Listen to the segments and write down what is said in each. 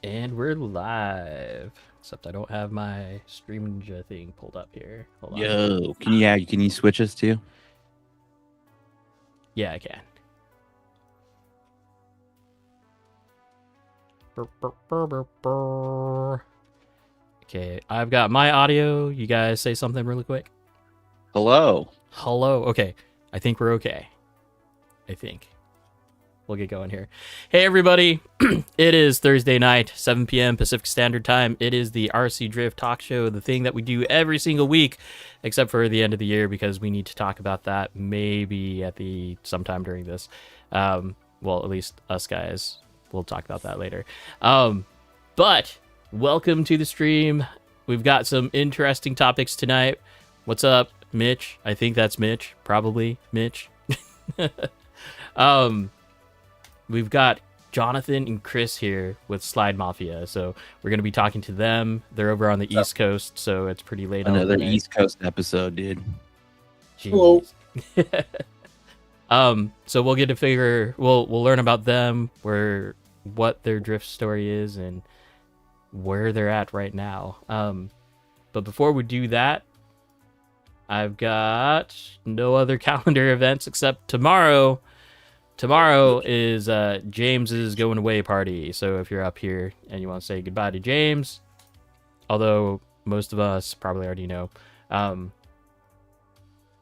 And we're live. Except I don't have my stream ninja thing pulled up here. Hold on. Yo, can you switch us to? Yeah, I can. Okay, I've got my audio. You guys say something really quick. Hello. Hello. Okay, I think we're okay. I think. We'll get going here. Hey, everybody. It is Thursday night, 7 p.m. Pacific Standard Time. It is the RC Drift Talk Show, the thing that we do every single week, except for the end of the year, because we need to talk about that maybe at the sometime during this. Well, at least us guys. We'll talk about that later. But welcome to the stream. We've got some interesting topics tonight. What's up, Mitch? I think that's Mitch. Probably Mitch. We've got Jonathan and Kris here with Slide Mafia, so we're going to be talking to them. They're over on the East Coast, so it's pretty late. Another East Coast episode, dude. Jeez. Hello. So we'll get to figure. We'll learn about them, what their drift story is, and where they're at right now. But before we do that, I've got no other calendar events except tomorrow. Tomorrow is James's going away party. So if you're up here and you want to say goodbye to James, although most of us probably already know,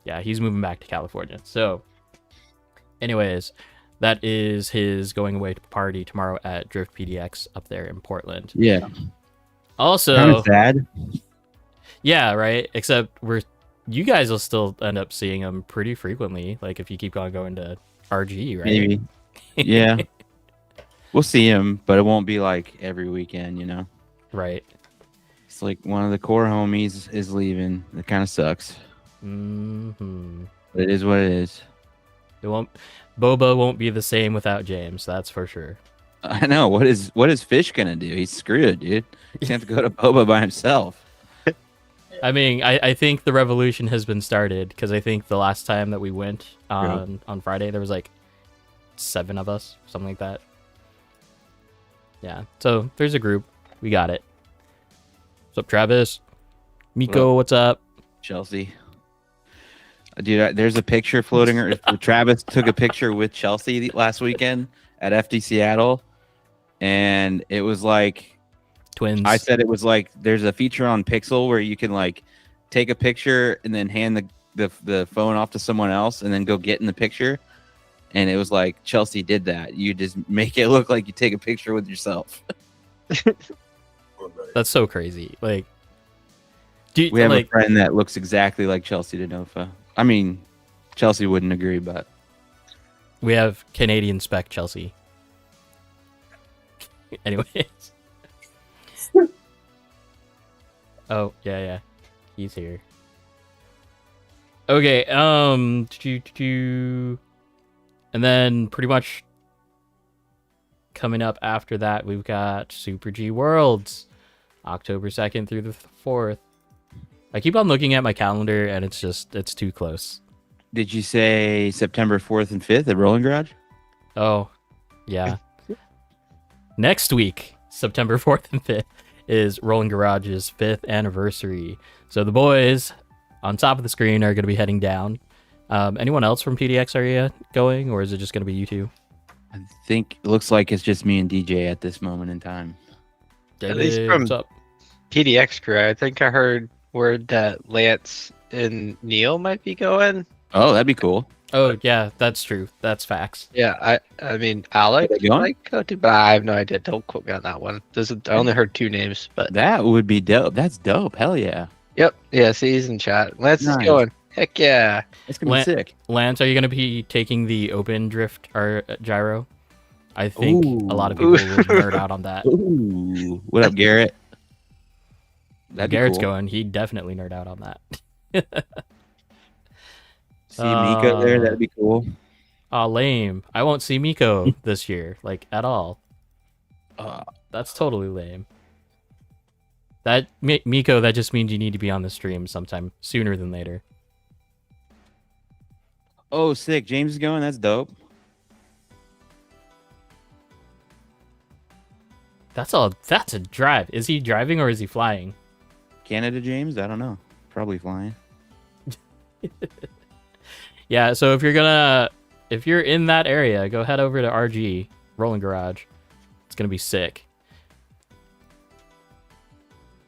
yeah, he's moving back to California. So anyways, that is his going away party tomorrow at Drift PDX up there in Portland. Yeah. Also, kind of sad. Yeah, right. Except you guys will still end up seeing him pretty frequently. Like if you keep on going to RG, right? Maybe. Yeah. We'll see him, but it won't be like every weekend, you know? Right. It's like one of the core homies is leaving. It kind of sucks. Mm-hmm. But it is what it is. Boba won't be the same without James, that's for sure. I know. What is Fish gonna do? He's screwed, dude. He's gonna have to go to Boba by himself. I mean, I think the revolution has been started, because I think the last time that we went on Friday, there was like 7 of us, something like that. Yeah, so there's a group. We got it. What's up, Travis? Miko, what's up? Chelsea. Dude, there's a picture floating around. Travis took a picture with Chelsea last weekend at FD Seattle, and it was like twins. I said it was like there's a feature on Pixel where you can like take a picture and then hand the phone off to someone else and then go get in the picture. And it was like Chelsea did that. You just make it look like you take a picture with yourself. That's so crazy. Like, we have a friend that looks exactly like Chelsea DeNofa. I mean, Chelsea wouldn't agree, but we have Canadian spec Chelsea. Anyways. Oh, yeah. He's here. Okay, and then pretty much coming up after that, we've got Super G Worlds, October 2nd through the 4th. I keep on looking at my calendar, and it's too close. Did you say September 4th and 5th at Rolling Garage? Oh, yeah. Next week, September 4th and 5th, is Rolling Garage's 5th anniversary. So the boys on top of the screen are going to be heading down. Anyone else from PDX area going, or is it just going to be you two? I think it looks like it's just me and DJ at this moment in time. At least from PDX crew, I think I heard word that Lance and Neil might be going. Oh, that'd be cool. Oh, yeah, that's true. That's facts. Yeah, I mean, Alex might go to, but I have no idea. Don't quote me on that one. I only heard 2 names, but that would be dope. That's dope. Hell yeah. Yep. Yeah, see, he's in chat. Lance is going. Heck yeah. It's going to be sick. Lance, are you going to be taking the open drift or gyro? I think a lot of people will nerd out on that. Ooh. What up, Garrett? Garrett's going. He'd definitely nerd out on that. See Miko there? That'd be cool. Oh, lame. I won't see Miko this year, like, at all. That's totally lame. That Miko, that just means you need to be on the stream sometime sooner than later. Oh, sick. James is going. That's dope. That's a drive. Is he driving or is he flying? Canada, James? I don't know. Probably flying. Yeah, so if you're in that area, go head over to RG, Rolling Garage. It's gonna be sick.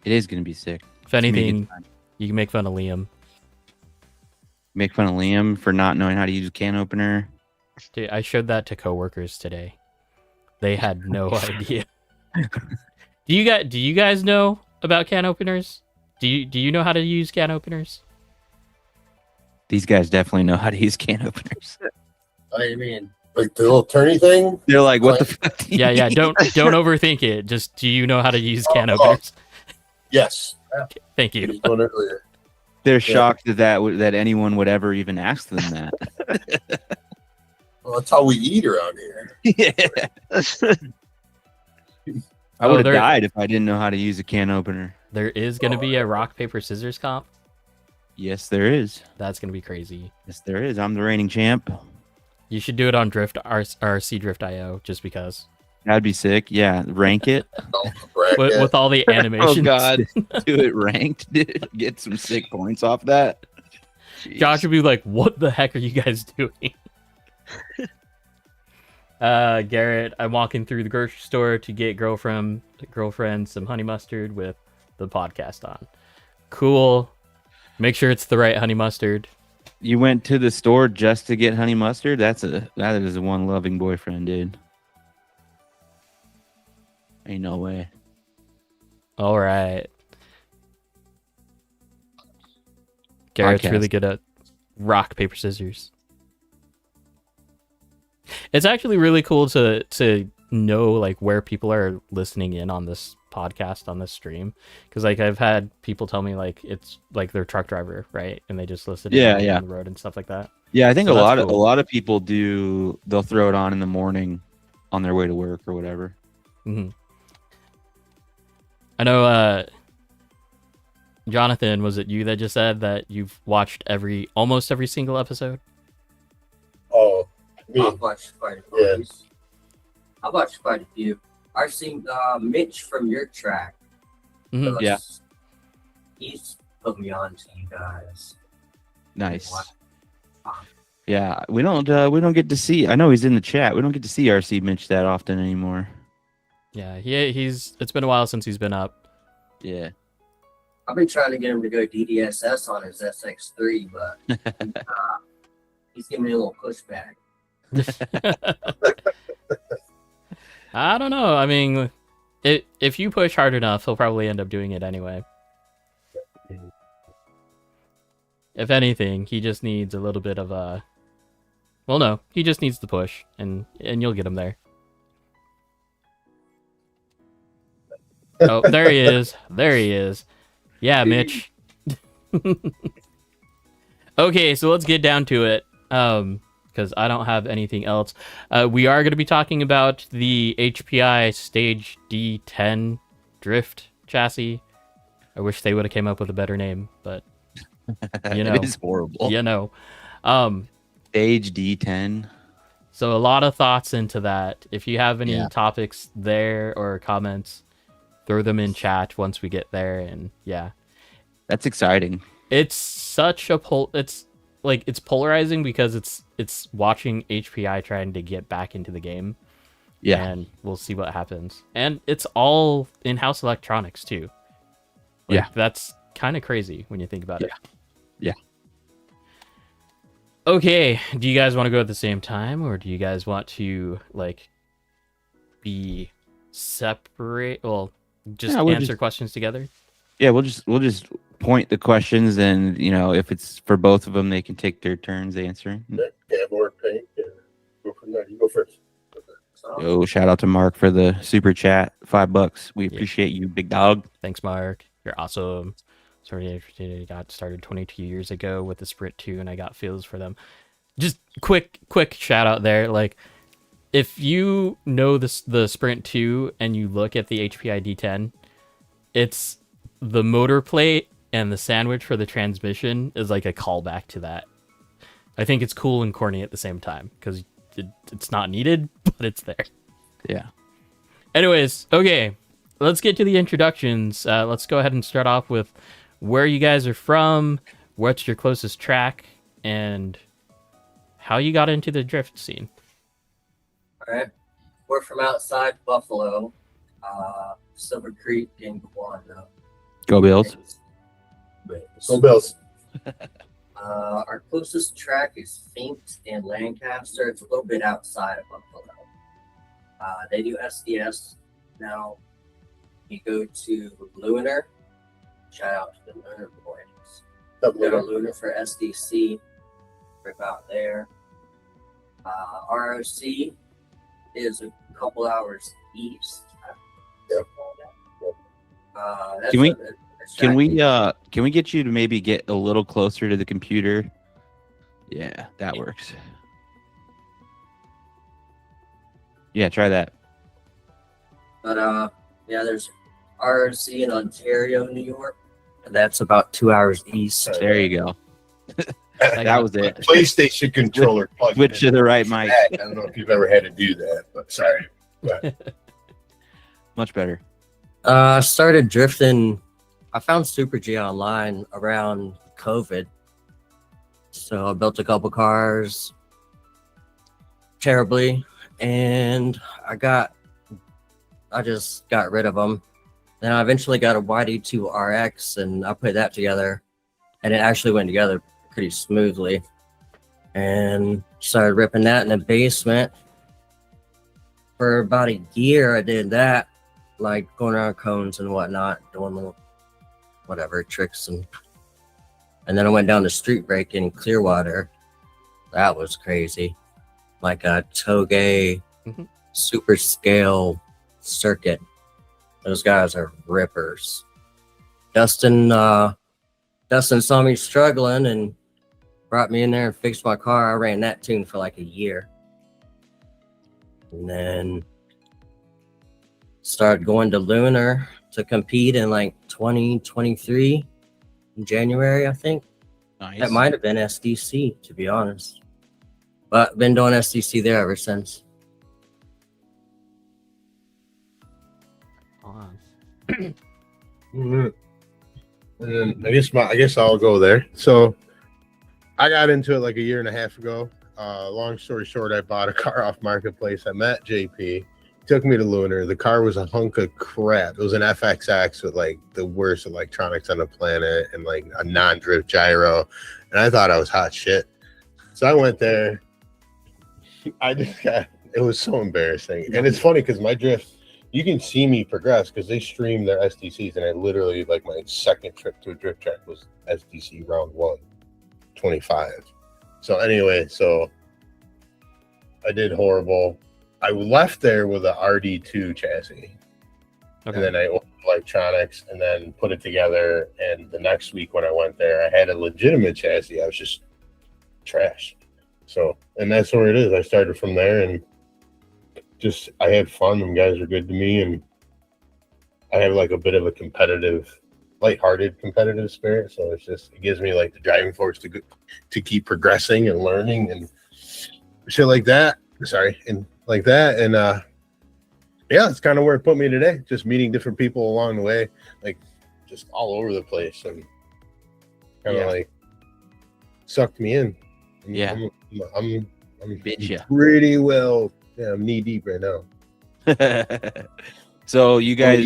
It is gonna be sick. If anything, you can make fun of Liam. Make fun of Liam for not knowing how to use a can opener. Dude, I showed that to coworkers today. They had no idea. Do you guys know about can openers? Do you know how to use can openers? These guys definitely know how to use can openers. I mean, like the little turny thing. They're like, what the fuck? Yeah. Don't overthink it. Just do you know how to use can openers? Yes. Okay, thank you. Doing it earlier. They're shocked that anyone would ever even ask them that. Well, that's how we eat around here. Yeah. I would have died if I didn't know how to use a can opener. There is going to be a rock, paper, scissors comp. Yes, there is. That's going to be crazy. Yes, there is. I'm the reigning champ. You should do it on RC Drift IO just because. That'd be sick. Yeah, rank it. with all the animations. Oh, God. Do it ranked, dude. Get some sick points off that. Jeez. Josh would be like, what the heck are you guys doing? Garrett, I'm walking through the grocery store to get girlfriend some honey mustard with the podcast on. Cool. Make sure it's the right honey mustard. You went to the store just to get honey mustard? That is a one loving boyfriend, dude. Ain't no way. All right. Garrett's really good at rock, paper, scissors. It's actually really cool to know like where people are listening in on this podcast, on this stream, because like I've had people tell me like it's like their truck driver, right, and they just listen on the road and stuff like that. Yeah, I think So a lot cool. of people do. They'll throw it on in the morning on their way to work or whatever. Mm-hmm. I know, Jonathan, was it you that just said that you've watched almost every single episode? Oh, me. I've watched quite a few. Yes. I've watched quite a few. I've seen Mitch from your track. Mhm. Yeah. He's put me on to you guys. Nice. Wow. Yeah, we don't get to see. I know he's in the chat. We don't get to see RC Mitch that often anymore. Yeah, it's been a while since he's been up. Yeah. I've been trying to get him to go DDSS on his SX3, but he's giving me a little pushback. I don't know. I mean, if you push hard enough, he'll probably end up doing it anyway. If anything, he just needs a little bit of a... Well, no, he just needs the push, and you'll get him there. Oh, there he is. There he is. Yeah, Mitch. Okay, so let's get down to it. Because I don't have anything else. We are going to be talking about the HPI Stage D10 Drift chassis. I wish they would have came up with a better name, but you know, It is horrible. you know. Stage D10. So a lot of thoughts into that. If you have any Yeah. topics there or comments, throw them in chat once we get there. And yeah, That's exciting. it's such a it's polarizing because it's watching HPI trying to get back into the game. Yeah. And we'll see what happens. And it's all in-house electronics too. Like, Yeah. That's kind of crazy when you think about it. Yeah. Okay, do you guys want to go at the same time, or do you guys want to like be separate? Well, just Yeah, we'll answer just- questions together. Yeah, we'll just point the questions, and if it's for both of them, they can take their turns answering. Or paint. Yeah. Go from there. You go first. Yo, shout out to Mark for the super chat, $5. We appreciate you, big dog. Thanks, Mark. You're awesome. Sorry, I got started 22 years ago with the Sprint 2, and I got feels for them. Just quick shout out there. Like, if you know the Sprint 2 and you look at the HPI D10, it's the motor plate and the sandwich for the transmission is like a callback to that. I think it's cool and corny at the same time because it's not needed, but it's there. Yeah. Anyways, okay, let's get to the introductions. Let's go ahead and start off with where you guys are from, what's your closest track, and how you got into the drift scene. All right. We're from outside Buffalo, Silver Creek in Quando. Go Bills. Go Bills. Our closest track is Faint in Lancaster. It's a little bit outside of Buffalo. They do SDS now. You go to Lunar. Shout out to the Lunar boys. Go to Lunar for SDC. Rip out there. ROC is a couple hours east. Yep. Can we get you to maybe get a little closer to the computer? Yeah, that works. Yeah, try that. But yeah, there's ROC in Ontario, New York. That's about 2 hours east. There you go. That was it. PlayStation controller. Switch to the right mic. I don't know if you've ever had to do that, but sorry. Much better. I started drifting. I found Super G online around COVID. So I built a couple cars terribly, and I just got rid of them. Then I eventually got a YD2 RX, and I put that together, and it actually went together pretty smoothly. And started ripping that in the basement. For about a year, I did that, like going around cones and whatnot, doing little whatever tricks, and then I went down to street break in Clearwater. That was crazy, like a Toge super scale circuit. Those guys are rippers. Dustin saw me struggling and brought me in there and fixed my car. I ran that tune for like a year, and then started going to Lunar to compete in like 2023 in January, I think. Nice. That might have been SDC, to be honest. But been doing SDC there ever since. And then I guess I'll go there. So I got into it like a year and a half ago. Long story short, I bought a car off Marketplace. I met JP. Took me to Lunar. The car was a hunk of crap. It was an FXX with like the worst electronics on the planet and like a non-drift gyro. And I thought I was hot shit. So I went there. It was so embarrassing. And it's funny because my drift, you can see me progress because they stream their SDCs. And I literally, like, my second trip to a drift track was SDC round 1, 25. So anyway, I did horrible. I left there with a RD2 chassis. Okay. And then I ordered electronics and then put it together. And the next week when I went there, I had a legitimate chassis. I was just trash. So, and that's where it is. I started from there and just, I had fun and guys were good to me. And I have like a bit of a competitive, lighthearted competitive spirit. So it's just, it gives me like the driving force to keep progressing and learning and shit like that. And yeah, it's kind of where it put me today. Just meeting different people along the way, like just all over the place, and kind of like sucked me in. I'm pretty well. Yeah, I'm knee deep right now. So you guys,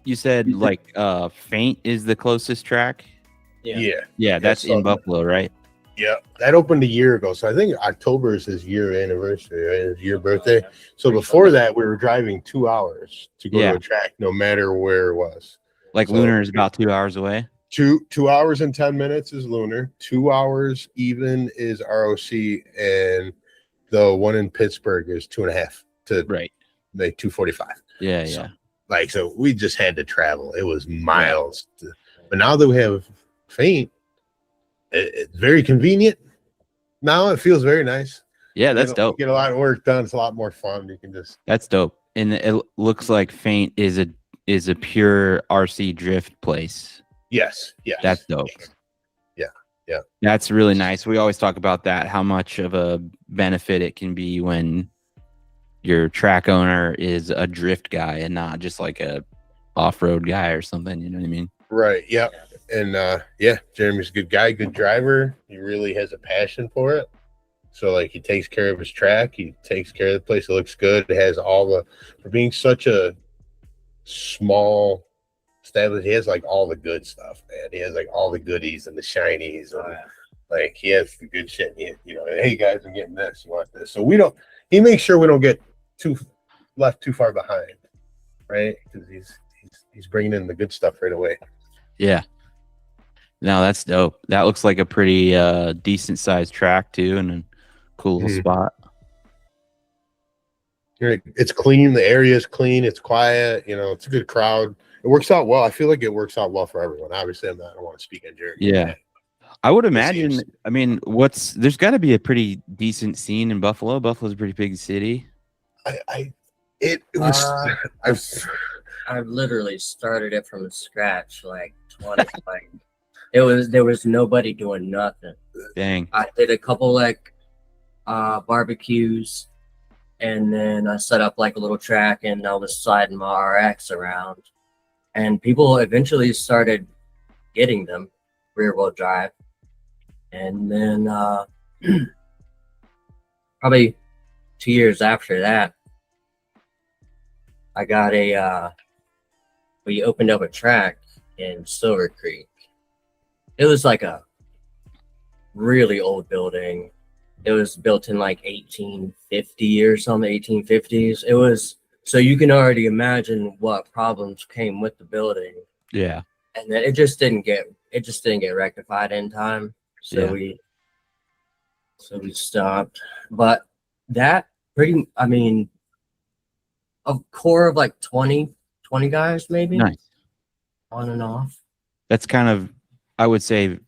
you said like Faint is the closest track. Yeah, that's in Buffalo, right? Yeah, that opened a year ago. So I think October is his year anniversary, right? His year birthday. So before that, we were driving 2 hours to go to a track, no matter where it was. Like Lunar is about 2 hours away. 2 hours and 10 minutes is Lunar. 2 hours even is ROC, and the one in Pittsburgh is 2.5 to like 2:45. So we just had to travel. It was miles. But now that we have Faint, it's very convenient. Now it feels very nice. Yeah, that's dope. Get a lot of work done. It's a lot more fun. You can just. That's dope. And it looks like Faint is a pure RC drift place. Yes. That's dope. Yeah. That's really nice. We always talk about that, how much of a benefit it can be when your track owner is a drift guy and not just like a off-road guy or something. You know what I mean? Right. Yep. And yeah, Jeremy's a good guy, good driver. He really has a passion for it. So like he takes care of his track. He takes care of the place. It looks good. It has all the, for being such a small establishment, he has like all the good stuff, man. He has like all the goodies and the shinies. And, like he has the good shit. You know, hey guys, I'm getting this. You want this? So he makes sure we don't get left too far behind, right? Because he's bringing in the good stuff right away. Yeah. No, that's dope. That looks like a pretty decent sized track too, and a cool little spot. It's clean. The area is clean. It's quiet. You know, it's a good crowd. It works out well. I feel like it works out well for everyone. Obviously, I don't want to speak on Jeremy. Yeah. I would imagine. I mean, there's got to be a pretty decent scene in Buffalo. Buffalo's a pretty big city. I've literally started it from scratch, like 20. Like there was nobody doing nothing. Dang. I did a couple like barbecues, and then I set up like a little track, and I was sliding my RX around, and people eventually started getting them rear wheel drive. And then probably 2 years after that, I got we opened up a track in Silver Creek. It was like a really old building. It was built in like 1850 or something, 1850s. It was, so you can already imagine what problems came with the building. Yeah. And then it just didn't get rectified in time. So we stopped. But that a core of like 20 guys maybe. Nice. On and off. That's kind of, I would say,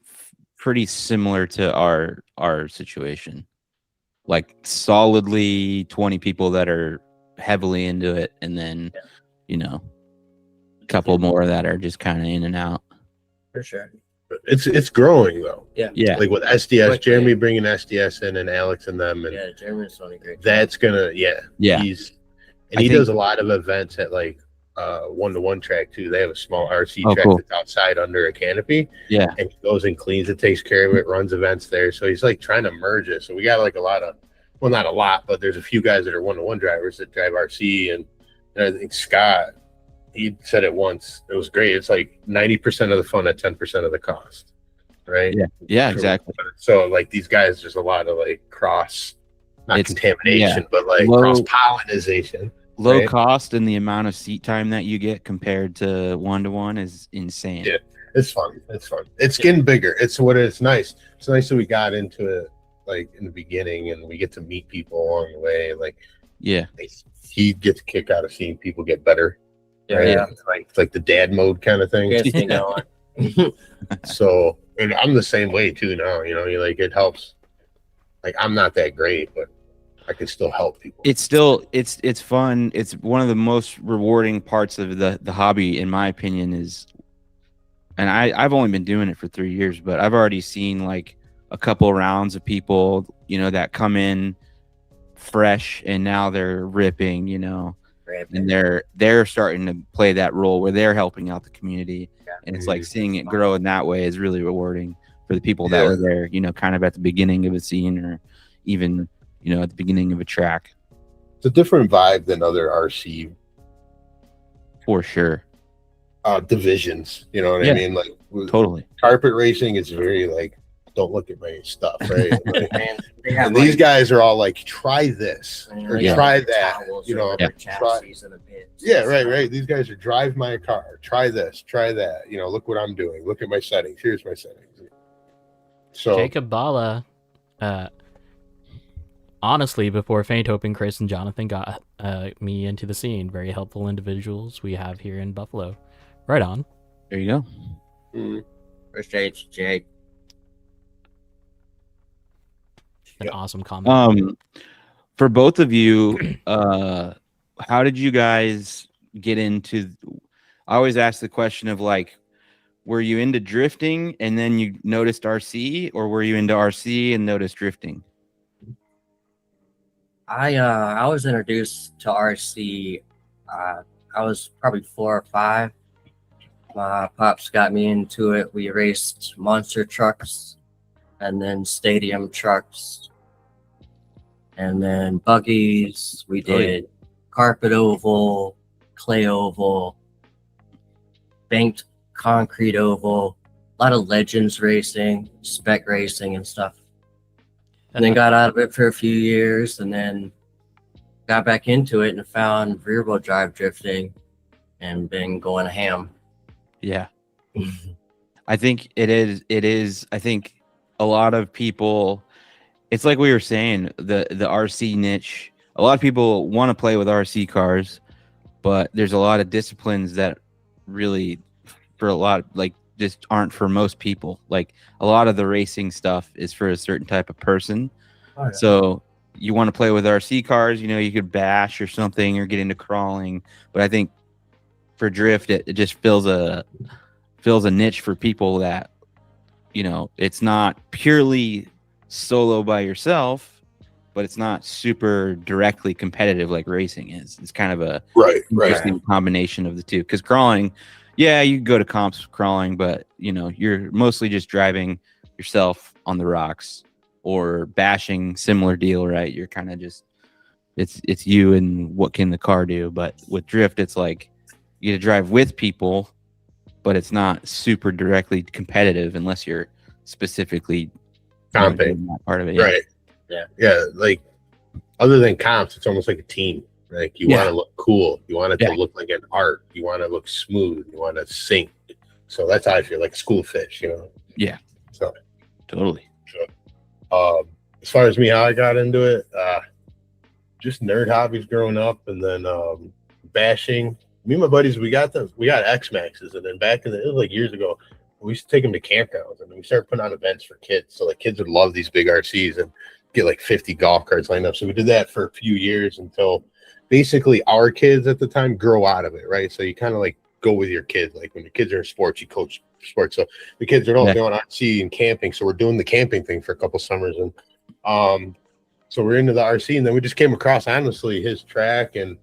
pretty similar to our situation. Like solidly 20 people that are heavily into it, and then a couple more that are just kind of in and out. For sure. It's growing though. Yeah. Like with SDS, Jeremy bringing SDS in, and Alex and them, and Jeremy's doing a great job. That's gonna he does a lot of events at like 1-to-1 track too. They have a small RC track that's outside under a canopy. Yeah. And he goes and cleans it, takes care of it, runs events there. So he's like trying to merge it. So we got like a lot of, well, not a lot, but there's a few guys that are 1-to-1 drivers that drive RC, and I think Scott, he said it once. It was great. It's like 90% of the fun at 10% of the cost, right? Yeah, exactly. So like these guys, there's a lot of like contamination, but like cross pollination. Low cost, and the amount of seat time that you get compared to 1-to-1 is insane. Yeah, it's fun. It's getting bigger. It's nice. It's nice that we got into it like in the beginning, and we get to meet people along the way. Like, he gets a kick out of seeing people get better. It's like the dad mode kind of thing. So, and I'm the same way too now. You like, it helps. Like, I'm not that great, but I can still help people. It's fun. It's one of the most rewarding parts of the hobby, in my opinion, is, and I've only been doing it for 3 years, but I've already seen like a couple rounds of people, that come in fresh, and now they're ripping, and they're starting to play that role where they're helping out the community. And it's like seeing it grow in that way is really rewarding for the people that were there, kind of at the beginning of a scene, or even at the beginning of a track. It's a different vibe than other RC, for sure, divisions. You know what I mean? Like, totally. Carpet racing is very like, don't look at my stuff, right? Like, and these guys are all like, try this or try that. Right. These guys are, drive my car, try this, try that. Look what I'm doing. Look at my settings. Here's my settings. So Jacob Bala, honestly, before Faint Hope and Kris and Jonathan got me into the scene, very helpful individuals we have here in Buffalo. Right on. There you go. Appreciate you, Jake. An awesome comment. For both of you, how did you guys get into? I always ask the question of like, were you into drifting and then you noticed RC, or were you into RC and noticed drifting? I was introduced to RC. I was probably 4 or 5. My pops got me into it. We raced monster trucks, and then stadium trucks, and then buggies. We did carpet oval, clay oval, banked concrete oval, a lot of legends racing, spec racing, and stuff. And then got out of it for a few years, and then got back into it and found rear wheel drive drifting and been going ham. Yeah. I think it is. I think a lot of people, it's like we were saying, the RC niche, a lot of people want to play with RC cars, but there's a lot of disciplines that really, for a lot, like, just aren't for most people. Like, a lot of the racing stuff is for a certain type of person. Oh, yeah. So you want to play with RC cars, you could bash or something or get into crawling. But I think for drift, it just fills a niche for people that, it's not purely solo by yourself, but it's not super directly competitive like racing is. It's kind of a interesting combination of the two. Because crawling, yeah, you go to comps crawling, but you're mostly just driving yourself on the rocks, or bashing, similar deal, right? You're kind of just it's you and what can the car do. But with drift, it's like you get to drive with people, but it's not super directly competitive unless you're specifically comping that part of it. Right. Yeah. Like, other than comps, it's almost like a team. Like, you want to look cool. You want it to look like an art. You want to look smooth. You want to sync. So that's how I feel, like school fish, Yeah. So totally. So, as far as me, how I got into it, just nerd hobbies growing up, and then bashing. Me and my buddies, we got X Maxes, and then it was like years ago, we used to take them to campgrounds, and we started putting on events for kids. So like, kids would love these big RCs and get like 50 golf carts lined up. So we did that for a few years until basically our kids at the time grow out of it, right? So you kind of like go with your kids. Like, when your kids are in sports, you coach sports. So the kids are going RC and camping. So we're doing the camping thing for a couple summers, and so we're into the RC, and then we just came across, honestly, his track and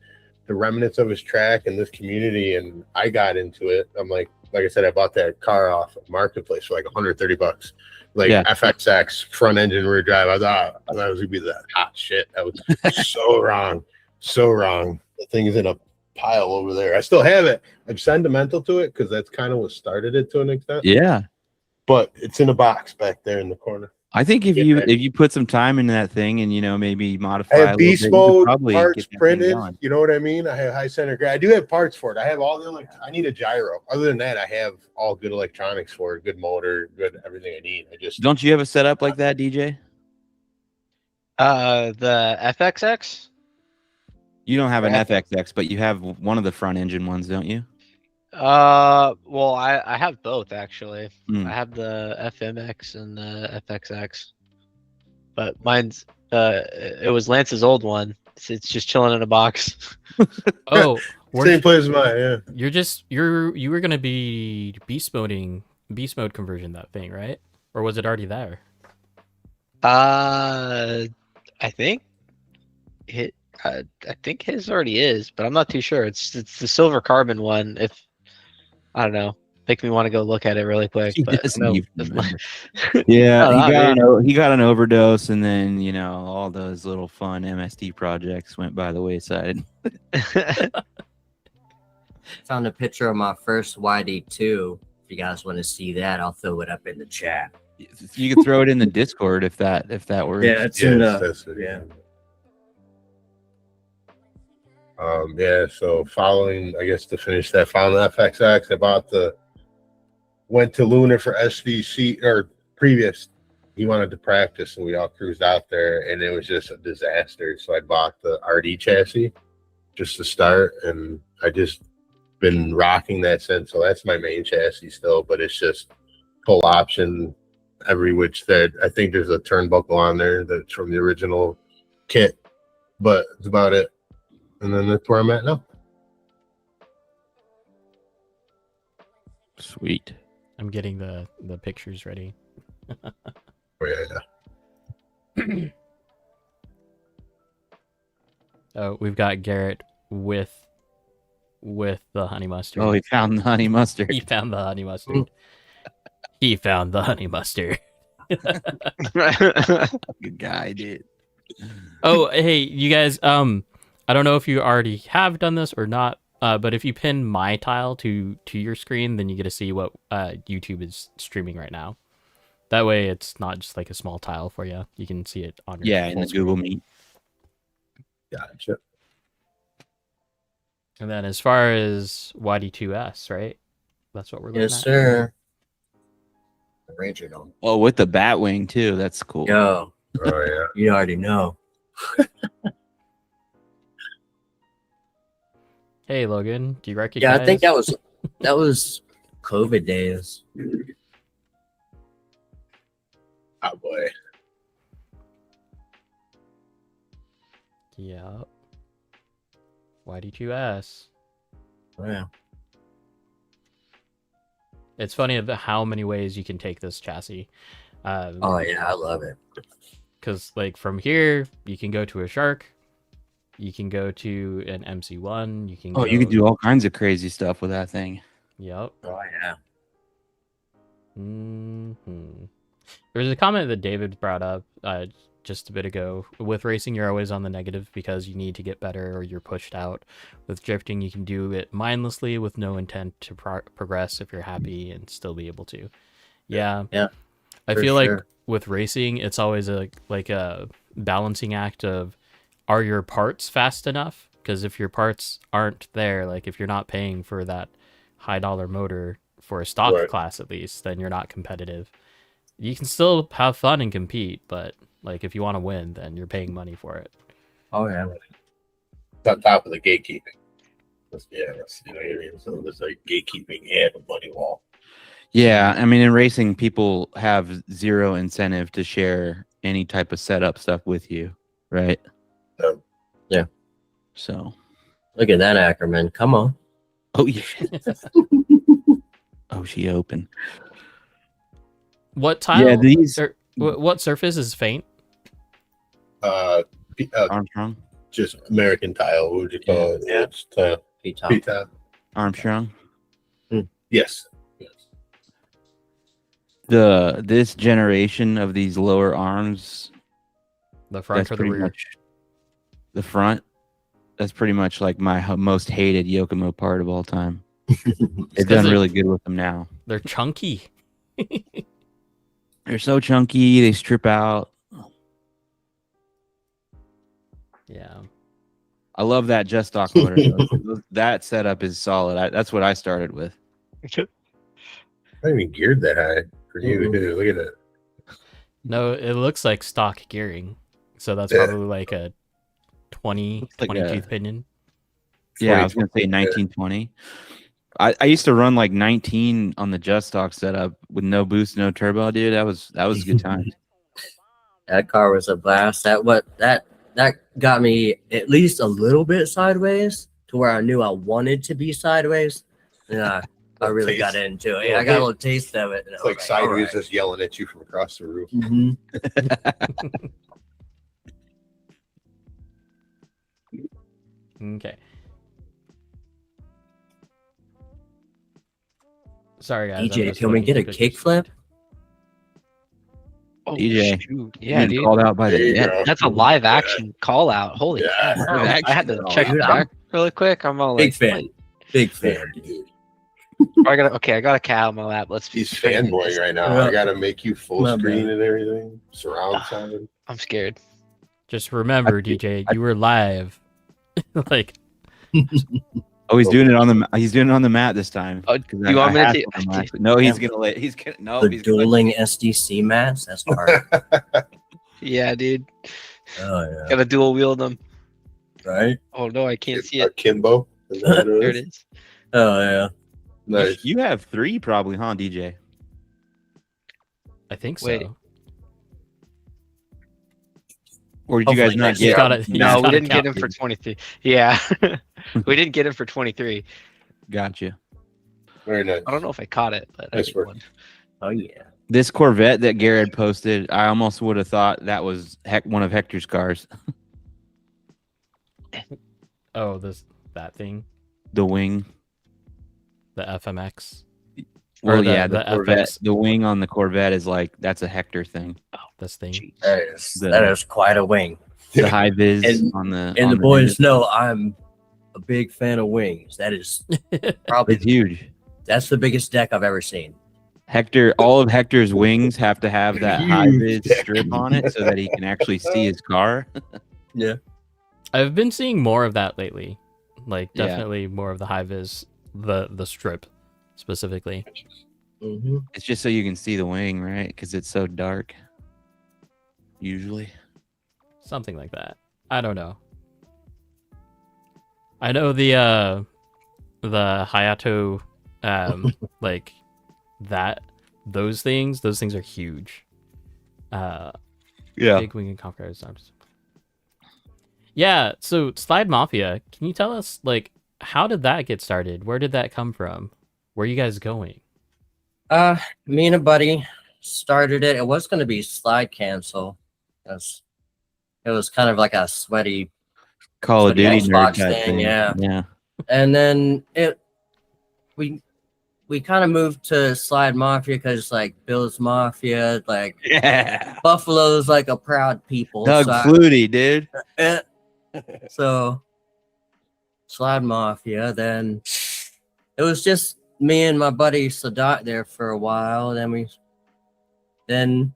the remnants of his track in this community, and I got into it. I'm like I said, I bought that car off of Marketplace for like $130, like FXX front engine rear drive. I thought it was gonna be the hot shit. I was so wrong. The thing is in a pile over there. I still have it. I'm sentimental to it because that's kind of what started it to an extent. Yeah, but it's in a box back there in the corner. I think if you put some time into that thing and maybe modify, I have beast mode parts printed. You know what I mean? I have high center grade. I do have parts for it. I have all the I need a gyro. Other than that, I have all good electronics for it. Good motor, good everything I need. Don't you have a setup like that, DJ? The FXX. You don't have an FXX, but you have one of the front engine ones, don't you? Well, I have both, actually. I have the FMX and the FXX, but mine's it was Lance's old one. It's just chilling in a box. Oh, same place as mine. Yeah. You were gonna be beast mode conversion, that thing, right? Or was it already there? I think I think his already is, but I'm not too sure. It's the silver carbon one. If I don't know, make me want to go look at it really quick. But yeah, he got an overdose, and then all those little fun MSD projects went by the wayside. Found a picture of my first YD2. If you guys want to see that, I'll throw it up in the chat. You could throw it in the Discord if that works. Yeah, it's in the so following, I guess, to finish that, found the FXX. Went to Lunar for SVC, or previous, he wanted to practice, and we all cruised out there, and it was just a disaster. So I bought the RD chassis just to start, and I just been rocking that since. So that's my main chassis still, but it's just full option every which that. I think there's a turnbuckle on there that's from the original kit, but that's about it. And then that's where I'm at now. Sweet. I'm getting the pictures ready. Oh, yeah. Oh, we've got Garrett with the honey mustard. Oh, he found the honey mustard. He found the honey mustard. He found the honey mustard. Good guy, dude. Oh, hey, you guys. I don't know if you already have done this or not. But if you pin my tile to your screen, then you get to see what YouTube is streaming right now. That way, it's not just like a small tile for you. You can see it on your in the Google Meet. Gotcha. And then as far as YD2S, right? That's what we're looking Yes, at. sir. Original. Oh, with the bat wing too. That's cool. Yo, Oh yeah. you already know. Hey, Logan, do you recognize? Yeah, I think that was COVID days. Oh boy. Yeah. YD2S. Yeah. It's funny about how many ways you can take this chassis. Oh yeah, I love it. Because like from here, you can go to a Shark. You can go to an MC1. You can. You can do all kinds of crazy stuff with that thing. Yep. Oh yeah. There was a comment that David brought up just a bit ago. With racing, you're always on the negative because you need to get better or you're pushed out. With drifting, you can do it mindlessly with no intent to progress if you're happy and still be able to. Yeah. Yeah. I feel like with racing, it's always a balancing act of, are your parts fast enough? Because if your parts aren't there, like if you're not paying for that high dollar motor for a stock class at least, then you're not competitive. You can still have fun and compete, but like if you want to win, then you're paying money for it. Oh yeah. It's on top of the gatekeeping. That's, you know what I mean? So there's like gatekeeping and a money wall. Yeah, I mean, in racing, people have zero incentive to share any type of setup stuff with you, right? Yeah. So, look at that Ackerman. Come on. Oh yeah. Oh, she open. What tile? Yeah, these. What surface is faint? Armstrong. Just American tile. What would you call it? Yeah. It's P-top. Armstrong. Yes. This generation of these lower arms, The front or the rear? The front. That's pretty much like my most hated Yokomo part of all time. They've done really good with them now. They're chunky. They're so chunky. They strip out. Yeah. I love that just stock motor. That setup is solid. That's what I started with. I haven't even geared that high for you. Look at it. No, it looks like stock gearing. So that's probably like a 20 tooth pinion. Yeah, I was going to say 1920. I used to run like 19 on the just stock setup with no boost, no turbo, dude. That was a good time. That car was a blast. That got me at least a little bit sideways to where I knew I wanted to be sideways. Yeah, I really got into it. I got a little taste of it. It's like sideways just yelling at you from across the roof. Okay. Sorry, guys. DJ, can we get a kickflip? Oh, DJ. shoot. Yeah, dude. Called out by the That's a live action call out. Holy crap. I had to check it back really quick. I'm all Big like, fan. Big fan, dude. I got a cat on my lap. He's fanboy right now. I gotta make you full screen and everything. Surround sound. I'm scared. Just remember, DJ, you were live. Like, oh, he's doing it on the mat this time. Oh, you want me to? No, he's gonna. The dueling SDC mats. That's hard. Yeah, dude. Oh yeah. Gotta dual wield them. Right. Oh no, I can't see it. Akimbo. There it is. Oh yeah. Nice. You have 3 probably, huh, DJ? I think so. Wait. Or did you guys not get? No, we didn't get him for 23. Yeah, we didn't get him for 23. Gotcha. Very nice. I don't know if I caught it, but Nice work. Oh yeah. This Corvette that Garrett posted, I almost would have thought that was one of Hector's cars. Oh, that thing, The wing. the FMX. Well, the- yeah, the the Corvette. FX. The wing on the Corvette is like that's a Hector thing. This thing. That is quite a wing. The high vis And- on the And on the boys know I'm a big fan of wings. That is probably It's huge. that's the biggest deck I've ever seen. Hector, all of Hector's wings have to have that high vis Huge. strip on it so that he can actually see his car. Yeah. I've been seeing more of that lately. Like Yeah. definitely more of the high vis, the strip specifically. Mm-hmm. It's just so you can see the wing, right? Because it's so dark. Usually. Something like that. I don't know. I know the Hayato like that those things are huge. Yeah. Big wing and conquer arms. Yeah, so Slide Mafia, can you tell us like how did that get started? Where did that come from? Where are you guys going? Me and a buddy started it. It was going to be slide cancel. It was kind of like a sweaty, Call of the Duty nerd Xbox type thing, thing. yeah. Yeah. and then we kind of moved to Slide Mafia because like Bill's Mafia, like Yeah. Buffalo's like a proud people. Doug so Flutie, dude. So Slide Mafia. Then it was just me and my buddy Sadat there for a while. Then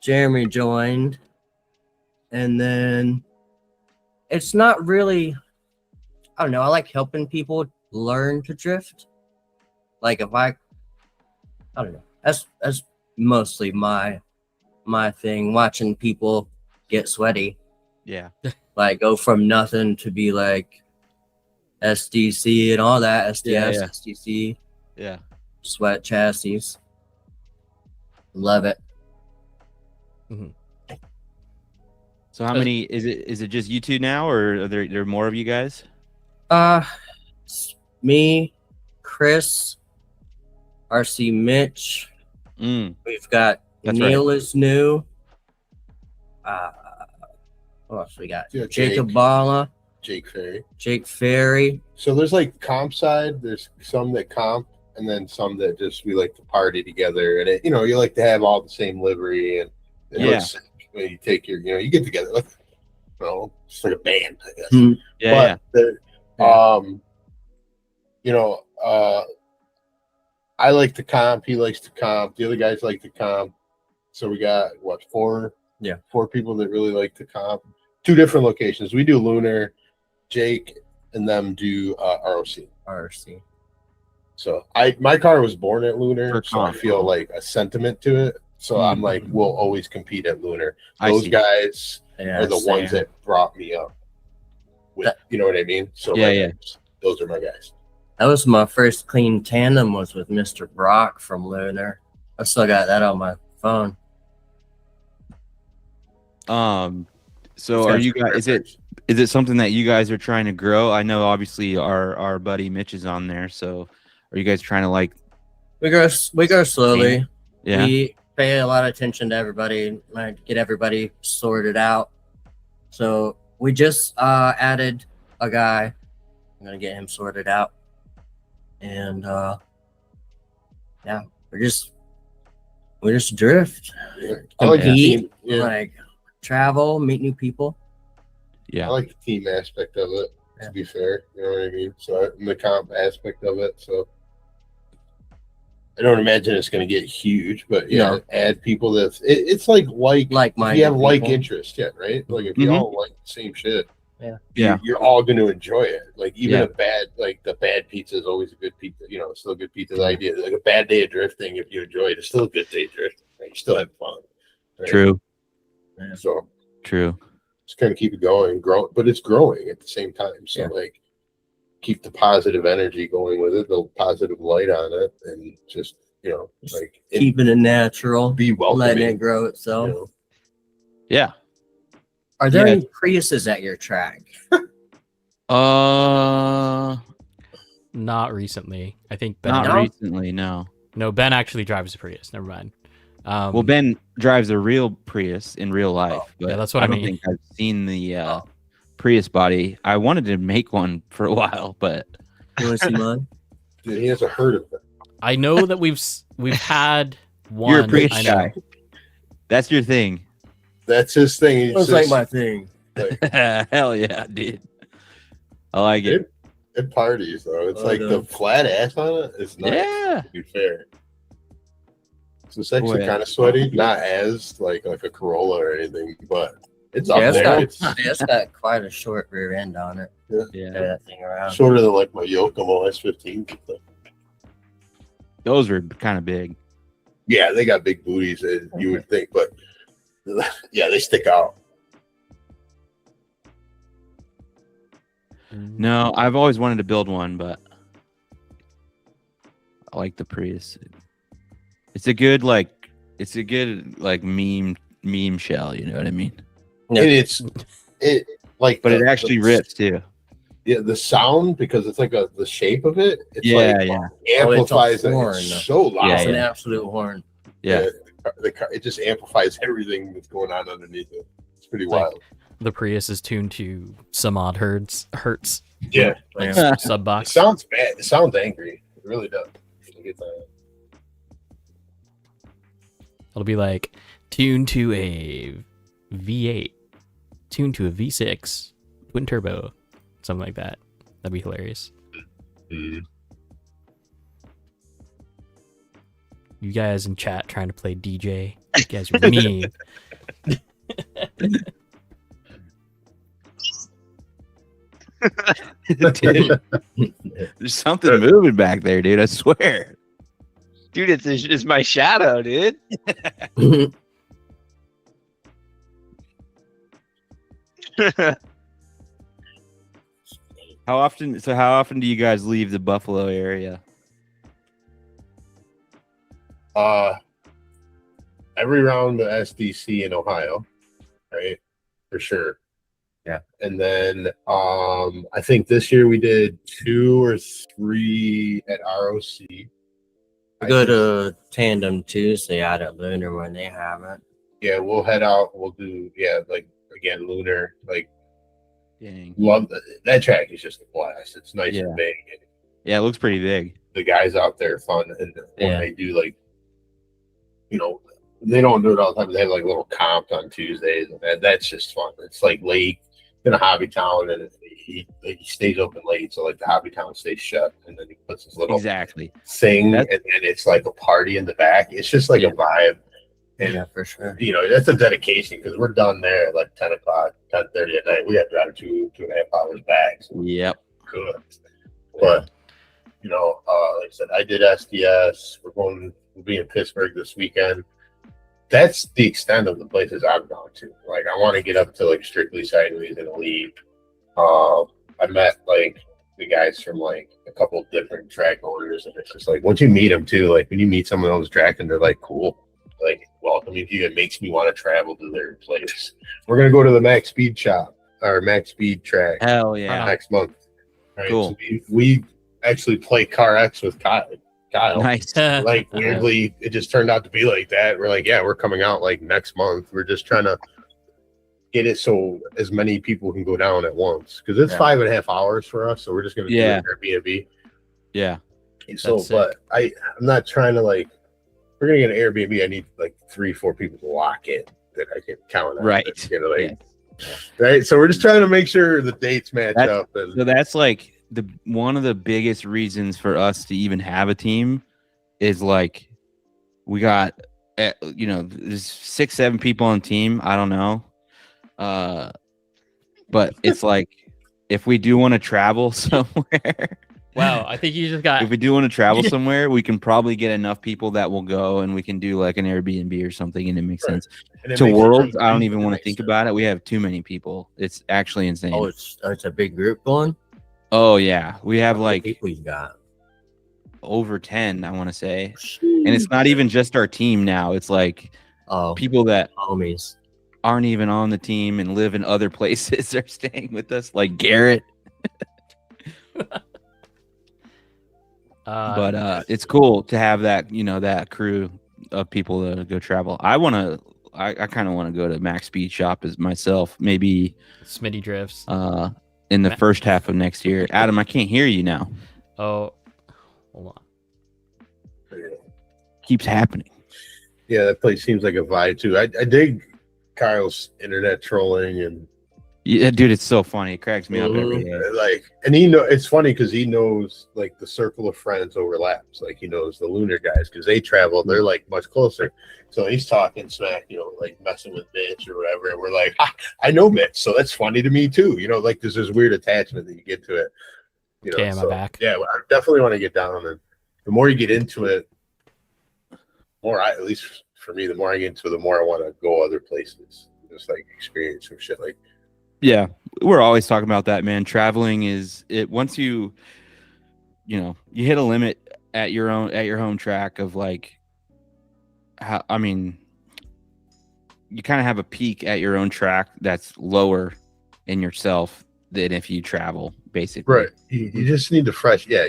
Jeremy joined, and then it's not really. I don't know. I like helping people learn to drift. Like if I don't know. That's mostly my thing. Watching people get sweaty. Yeah. Like go from nothing to be like SDC and all that, SDS, Yeah. SDC, Yeah. sweat chassis. Love it. So how many is it just you two now, or are there more of you guys? It's me, Kris, RC Mitch. We've got That's Neil is new. What else we got? Yeah, Jacob Jake. Bala, Jake Ferry. Jake Ferry. So there's like comp side. There's some that comp, and then some that just we like to party together. And you like to have all the same livery and Yeah. when you take your you get together like it's like a band, I guess. Hmm. Yeah. I like to comp. He likes to comp. The other guys like to comp. So we got four? Yeah, 4 people that really like to comp. 2 different locations. We do Lunar, Jake, and them do ROC. RC. So my car was born at Lunar, For so I comp. feel like a sentiment to it. So I'm like, we'll always compete at Lunar. I Those see. guys Yeah, are the ones same. that brought me up. You know what I mean? So Yeah. those are my guys. That was my first clean tandem was with Mr. Brock from Lunar. I still got that on my phone. So are you guys? Is it something that you guys are trying to grow? I know obviously our buddy Mitch is on there. So are you guys trying to like? We grow slowly. Yeah. We pay a lot of attention to everybody, like get everybody sorted out. So we just added a guy. I'm gonna get him sorted out. And yeah, we just drift. I like the Compete, team. Yeah. like travel, meet new people. Yeah. I like the team aspect of it, to be fair. You know what I mean? So in the comp aspect of it. So I don't imagine it's going to get huge, but No. add people that it's like Like-minded if you have like people. interest, right? Like if you all like the same shit, Yeah. you're all going to enjoy it. Like even Yeah. the bad pizza is always a good pizza. It's still a good pizza. The idea like a bad day of drifting, if you enjoy it, it's still a good day of drifting. Right? You still have fun. Right? True. So True. just kind of keep it going, but it's growing at the same time. So Yeah. like keep the positive energy going with it, the positive light on it, and just like Keeping it natural, be welcoming. letting it grow itself. you know. Yeah. Are there Yeah. any Priuses at your track? Not recently. I think Ben. Not No? recently. No. No, Ben actually drives a Prius. Never mind. Well, Ben drives a real Prius in real life. Oh, but yeah, that's what I don't mean. think I've seen the Prius body. I wanted to make one for a while, but You want to see mine? Dude, he hasn't heard of them. I know that we've had one. you're a Prius I know. guy. That's your thing. That's his thing. It's like my thing. Hell yeah, dude. I like it. It parties though. It's Oh, like no. the flat ass on it. It's nice. Yeah. To be fair. So it's actually Boy, kind of sweaty, not as like a Corolla or anything, but it's Yeah, up it's there. got, It's it's got quite a short rear end on it. Yeah. That thing around. shorter than like my Yokomo S15. Those are kind of big. Yeah, they got big booties, you would think, but yeah, they stick out. No, I've always wanted to build one, but I like the Prius. It's a good meme shell, you know what I mean? Yeah. And it's like, But it actually rips too. Yeah, the sound, because it's like the shape of it. It's Yeah, like, yeah. amplifies Oh, it's a it. horn. It's so loud. Yeah, It's an absolute horn. Yeah. The car, it just amplifies everything that's going on underneath it. It's pretty Like- wild. The Prius is tuned to some odd hertz. Yeah, Like Yeah. sub it box. sounds bad. It sounds angry. It really does. You get that. It'll be like tuned to a V8, tuned to a V6, twin turbo, something like that. That'd be hilarious. You guys in chat trying to play DJ. You guys are mean. Dude, there's something moving back there, dude. I swear. Dude, it's my shadow, dude. How often do you guys leave the Buffalo area? Every round of SDC in Ohio, right? For sure. Yeah. And then I think this year we did 2 or 3 at ROC. I go to Tandem Tuesday out at Lunar when they have it. Yeah, we'll head out. We'll do like again Lunar. Like Dang. love that track is just a blast. It's nice Yeah. and big. And Yeah, it looks pretty big. the guys out there are fun, and when Yeah. they do they don't do it all the time. They have like little comps on Tuesdays, and that's just fun. It's like late in a hobby town, and he stays open late, so like the hobby town stays shut, and then he puts his little Exactly. thing, That's- and then it's like a party in the back. It's just like Yeah. a vibe, and Yeah, for sure. that's a dedication because we're done there at like 10 o'clock, 10:30 at night. We have to drive 2.5 hours back. So Yep. good, but like I said, I did SDS. We'll be in Pittsburgh this weekend. That's the extent of the places I've gone to. Like, I want to get up to like Strictly Sideways and Elite. I met like the guys from like a couple of different track owners, and it's just like once you meet them too, like when you meet someone else tracking, they're like cool, like welcoming to you. It makes me want to travel to their place. We're gonna go to the Max Speed shop or Max Speed track Hell yeah. next month. Right? Cool. So we actually play Car X with Kyle. Nice. Like weirdly, it just turned out to be like that. We're like, yeah, we're coming out like next month. We're just trying to get it so as many people can go down at once because it's 5.5 hours for us. So we're just gonna do it Airbnb. Yeah. So, That's but I'm not trying to like. We're gonna get an Airbnb. I need like 3-4 people to lock in that I can count on. Right. Right. So we're just trying to make sure the dates match up. And So that's like one of the biggest reasons for us to even have a team is like we got there's 6-7 people on the team. I don't know. But it's like if we do want to travel somewhere. Wow, I think you just got. If we do want to travel somewhere, we can probably get enough people that will go and we can do like an Airbnb or something and it makes sense. And it To makes Worlds, sense. I don't even It want to makes think sense. about it. We have too many people. It's actually insane. Oh, it's a big group going. Oh yeah. We have How many like people you got. over 10, I want to say. And it's not even just our team now. It's like people that homies aren't even on the team and live in other places are staying with us, like Garrett. But it's cool to have that, that crew of people to go travel. I want to I kind of want to go to Max Speed Shop as myself, maybe Smitty drifts. in the first half of next year. Adam, I can't hear you now. Oh, hold on. Keeps happening. Yeah, that place seems like a vibe too. I dig Kyle's internet trolling and Yeah, dude, it's so funny. It cracks me up every day. like, and it's funny because he knows like the circle of friends overlaps. Like he knows the Lunar guys because they travel. They're like much closer. So he's talking smack, like messing with Mitch or whatever. And we're like, I know Mitch, so that's funny to me too. Like there's this weird attachment that you get to it. Okay, am I back? Yeah, I definitely want to get down. And the more you get into it, at least for me, the more I get into it, the more I want to go other places, just like experience some shit. Like, yeah, we're always talking about that, man. Traveling is it. Once you hit a limit at your home track of like, you kind of have a peak at your own track that's lower in yourself than if you travel, basically. Right. You just need the fresh. Yeah,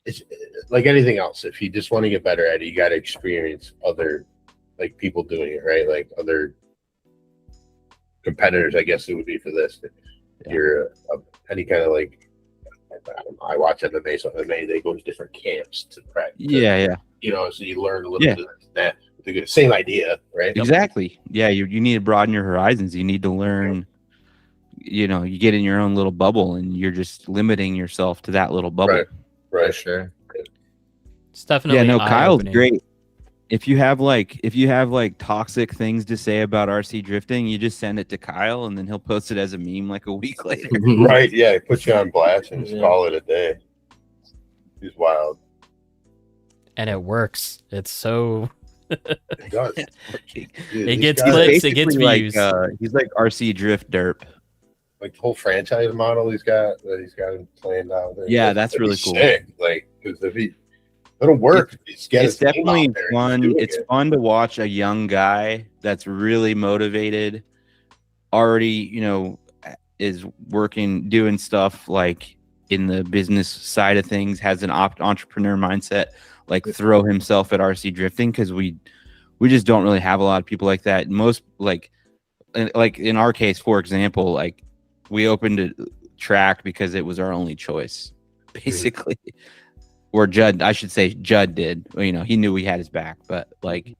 it's like anything else. If you just want to get better at it, you got to experience other like people doing it, right? Like other competitors, I guess it would be for this. If you're any kind of like, I watch MMA, so MMA, they go to different camps to practice. Yeah. So you learn a little bit of that. The same idea, right? Exactly. Yeah, you need to broaden your horizons. You need to learn. You get in your own little bubble, and you're just limiting yourself to that little bubble. Right. For sure. It's definitely Kyle's eye-opening. great. If you have toxic things to say about RC drifting, you just send it to Kyle, and then he'll post it as a meme like a week later. Right. Yeah. Put you on blast and just call it a day. He's wild. And it works. It's so. It does. It gets clicks. It gets views. He's like RC Drift Derp. Like the whole franchise model he's got him playing out there. Yeah, that's really cool. Sick. Like, because if it'll work. It's definitely fun. It's fun to watch a young guy that's really motivated, already, is working, doing stuff like in the business side of things, has an entrepreneur mindset, like throw himself at RC drifting, because we just don't really have a lot of people like that. Most like in our case, for example, like we opened a track because it was our only choice, basically. Or Judd did. He knew we had his back, but like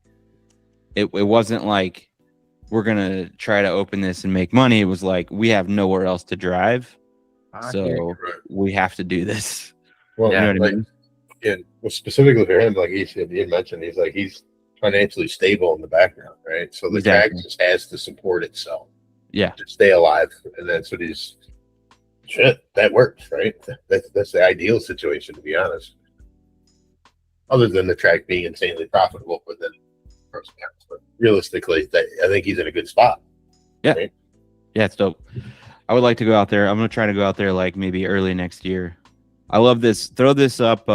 it wasn't like we're gonna try to open this and make money. It was like we have nowhere else to drive, so we have to do this. Well, you know what I mean? And specifically for him, like he mentioned, he's financially stable in the background, right? So the track just has to support itself. Yeah, to stay alive, and that's what he's. Shit, that works, right? That's the ideal situation, to be honest. Other than the track being insanely profitable, but then pros and cons. But realistically, I think he's in a good spot. Yeah, right? Yeah, it's dope. I would like to go out there. I'm gonna try to go out there like maybe early next year. I love this. Throw this up.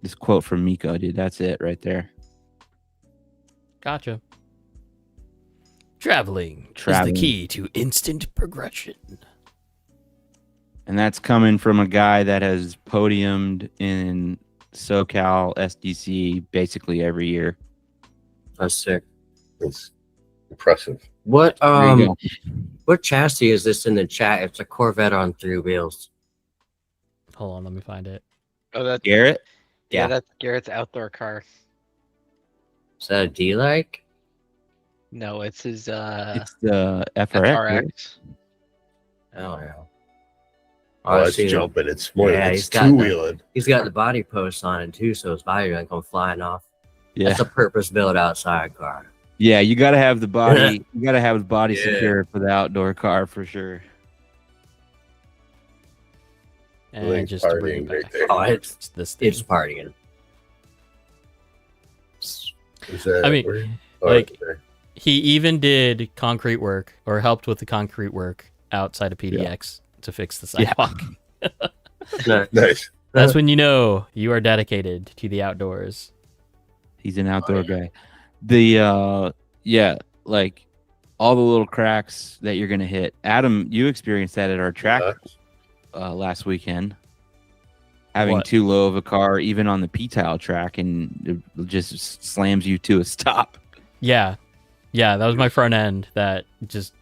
This quote from Miko, dude. That's it right there. Gotcha. Traveling is the key to instant progression. And that's coming from a guy that has podiumed in SoCal SDC basically every year. That's sick. It's impressive. What chassis is this in the chat? It's a Corvette on 3 wheels. Hold on, let me find it. Oh, that's Garrett? Yeah, that's Garrett's outdoor car. Is that a D-like? No, it's his It's the FRX. Oh yeah. Oh, it's jumping. It's more than it's two-wheeling. He's got the body post on it too, so his body doesn't come flying off. Yeah. That's a purpose-built outside car. Yeah, you gotta have the body. You gotta have the body secure for the outdoor car for sure. And just to bring it back. Oh, it's this thing. It's partying. I mean, like, he even did concrete work or helped with the concrete work outside of PDX to fix the sidewalk. Nice. That's when you know you are dedicated to the outdoors. He's an outdoor guy. The like all the little cracks that you're gonna hit. Adam, you experienced that at our track last weekend. Having too low of a car, even on the P-tile track, and it just slams you to a stop. Yeah. Yeah, that was my front end that just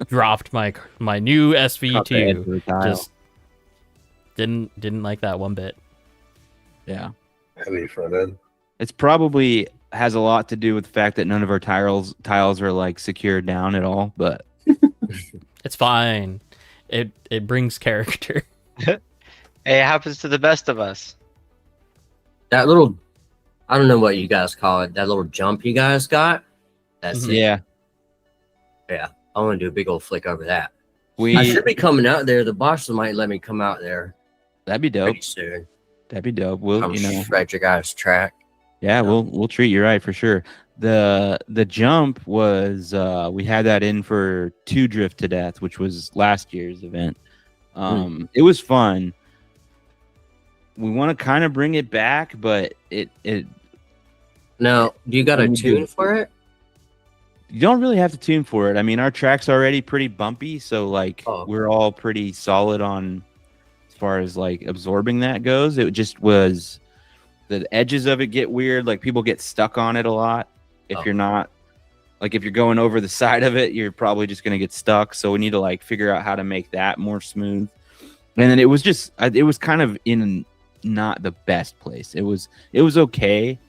dropped my new Caught the edge of SV2. the tile. Just didn't like that one bit. Yeah. Heavy front end. It's probably has a lot to do with the fact that none of our tiles are like secured down at all, but It's fine. It brings character. Hey, it happens to the best of us. That little, I don't know what you guys call it. That little jump you guys got. That's it. yeah. I want to do a big old flick over that. I We should be coming out there. The bosses might let me come out there that'd be dope. pretty soon. That'd be dope. We'll Come you know shred your guys' track. yeah, we'll treat you right for sure. The jump was we had that in for 2 Drift to Death, which was last year's event. It was fun. We want to kind of bring it back, but it Now, do you got a Let me do tune it. for it? you don't really have to tune for it. I mean, our track's already pretty bumpy, so like Oh. we're all pretty solid on as far as like absorbing that goes. It just was the edges of it get weird, like people get stuck on it a lot. If Oh. you're not like if you're going over the side of it, you're probably just going to get stuck. So we need to like figure out how to make that more smooth. And then it was just it was kind of in not the best place. It was okay,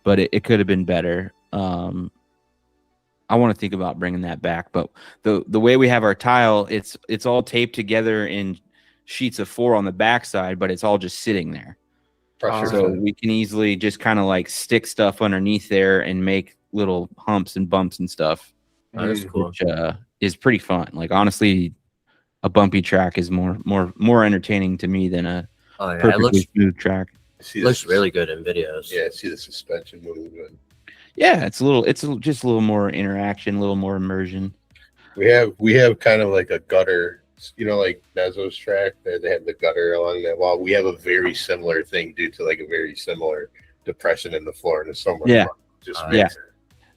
but it could have been better. I want to think about bringing that back, but the way we have our tile, it's all taped together in sheets of 4 on the backside, but it's all just sitting there. Pressure So fit. we can easily just kind of like stick stuff underneath there and make little humps and bumps and stuff, Oh, that's cool. which is pretty fun. Like honestly, a bumpy track is more entertaining to me than a Oh, yeah. It perfectly smooth track. See looks this- really good in videos. Yeah, see the suspension movement. Yeah, it's just a little more interaction, a little more immersion. We have kind of like a gutter, like Nezzo's track. They have the gutter along that wall. We have a very similar thing due to like a very similar depression in the floor, and it's so much Yeah. fun. Just Yeah. makes it.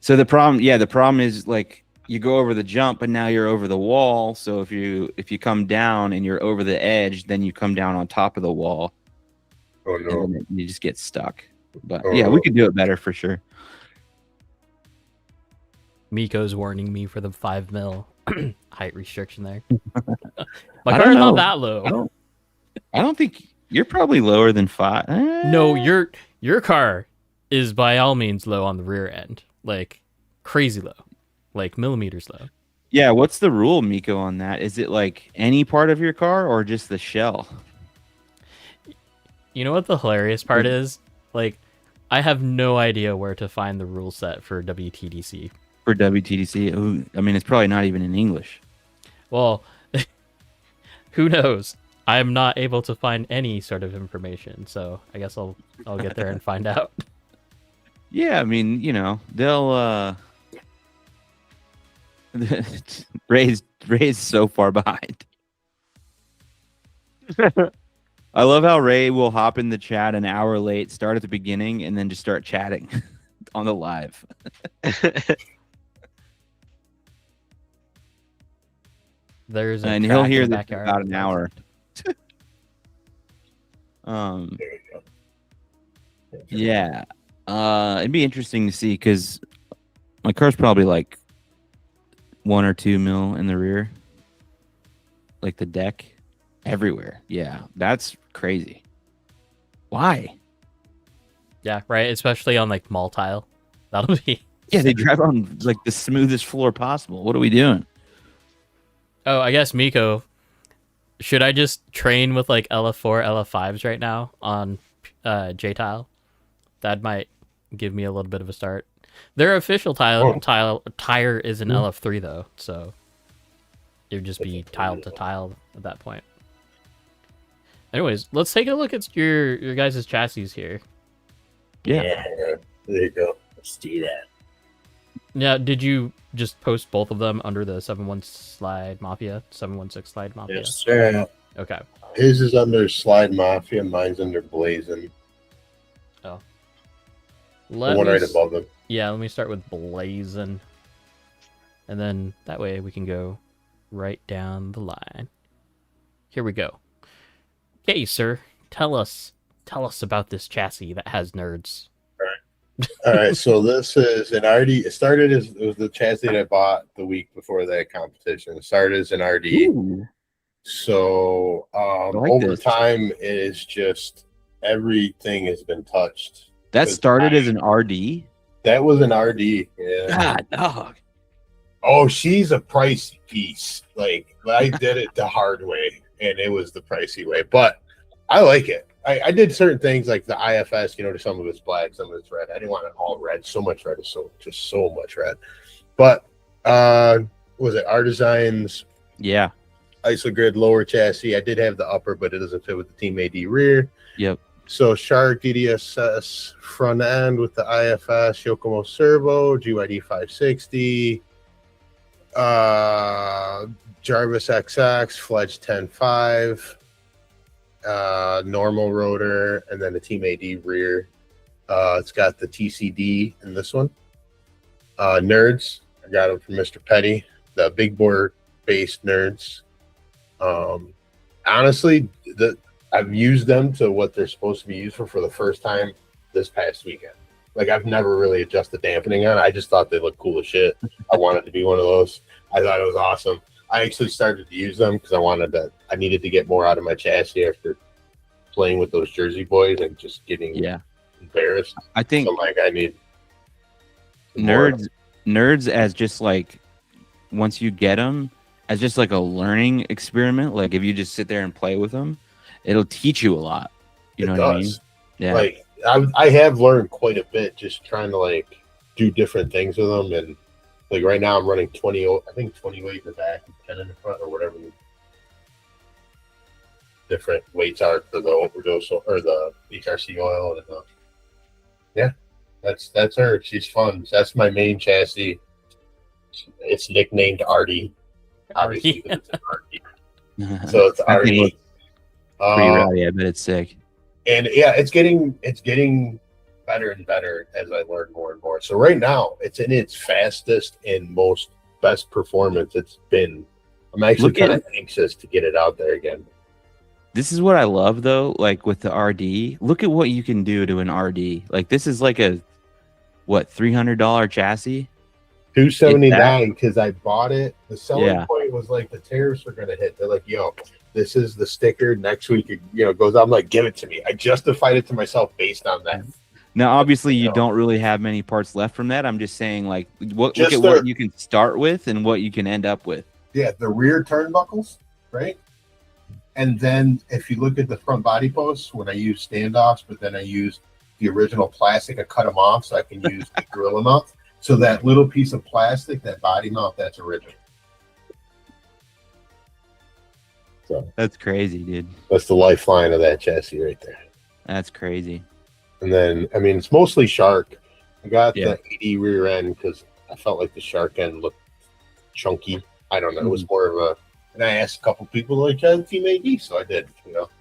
So the problem is like you go over the jump, and now you're over the wall. So if you come down and you're over the edge, then you come down on top of the wall, Oh no! and then you just get stuck. But Oh, yeah, no. we could do it better for sure. Miko's warning me for the 5 mil height restriction there. I My don't car's not know. that low. I don't think you're probably lower than 5. No, your car is by all means low on the rear end, like crazy low, like millimeters low. Yeah, what's the rule, Miko, on that? Is it like any part of your car or just the shell? You know what the hilarious part is? Like, I have no idea where to find the rule set for WTDC. For WTDC? Ooh, I mean, it's probably not even in English. Well, who knows? I'm not able to find any sort of information, so I guess I'll get there and find out. Yeah, I mean, they'll Ray's so far behind. I love how Ray will hop in the chat an hour late, start at the beginning, and then just start chatting on the live. There's a And track he'll in hear the this in backyard. about an hour. There you go. Yeah. It'd be interesting to see because my car's probably like 1 or 2 mil in the rear, like the deck, everywhere. Yeah, that's crazy. Why? Yeah, right. Especially on like mall tile. That'll be. Yeah, they drive on like the smoothest floor possible. What are we doing? Oh, I guess Miko. Should I just train with like LF4, LF5s right now on J tile? That might give me a little bit of a start. Their official tire is an LF3 though, so it would just be tile to tile at that point. Anyways, let's take a look at your guys' chassis here. Yeah. There you go. Let's do that. Now, did you just post both of them under the 716 slide Mafia? Yes, sir. Okay. His is under Slide Mafia. Mine's under Blazing. The one right above them. Yeah, let me start with Blazing. And then that way we can go right down the line. Here we go. Okay, sir. Tell us about this chassis that has nerds. All right, so this is an RD. It started as it was the chassis that I bought the week before that competition. It started as an RD. Ooh, So like over this. time, it is just everything has been touched. That 'Cause started as an RD. that was an RD. Yeah. God, dog. Oh, she's a pricey piece. Like I did it the hard way, and it was the pricey way. But I like it. I did certain things like the IFS. You know, some of it's black, some of it's red. I didn't want it all red. So much red is so much red. But was it Artisans Yeah. IsoGrid lower chassis? I did have the upper, but it doesn't fit with the Team AD rear. Yep. So Shark DDSS front end with the IFS Yokomo servo, GYD 560. Jarvis XX, Fledge 10.5, normal rotor, and then the Team AD rear. It's got the TCD in this one. Nerds, I got them from Mr. Petty, the big bore based nerds. Honestly, I've used them to what they're supposed to be used for the first time this past weekend. Like I've never really adjusted dampening on it. I just thought they looked cool as shit. I wanted to be one of those. I thought it was awesome. I actually started to use them because I needed to get more out of my chassis after playing with those Jersey boys and just getting embarrassed. I think so like I need nerds as just like once you get them as just like a learning experiment. Like if you just sit there and play with them, it'll teach you a lot. You know what I mean? Yeah. Like I have learned quite a bit just trying to like do different things with them, and like right now I'm running 20 weight in the back and 10 in the front or whatever the different weights are for the overdose or the HRC oil and that's her. She's fun. That's my main chassis. It's nicknamed Artie. Obviously, because it's an RD. So it's Artie. Pretty rowdy. I bet it's sick. And yeah, it's getting better and better as I learn more and more. So right now, it's in its fastest and most best performance it's been. I'm actually kind of anxious to get it out there again. This is what I love though, like with the RD. Look at what you can do to an RD. Like this is like a $300 chassis. $279 because I bought it. The selling point was like the tariffs are gonna hit. They're like, yo, this is the sticker. Next week it goes out. I'm like, give it to me. I justified it to myself based on that. Now, obviously, you don't really have many parts left from that. I'm just saying, like, look at what you can start with and what you can end up with. Yeah, the rear turnbuckles, right? And then if you look at the front body posts, when I use standoffs, but then I use the original plastic, I cut them off so I can use the Gorilla mount. So that little piece of plastic, that body mount, that's original. So that's crazy, dude. That's the lifeline of that chassis right there. That's crazy. And then, I mean, it's mostly Shark. I got the 80 rear end because I felt like the Shark end looked chunky. I don't know. It was more of a, and I asked a couple people like, Team AD, so I did.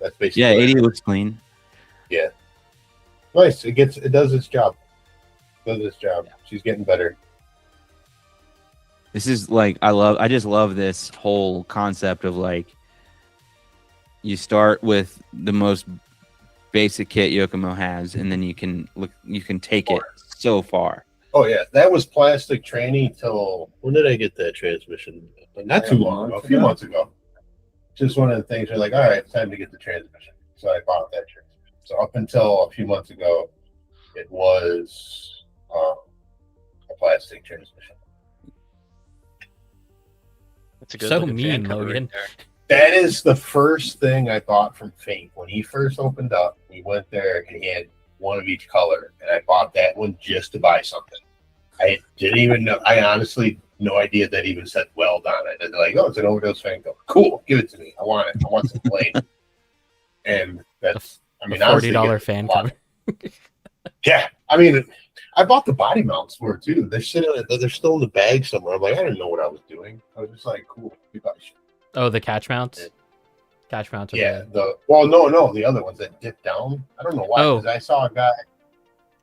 That's basically. Yeah, 80 looks clean. Yeah, nice. It does its job. She's getting better. This is like I just love this whole concept of like you start with the most basic kit Yokomo has, and then you can take it so far. Oh yeah, that was plastic tranny till when did I get that transmission? Not too long ago, a few months ago. Just one of the things where like, all right, it's time to get the transmission. So I bought that transmission. So up until a few months ago, it was a plastic transmission. That's a good so mean, Logan. That is the first thing I bought from Fink. When he first opened up, we went there and he had one of each color, and I bought that one just to buy something. I didn't even know. I honestly no idea that even said weld on it. And they're like, oh, it's an overdose fan. Go, cool, give it to me. I want it. I want some plain. And that's, I mean, $40 fan cover. Yeah, I mean, I bought the body mounts for it too. They're still in the bag somewhere. I'm like, I didn't know what I was doing. I was just like, cool. Oh, the catch mounts. Catch mounts. Yeah. No, the other ones that dip down. I don't know why. Because I saw a guy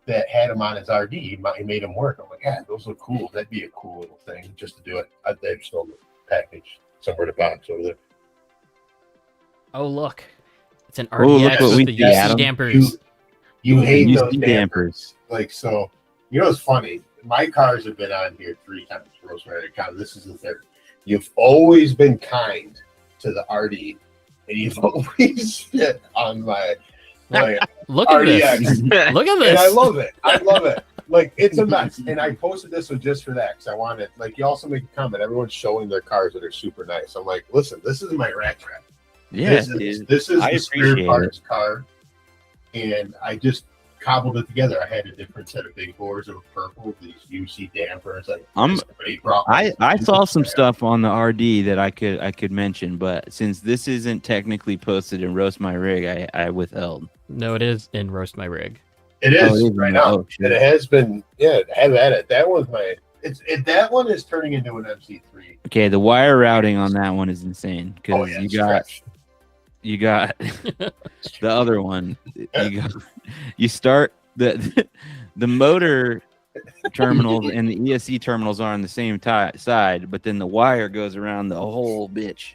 that had him on his RD. He made him work. I'm like, yeah, those look cool. That'd be a cool little thing just to do it. They're still in the package somewhere in the box over there. Oh, look. It's an RDX with the UC dampers. You hate those dampers. Like, so You know, it's funny. My cars have been on here 3 times. Rosemary County. This is the third. You've always been kind to the RD, and you've always shit on my Look at RDX. this. Look at this. And I love it. I love it. Like, it's a mess. And I posted this one just for that because I wanted, like, you also make a comment. Everyone's showing their cars that are super nice. I'm like, listen, this is my rat trap. Yeah, This is I the spare appreciate parts car. And I just cobbled it together. I had a different set of big bores that were purple, these UC dampers. Like, I saw some stuff on the RD that I could mention, but since this isn't technically posted in Roast My Rig, I withheld. No, it is in Roast My Rig. It is right now. Oh, and it has been, have at it. That one's my, that one is turning into an MC3. Okay, the wire routing on that one is insane because you got the other one. You start the motor terminals and the ESC terminals are on the same side, but then the wire goes around the whole bitch.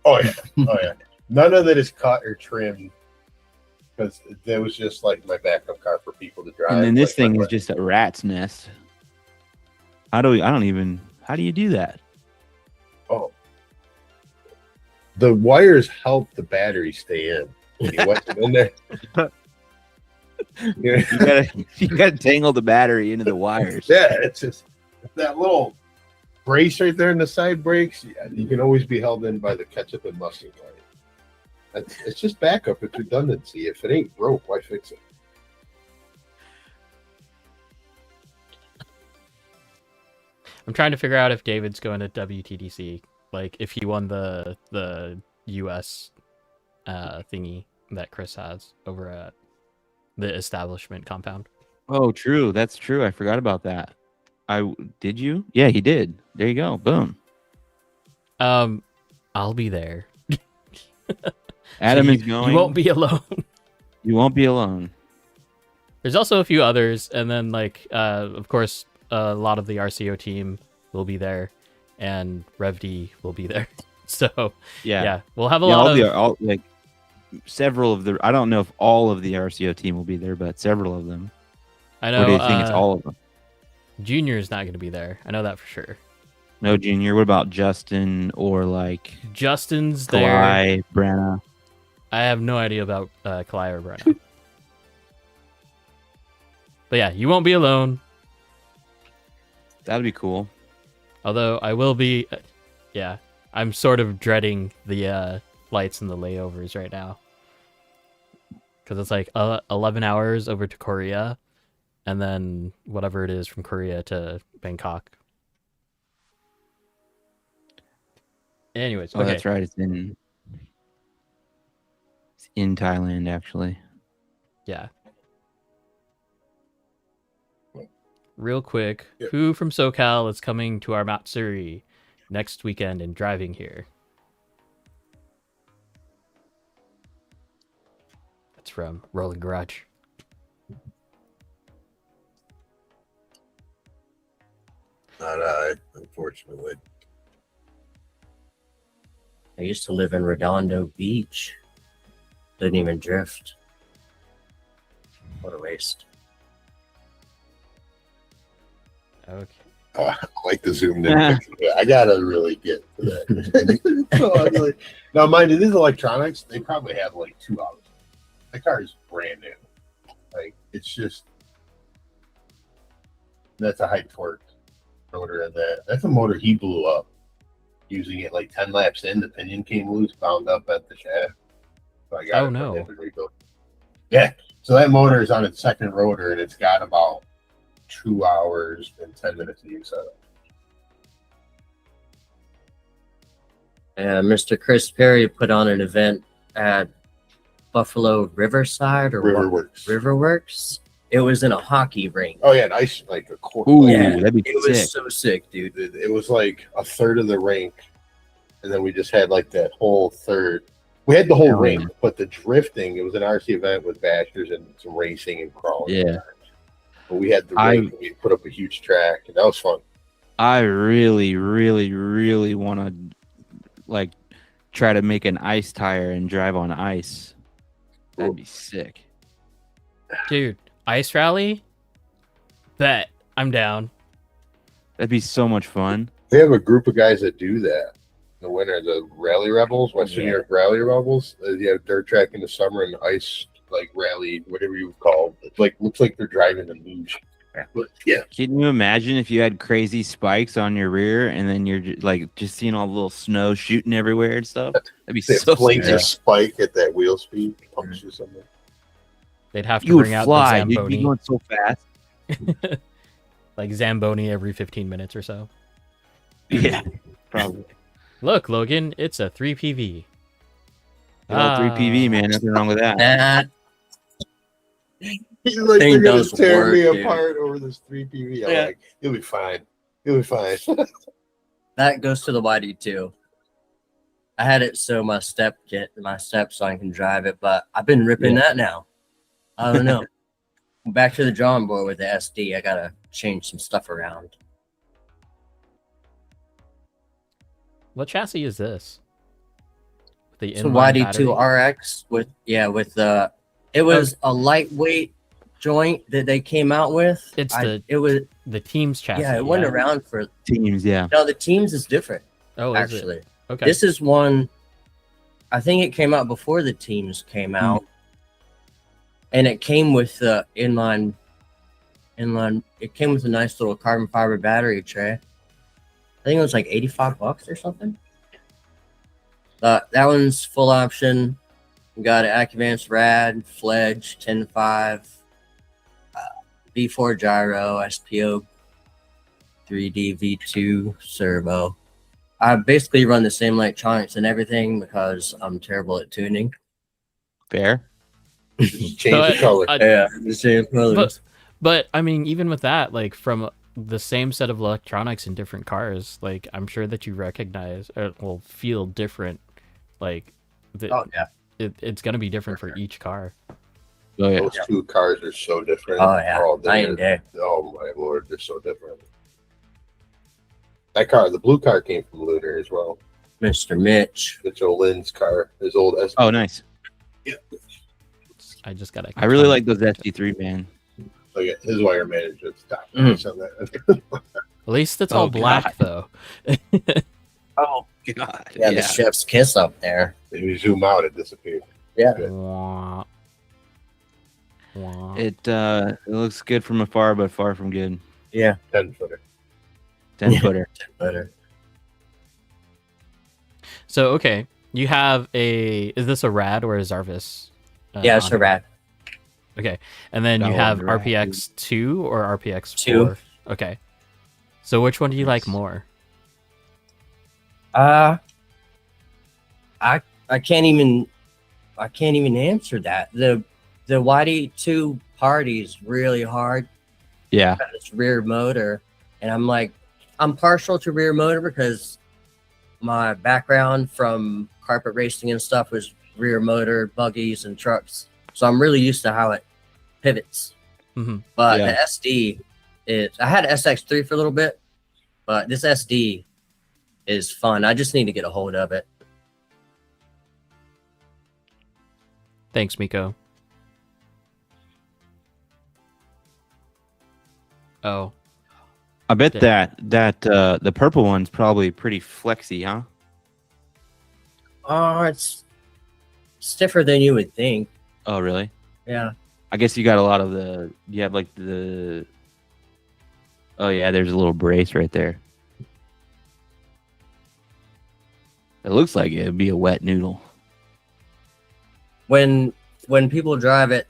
Oh yeah. None of it is cut or trimmed because that was just like my backup car for people to drive. And then this thing is just a rat's nest. How do you do that? Oh, the wires help the battery stay in when you wet them in there. You gotta tangle the battery into the wires. Yeah, it's just that little brace right there in the side brakes. Yeah, you can always be held in by the ketchup and mustard light. It's just backup. It's redundancy. If it ain't broke, why fix it? I'm trying to figure out if David's going to WTDC. Like, if he won the US thingy that Kris has over at the establishment compound. Oh, true. That's true. I forgot about that. Did you? Yeah, he did. There you go. Boom. I'll be there. Adam so is going. You won't be alone. You won't be alone. There's also a few others, and then of course, a lot of the RCO team will be there, and RevD will be there. So yeah, we'll have a lot of several of the. I don't know if all of the RCO team will be there, but several of them. I know. Or do you think it's all of them? Junior's not going to be there. I know that for sure. No, Junior. What about Justin or Justin's Kalai, there? Brenna? I have no idea about Kalai or Brenna. But yeah, you won't be alone. That'd be cool. Although I will be, I'm sort of dreading the lights and the layovers right now. Because it's like 11 hours over to Korea, and then whatever it is from Korea to Bangkok. Anyways, okay. That's right. It's in Thailand, actually. Yeah. Real quick, who from SoCal is coming to our Matsuri next weekend and driving here? That's from Rolling Garage. Not I, unfortunately. I used to live in Redondo Beach. Didn't even drift. What a waste. Okay. Oh, I like the zoomed in picture. I gotta really get to that. So ugly. Now, mind you, these electronics, they probably have like 2 hours. The car is brand new. Like, it's just, that's a high torque motor in that. That's a motor he blew up using it like 10 laps in. The pinion came loose, bound up at the shaft. So I got it to rebuild. Yeah. So that motor is on its second rotor and it's got about 2 hours and 10 minutes of use of it. Mr. Chris Perry put on an event at Buffalo Riverside or Riverworks. It was in a hockey rink. Oh yeah, nice, like a quarter. Ooh, yeah, that'd be sick. Was so sick, dude. It was like a third of the rink, and then we just had like that whole third. We had the whole rink, but the drifting. It was an RC event with bashers and some racing and crawling. Yeah. But we had the rink. We put up a huge track, and that was fun. I really, really, really want to try to make an ice tire and drive on ice. That'd be sick, dude. Ice rally, Bet. I'm down. That'd be so much fun. We have a group of guys that do that. In the winter, the Rally Rebels, Western New York Rally Rebels. They have dirt track in the summer and ice like rally, whatever you would call it. Like looks like they're driving a luge. But yeah. Can you imagine if you had crazy spikes on your rear and then you're just seeing all the little snow shooting everywhere and stuff? That'd be They so blink scary. a spike at that wheel speed, pumps you something. They'd have to You would bring out fly. the You'd be Zamboni. going so fast. Like Zamboni every 15 minutes or so. Yeah, probably. Look, Logan, it's a 3PV. Good old 3PV, man. Nothing wrong with that. That He's like, Thing they're gonna does tear work, me dude. apart over this 3PV. I'm Yeah. like, you'll be fine. You'll be fine. that goes to the YD2. I had it so my stepson can drive it, but I've been ripping that now. I don't know. Back to the drawing board with the SD. I gotta change some stuff around. What chassis is this? The So inline YD2 battery? RX with it was a lightweight joint that they came out with. It's the Teams chassis. it went around for Teams, yeah. no, the Teams is different Oh, is actually. it? Okay. This is one I think it came out before the Teams came out. And it came with the inline it came with a nice little carbon fiber battery tray. I think it was like $85 or something. That one's full option. We got an Accuvance Rad, Fledge, 10.5, V4 gyro, SPO 3D V2 servo. I basically run the same electronics and everything because I'm terrible at tuning. Fair. Just change the color. Yeah, the same colors. But I mean, even with that, like from the same set of electronics in different cars, like I'm sure that you recognize or will feel different. Like, Oh yeah. It's gonna be different for each car. Oh, yeah. Those two cars are so different. Oh yeah. Night they're- and day. Oh my lord, they're so different. That car, the blue car, came from Lunar as well. Mr. Mitch. Mitchell Lynn's car, his old S. Oh, nice. I just gotta. I really like those SD3, man. Look at his wire management stuff. Mhm. At least it's all Oh, black though. Oh, God. Yeah, the chef's kiss up there. If you zoom out, it disappears. Yeah. Good. Wah. Wah. It looks good from afar, but far from good. Yeah. 10-footer. 10-footer. Better. So okay, you have is this a Rad or a Zarvis? Yeah, it's on a it? rat. Okay, and then That you have one's a Rad, RPX 2 or RPX 4? 2. Okay, so which one do you like Nice. more? I can't even answer that. The YD2 party is really hard. Yeah. It's rear motor, and I'm partial to rear motor because my background from carpet racing and stuff was rear motor buggies and trucks, so I'm really used to how it pivots. Mhm. But Yeah. the SD is I had SX3 for a little bit, but this SD is fun. I just need to get a hold of it. Thanks, Miko. Oh, I bet Yeah. that the purple one's probably pretty flexy, huh? Oh, it's stiffer than you would think. Oh, really? Yeah. I guess you got a lot of you have like the. Oh yeah, there's a little brace right there. It looks like it'd be a wet noodle. When people drive it,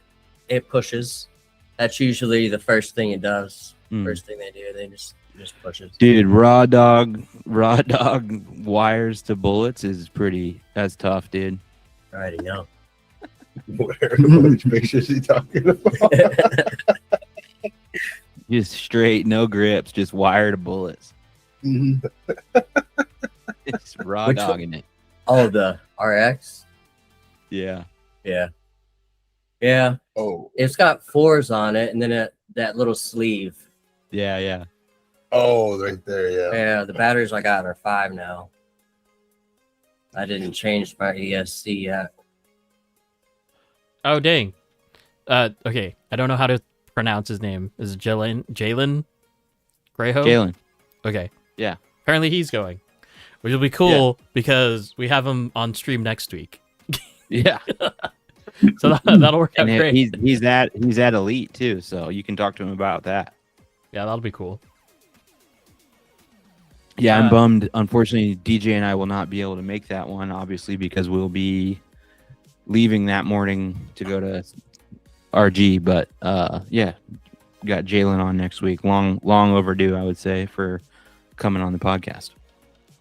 it pushes. That's usually the first thing it does. Mm. First thing they do, they just pushes. Dude, raw dog wires to bullets that's tough, dude. I already know. Which pictures he talking about? Just straight, no grips, just wire to bullets. It's raw Which one? dogging it. Oh, the RX. Yeah. Yeah. Oh, It's got 4s on it, and then that little sleeve. Yeah. oh, right there, yeah. Yeah, the batteries I got are 5 now. I didn't change my ESC yet. oh, dang. Okay, I don't know how to pronounce his name. Is it Jalen Greyho? Jalen. Okay. Yeah. Apparently he's going, which will be cool because we have him on stream next week. Yeah. So that'll work out And great. he's at Elite too, so you can talk to him about that. Yeah, that'll be cool. Yeah, I'm bummed. Unfortunately, DJ and I will not be able to make that one, obviously, because we'll be leaving that morning to go to RG. But yeah, got Jalen on next week. Long overdue, I would say, for coming on the podcast.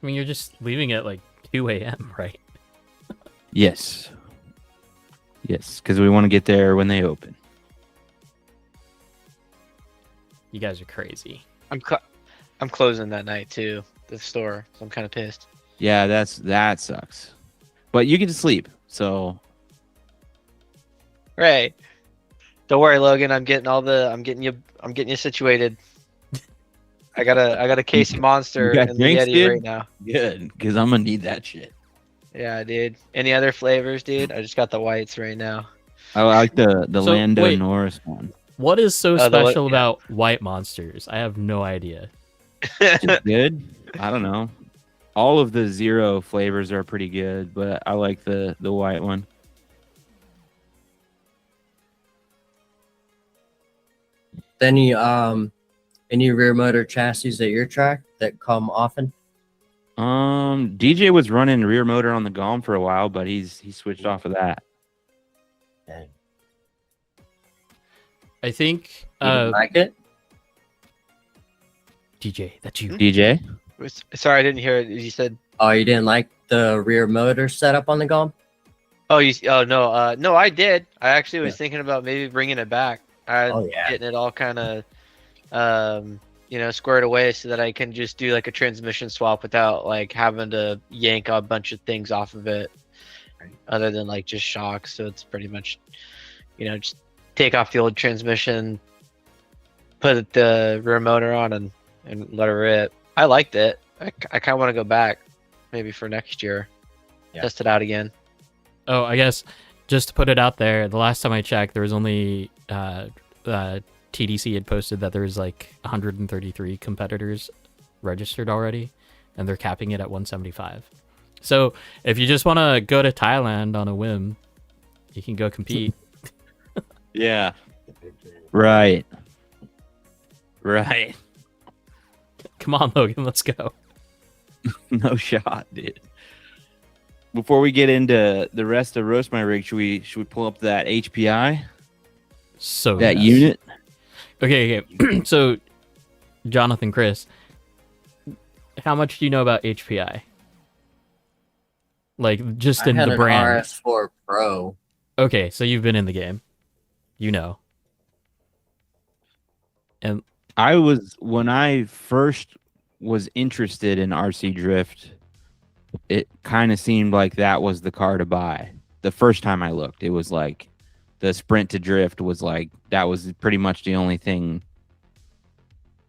I mean, you're just leaving at like 2 a.m., right? Yes, because we want to get there when they open. You guys are crazy. I'm closing that night too, the store. So I'm kind of pissed. Yeah, that sucks. But you get to sleep, so Right. Don't worry, Logan. I'm getting you situated. I got a case of Monster You got and the drinks, Yeti dude? right now. good, because I'm gonna need that shit. Yeah, dude. Any other flavors, dude? I just got the whites right now. I like the So, Lando wait. Norris one. What is so the special yeah. about white monsters? I have no idea. Just good. I don't know. All of the zero flavors are pretty good, but I like the white one. Any rear motor chassis at your track that come often? DJ was running rear motor on the GOM for a while, but he switched off of that. I think You didn't like it? DJ, that's you. DJ? Sorry, I didn't hear it. You said, Oh, you didn't like the rear motor setup on the GOM? oh no, no, I did. I actually was Yeah. thinking about maybe bringing it back. Getting it all kind of, squared away so that I can just do like a transmission swap without like having to yank a bunch of things off of it, other than like just shocks. So it's pretty much, just take off the old transmission, put the rear motor on, and let it rip. I liked it. I kind of want to go back, maybe for next year, test it out again. Oh, I guess just to put it out there, the last time I checked, there was only TDC had posted that there was like 133 competitors registered already, and they're capping it at 175. So if you just want to go to Thailand on a whim, you can go compete. Yeah. Right. Come on, Logan, let's go. No shot, dude. Before we get into the rest of Roast My Rig, should we pull up that HPI? So That yes. unit? Okay. So, Jonathan, Kris, how much do you know about HPI? Like, just in I had the an brand. RS4 Pro. Okay, so you've been in the game. You know. And When I first was interested in RC Drift, it kind of seemed like that was the car to buy. The first time I looked, it was like the Sprint to Drift was like, that was pretty much the only thing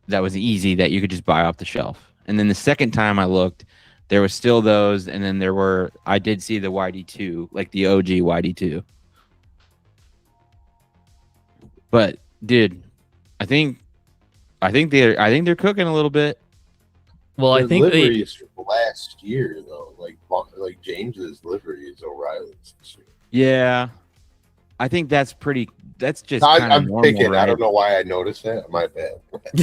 that was easy that you could just buy off the shelf. And then the second time I looked, there was still those, and then I did see the YD2, like the OG YD2. But dude, I think they're cooking a little bit. well, I The think they, liveries from last year though, like James's livery is O'Reilly's this year. Yeah, I think that's just I'm kind of normal, thinking. right? I don't know why I noticed that. My bad.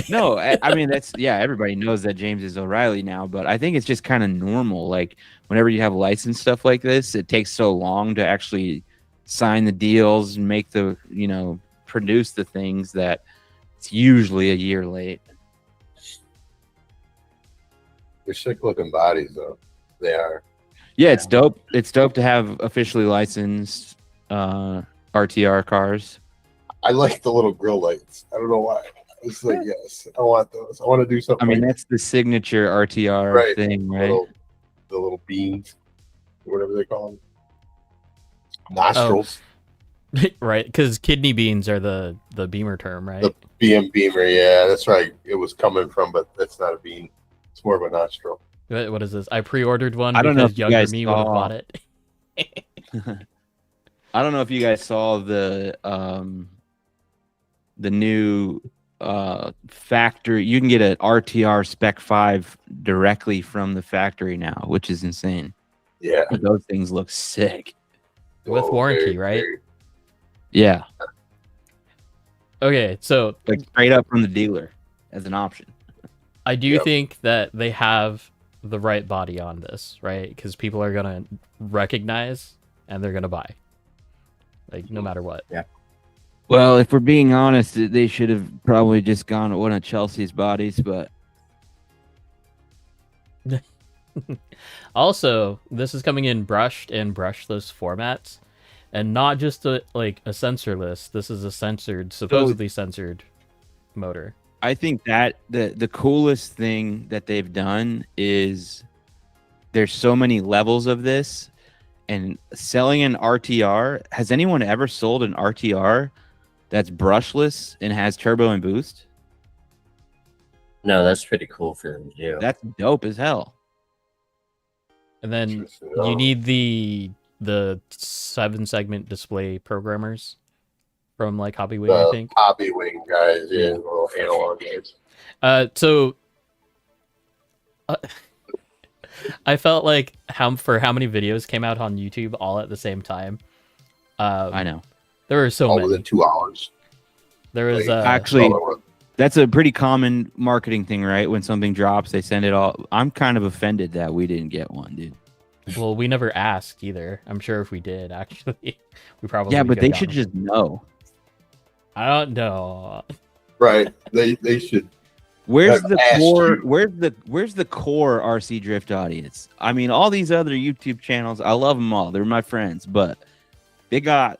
No, I mean everybody knows that James is O'Reilly now, but I think it's just kind of normal. Like whenever you have license stuff like this, it takes so long to actually sign the deals and make the produce the things that it's usually a year late. They're sick looking bodies though. They are. Yeah, it's dope. It's dope to have officially licensed RTR cars. I like the little grill lights. I don't know why. It's like, yes, I want those. I want to do something. I mean, like that's the signature RTR thing, right? The little beans, whatever they call them. Nostrils. right, because kidney beans are the Beamer term, right? The BM Beamer. Yeah, that's right. It was coming from, but that's not a bean. It's more of a nostril. What is this? I pre-ordered one I don't know because if you younger guys me would have saw- bought it. I don't know if you guys saw the the new factory. You can get an RTR Spec 5 directly from the factory now, which is insane. Yeah. Those things look sick. With warranty, right? Yeah. Okay, so Like straight up from the dealer as an option. I do think that they have the right body on this, right? Because people are gonna recognize and they're gonna buy, like no matter what. Yeah. Well, if we're being honest, they should have probably just gone with one of Chelsea's bodies, but Also, this is coming in brushed and brushless formats, and not just a sensorless. This is a supposedly censored motor. I think that the coolest thing that they've done is there's so many levels of this, and selling an RTR. Has anyone ever sold an RTR that's brushless and has turbo and boost? No, that's pretty cool for them to do. That's dope as hell. And then you need the 7-segment display programmers from like Hobbywing, I think. Hobbywing guys, yeah, little analog guys. I felt like how many videos came out on YouTube all at the same time. I know. There were so all many. within 2 hours. There was actually, that's a pretty common marketing thing, right? When something drops, they send it all. I'm kind of offended that we didn't get one, dude. Well, we never asked either. I'm sure if we did, actually, we probably but they should one. just know. I don't know. Right. They should. Where's I've the asked core? you. Where's the core RC Drift audience? I mean, all these other YouTube channels, I love them all. They're my friends, but they got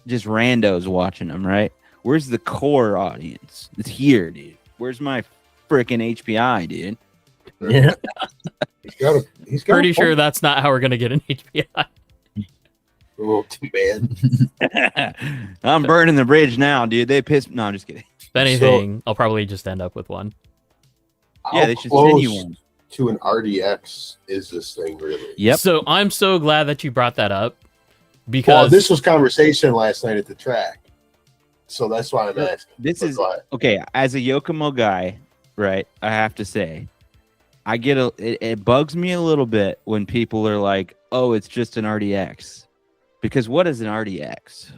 just randos watching them, right? Where's the core audience? It's here, dude. Where's my freaking HPI, dude? Yeah. He's got Pretty sure that's not how we're gonna get an HPI. Oh, too bad. I'm burning the bridge now, dude. They pissed. No, I'm just kidding. If anything, I'll probably just end up with one. Yeah, they should send you one. To an RDX is this thing really? Yep. So I'm so glad that you brought that up because Well, this was conversation last night at the track, so that's why I'm asking. This But is go ahead. okay. As a Yokomo guy, right? I have to say, I get it bugs me a little bit when people are like, "Oh, it's just an RDX," because what is an RDX?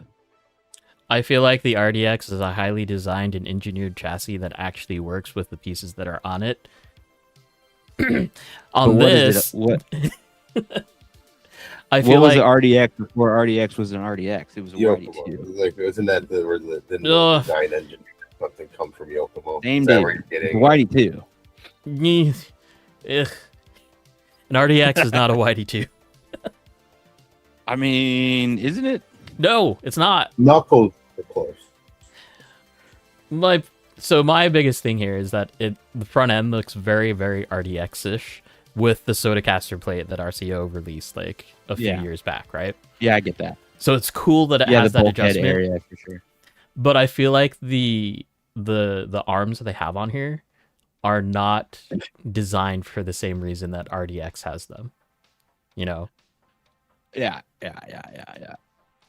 I feel like the RDX is a highly designed and engineered chassis that actually works with the pieces that are on it. On this, What I feel was like an RDX before RDX was an RDX? It was a Yokomo. YD2. Like, isn't that where the Ugh. design engine or something come from Yokomo? Same Is that dude. where you're getting? YD2. Ugh. An RDX is not a YD2. I mean, isn't it? No, it's not. Knuckles, of course. My biggest thing here is that the front end looks very, very RDX-ish with the Sodacaster plate that RCO released like a few years back, right? Yeah, I get that. So it's cool that it Yeah, has the that bulkhead adjustment. area for sure. But I feel like the arms that they have on here are not designed for the same reason that RDX has them. You know? Yeah.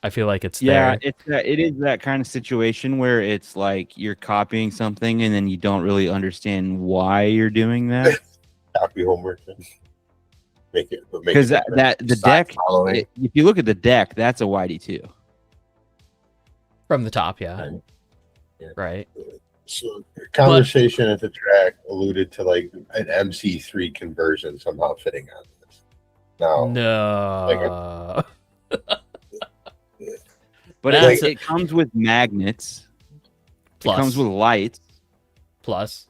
I feel like it's Yeah, there. it is that kind of situation where it's like you're copying something and then you don't really understand why you're doing that. Copy homework. Make it. Because that the Stop deck, following. if you look at the deck, that's a YD2. From the top, yeah. Yeah. Right. So conversation at the track alluded to like an MC3 conversion somehow fitting on this. No. But That's it comes with magnets. Plus. It comes with lights. Plus.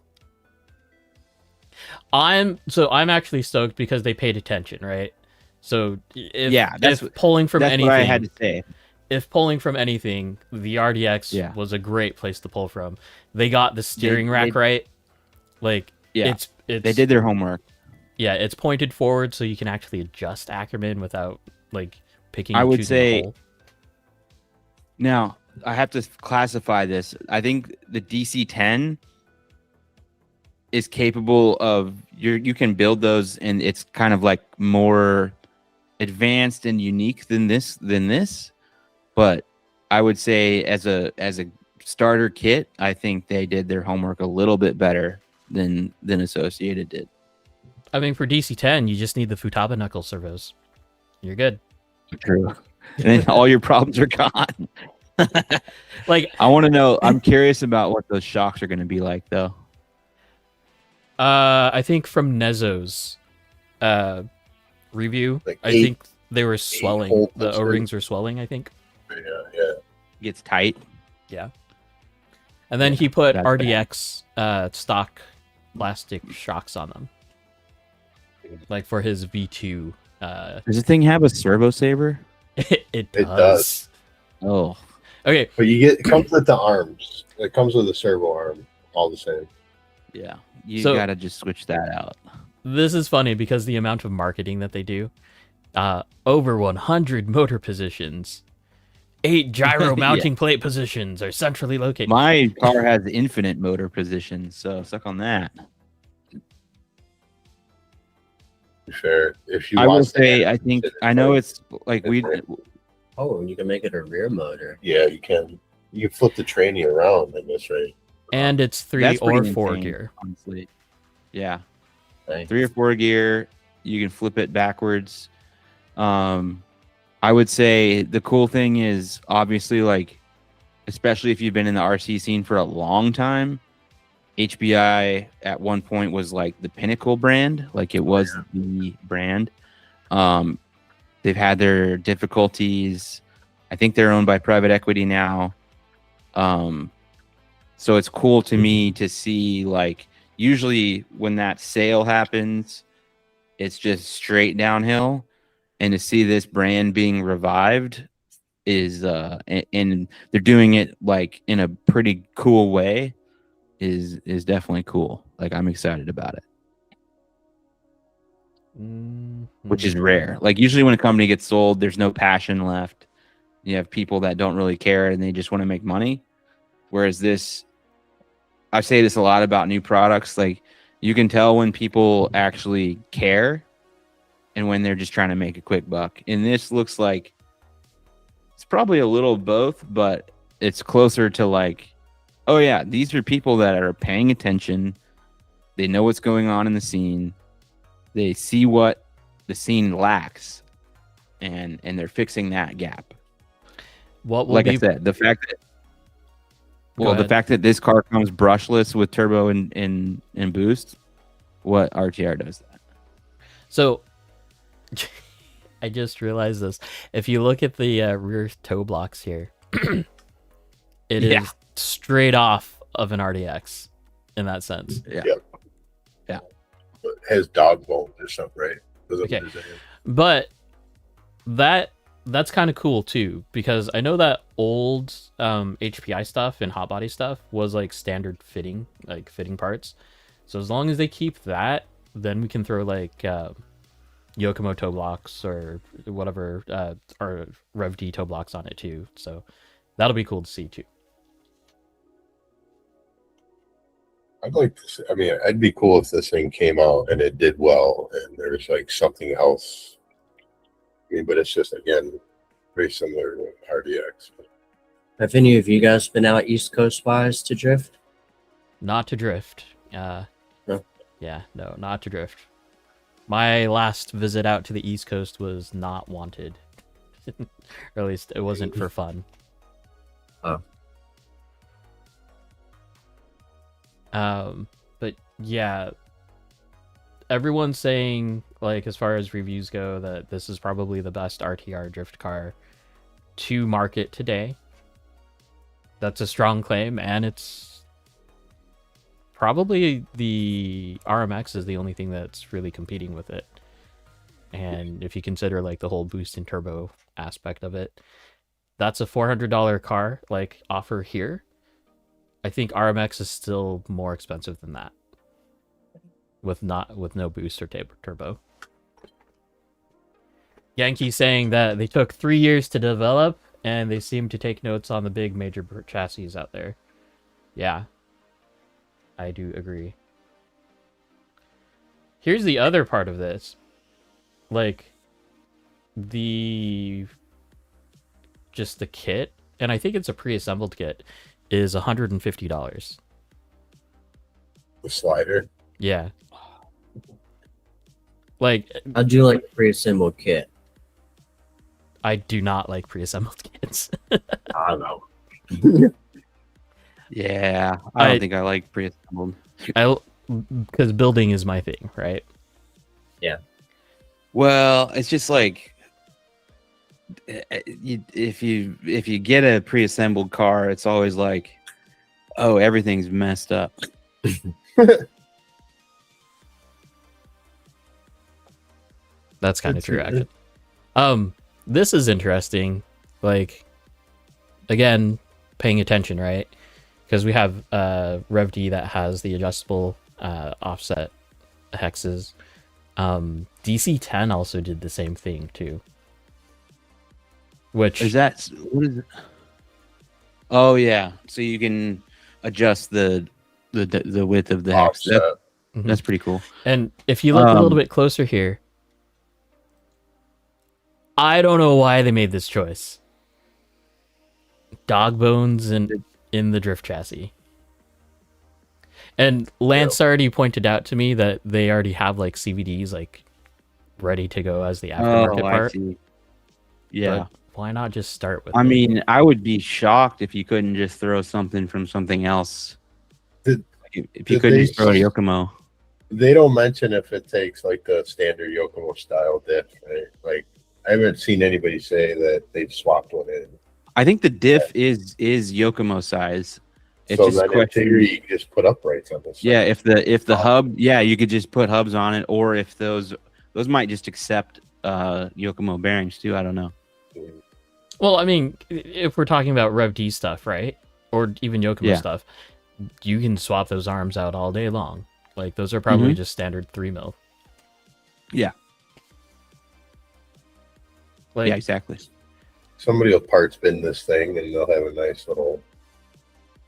I'm actually stoked because they paid attention, right? So if pulling from that's anything, what I had to say. If pulling from anything, the RDX was a great place to pull from. They got the steering rack right. Like it's they did their homework. Yeah, it's pointed forward so you can actually adjust Ackerman without like picking. I and would choosing say. a hole. Now I have to classify this. I think the DC-10 is capable of you can build those, and it's kind of like more advanced and unique than this. But I would say as a starter kit, I think they did their homework a little bit better than Associated did. I mean, for DC-10, you just need the Futaba knuckle servos. You're good. True. And then all your problems are gone. Like, I want to know. I'm curious about what those shocks are going to be like, though. I think from Nezo's review, Like I think they were swelling. holes The or- O-rings were swelling, I think. Yeah. Gets tight. Yeah. And then he put that's RDX stock plastic shocks on them. Like for his V2. Does the thing have a servo saver? It does. does. Oh, But it comes with the arms. It comes with a servo arm, all the same. yeah. You So- gotta just switch that out. This is funny because the amount of marketing that they do. Over 100 motor positions. 8 gyro mounting plate positions are centrally located. My car has infinite motor positions, so suck on that. To be fair, if you I will want to say, add I think to the I know car, it's like we. Oh, and you can make it a rear motor. Yeah, you can. You flip the tranny around in this, right? And it's 3 That's or pretty 4 insane, gear. honestly. Yeah, Nice. 3 or 4 gear. You can flip it backwards. I would say the cool thing is obviously like, especially if you've been in the RC scene for a long time, HBI at one point was like the pinnacle brand, like it was the brand. They've had their difficulties. I think they're owned by private equity now. So it's cool to me to see, like, usually when that sale happens, it's just straight downhill. And to see this brand being revived is, and they're doing it like in a pretty cool way, is definitely cool. Like, I'm excited about it, which is rare. Like, usually when a company gets sold, there's no passion left. You have people that don't really care and they just want to make money. Whereas this, I say this a lot about new products. Like, you can tell when people actually care and when they're just trying to make a quick buck. And this looks like it's probably a little both, but it's closer to like, oh yeah, these are people that are paying attention. They know what's going on in the scene. They see what the scene lacks, and they're fixing that gap. What will Like be... I said, the fact that Go the ahead. fact that this car comes brushless with turbo and boost, what RTR does that. So, I just realized this. If you look at the rear toe blocks here, it Yeah. is straight off of an RDX in that sense. Yeah. But it has dog bones or something, right? Those are Okay. what they're saying. But that's kind of cool too, because I know that old HPI stuff and hot body stuff was like standard fitting, like fitting parts. So as long as they keep that, then we can throw like Yokomo toe blocks or whatever, or Rev D toe blocks on it too. So that'll be cool to see too. I'd like to see, I mean, it'd be cool if this thing came out and it did well and there's like something else. I mean, but it's just, again, very similar to RDX. Have any of you guys been out East Coast wise to drift? Not to drift. No? Yeah, no, not to drift. My last visit out to the East Coast was not wanted. Or at least it wasn't for fun. Oh. But yeah, everyone's saying, like, as far as reviews go, that this is probably the best RTR drift car to market today. That's a strong claim, and it's probably the RMX is the only thing that's really competing with it. And if you consider like the whole boost and turbo aspect of it, that's a $400 car like offer here. I think RMX is still more expensive than that, with no boost or turbo. Yankee saying that they took 3 years to develop, and they seem to take notes on the big major chassis out there. Yeah, I do agree. Here's the other part of this. Like, just the kit, and I think it's a pre-assembled kit. is $150. The slider. Yeah. Like, I do like a pre-assembled kit. I do not like pre-assembled kits. I don't know. Yeah, I don't think I like pre-assembled. Because building is my thing, right? Well, it's just like if you get a pre-assembled car, it's always like, oh, everything's messed up. That's kind of true, actually. This is interesting. Like, again, paying attention, right? Because we have Rev D that has the adjustable offset hexes. DC-10 also did the same thing too. Which Is that what is it? Oh yeah, so you can adjust the width of the hex. Offset. That's pretty cool. And if you look a little bit closer here, I don't know why they made this choice. Dog bones in the drift chassis. And Lance already pointed out to me that they already have like CVDs like ready to go as the aftermarket I part. see. Yeah. But why not just start with I it? mean, I would be shocked if you couldn't just throw something from something else. Did if you did couldn't they just throw a Yokomo. They don't mention if it takes like the standard Yokomo style diff, right? Like I haven't seen anybody say that they've swapped one in. I think the diff is Yokomo size. It's So just then in theory, you can just put uprights on this. yeah, if the hub, yeah, you could just put hubs on it, or if those might just accept Yokomo bearings too. I don't know. Well, I mean, if we're talking about Rev D stuff, right? Or even Yokomo stuff, you can swap those arms out all day long. Like, those are probably just standard 3mm. Yeah. Like, Yeah, exactly. Somebody will parts bin this thing and they'll have a nice little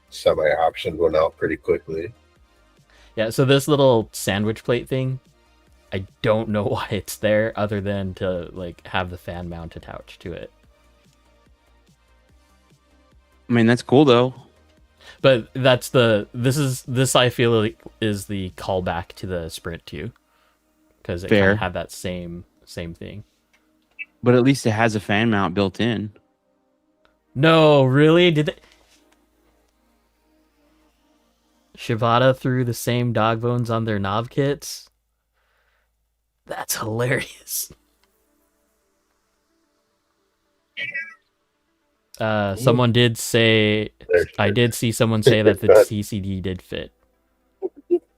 semi-optioned one out pretty quickly. Yeah, so this little sandwich plate thing, I don't know why it's there other than to, like, have the fan mount attached to it. I mean, that's cool though. But that's this I feel like is the callback to the Sprint 2. Because it kind Fair. of had that same thing. But at least it has a fan mount built in. No, really? Did they... Shibata threw the same dog bones on their knob kits? That's hilarious. Someone did say... I did see someone say that the CCD did fit.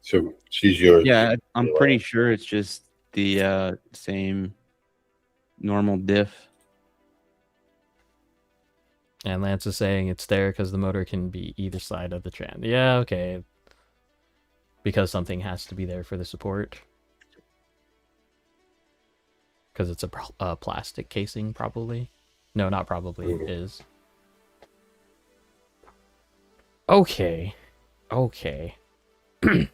So she's yours. Yeah, I'm pretty sure it's just the same normal diff. And Lance is saying it's there because the motor can be either side of the tram. Yeah, okay. Because something has to be there for the support. Because it's a plastic casing, probably. No, not probably. It is. Okay. And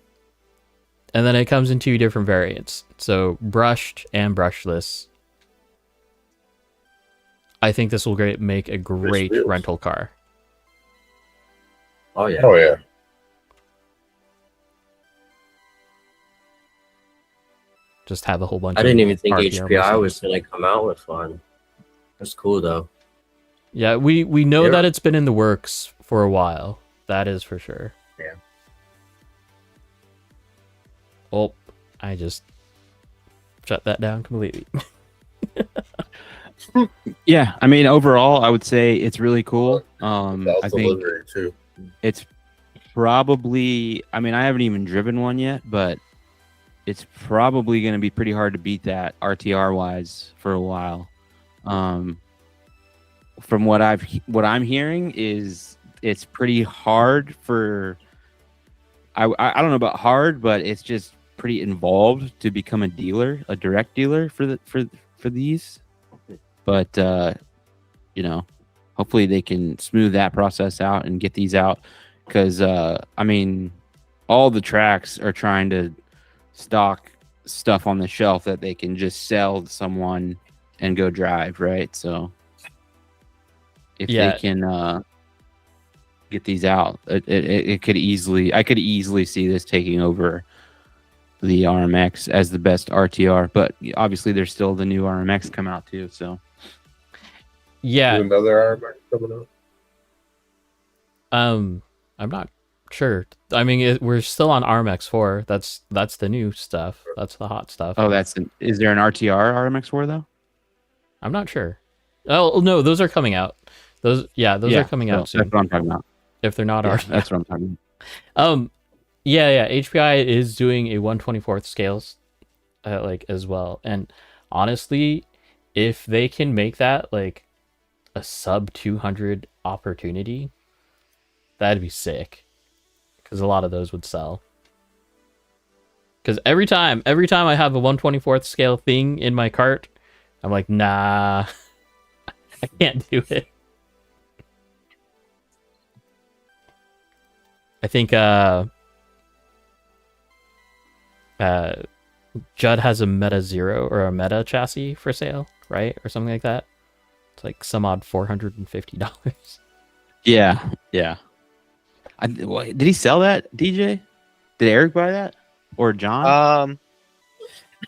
then it comes in two different variants. So brushed and brushless. I think this will make a great rental car. Oh yeah. Oh yeah. Just have a whole bunch. I didn't even think RPR HPI was gonna come out with one. That's cool though. Yeah, we know that it's been in the works for a while. That is for sure. Yeah. Oh, I just shut that down completely. Yeah, I mean, overall, I would say it's really cool. I think Delivery too. it's probably, I mean, I haven't even driven one yet, but it's probably going to be pretty hard to beat that RTR wise for a while. From what I'm hearing is it's pretty hard for, I don't know about hard, but it's just pretty involved to become a dealer, a direct dealer for these. But you know, hopefully they can smooth that process out and get these out, because I mean, all the tracks are trying to stock stuff on the shelf that they can just sell to someone and go drive, right? So if they can get these out. It could easily, I could easily see this taking over the RMX as the best RTR, but obviously there's still the new RMX come out too. So Yeah. Another RMX coming out. I'm not sure. I mean, we're still on RMX 4. That's the new stuff. That's the hot stuff. Oh, is there an RTR RMX4 though? I'm not sure. Oh no, those are coming out. Those are coming out soon. That's what I'm talking about. If they're not already, that's what I'm talking about. Yeah. HPI is doing a 1/24th scales, like as well. And honestly, if they can make that like a sub 200 opportunity, that'd be sick. Because a lot of those would sell. Because every time I have a 1/24th scale thing in my cart, I'm like, nah, I can't do it. I think Judd has a Meta Zero or a Meta chassis for sale, right? Or something like that. It's like some odd $450. Yeah. Did he sell that, DJ? Did Eric buy that? Or John?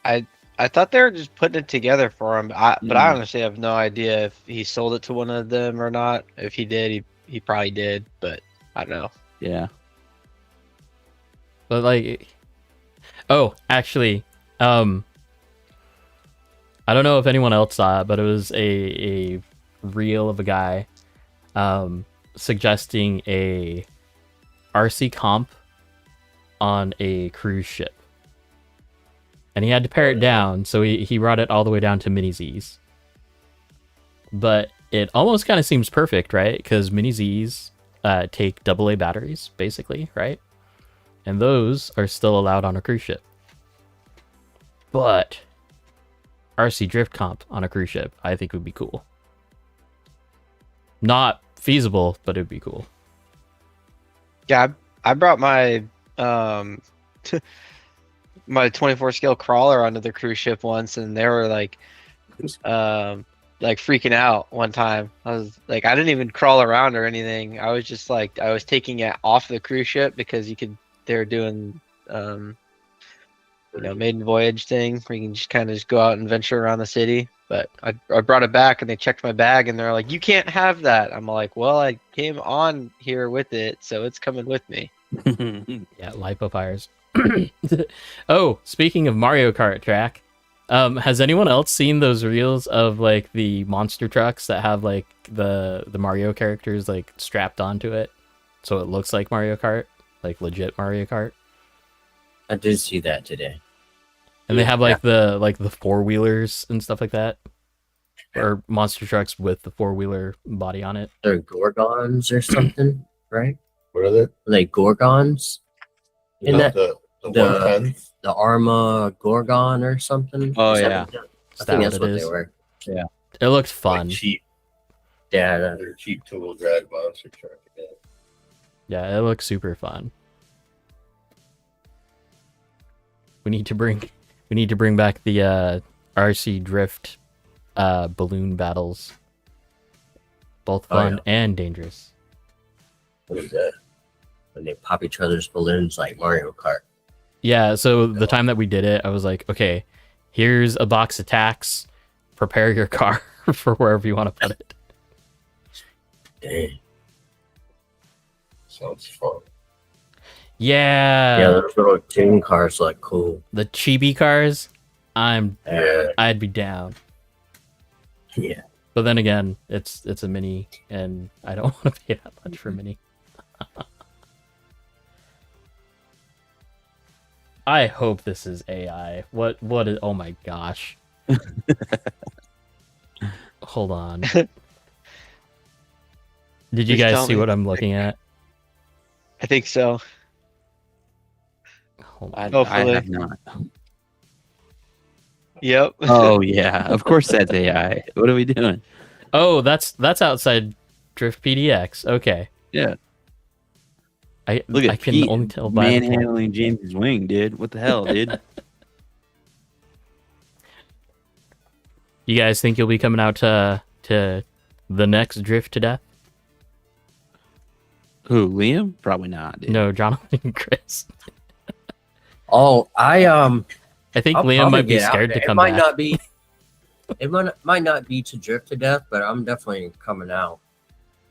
I thought they were just putting it together for him, but I honestly have no idea if he sold it to one of them or not. If he did, he probably did, but I don't know. Yeah. But like, oh, actually, I don't know if anyone else saw it, but it was a reel of a guy suggesting a RC comp on a cruise ship. And he had to pare it down, so he brought it all the way down to Mini Z's. But it almost kind of seems perfect, right? Because Mini Z's take AA batteries, basically, right? And those are still allowed on a cruise ship. But RC drift comp on a cruise ship, I think would be cool. Not feasible, but it would be cool. Yeah, I brought my my 24 scale crawler onto the cruise ship once, and they were like freaking out one time. I was like, I didn't even crawl around or anything. I was just like, I was taking it off the cruise ship because they're doing maiden voyage thing where you can just kind of go out and venture around the city. But I brought it back and they checked my bag and they're like, you can't have that. I'm like, well, I came on here with it, so it's coming with me. Yeah, lipofires. Oh, speaking of Mario Kart track, has anyone else seen those reels of like the monster trucks that have like the Mario characters like strapped onto it, so it looks like Mario Kart, like legit Mario Kart? I did see that today. And they have like the four-wheelers and stuff like that, or monster trucks with the four-wheeler body on it. They're Gorgons or something, right? What are they? Like Gorgons? Is that the 110? The Arma Gorgon or something? Oh, Is that yeah. what that- Is I that think that's what what it they is? were. Yeah. It looked fun. Like cheap. Yeah, They're cheap two-wheel drive monster truck. Yeah, it looks super fun. We need to bring back the RC drift balloon battles. Both fun and dangerous. what is that? When they pop each other's balloons like Mario Kart. Yeah, so the time that we did it, I was like, okay, here's a box of tacks. Prepare your car for wherever you want to put it. Dang. Sounds fun. Yeah. Yeah, those little tune cars look cool. The chibi cars, Yeah. I'd be down. Yeah. But then again, it's a mini, and I don't want to pay that much for a mini. I hope this is AI. What is? Oh my gosh! Hold on. Did you Please guys tell see me. what I'm looking at? I think so. Hold I on. Hopefully. have not. Yep. Oh yeah, of course that's AI. What are we doing? Oh, that's outside Drift PDX. Okay. Yeah. I can Pete only tell by the manhandling James's wing, dude. What the hell, dude? You guys think you'll be coming out to the next Drift to Death? Who, Liam? Probably not, dude. No, Jonathan and Kris. Oh, I think I'll Liam probably might be get out scared there. to come It might back. not be. It might not be to drift to death, but I'm definitely coming out.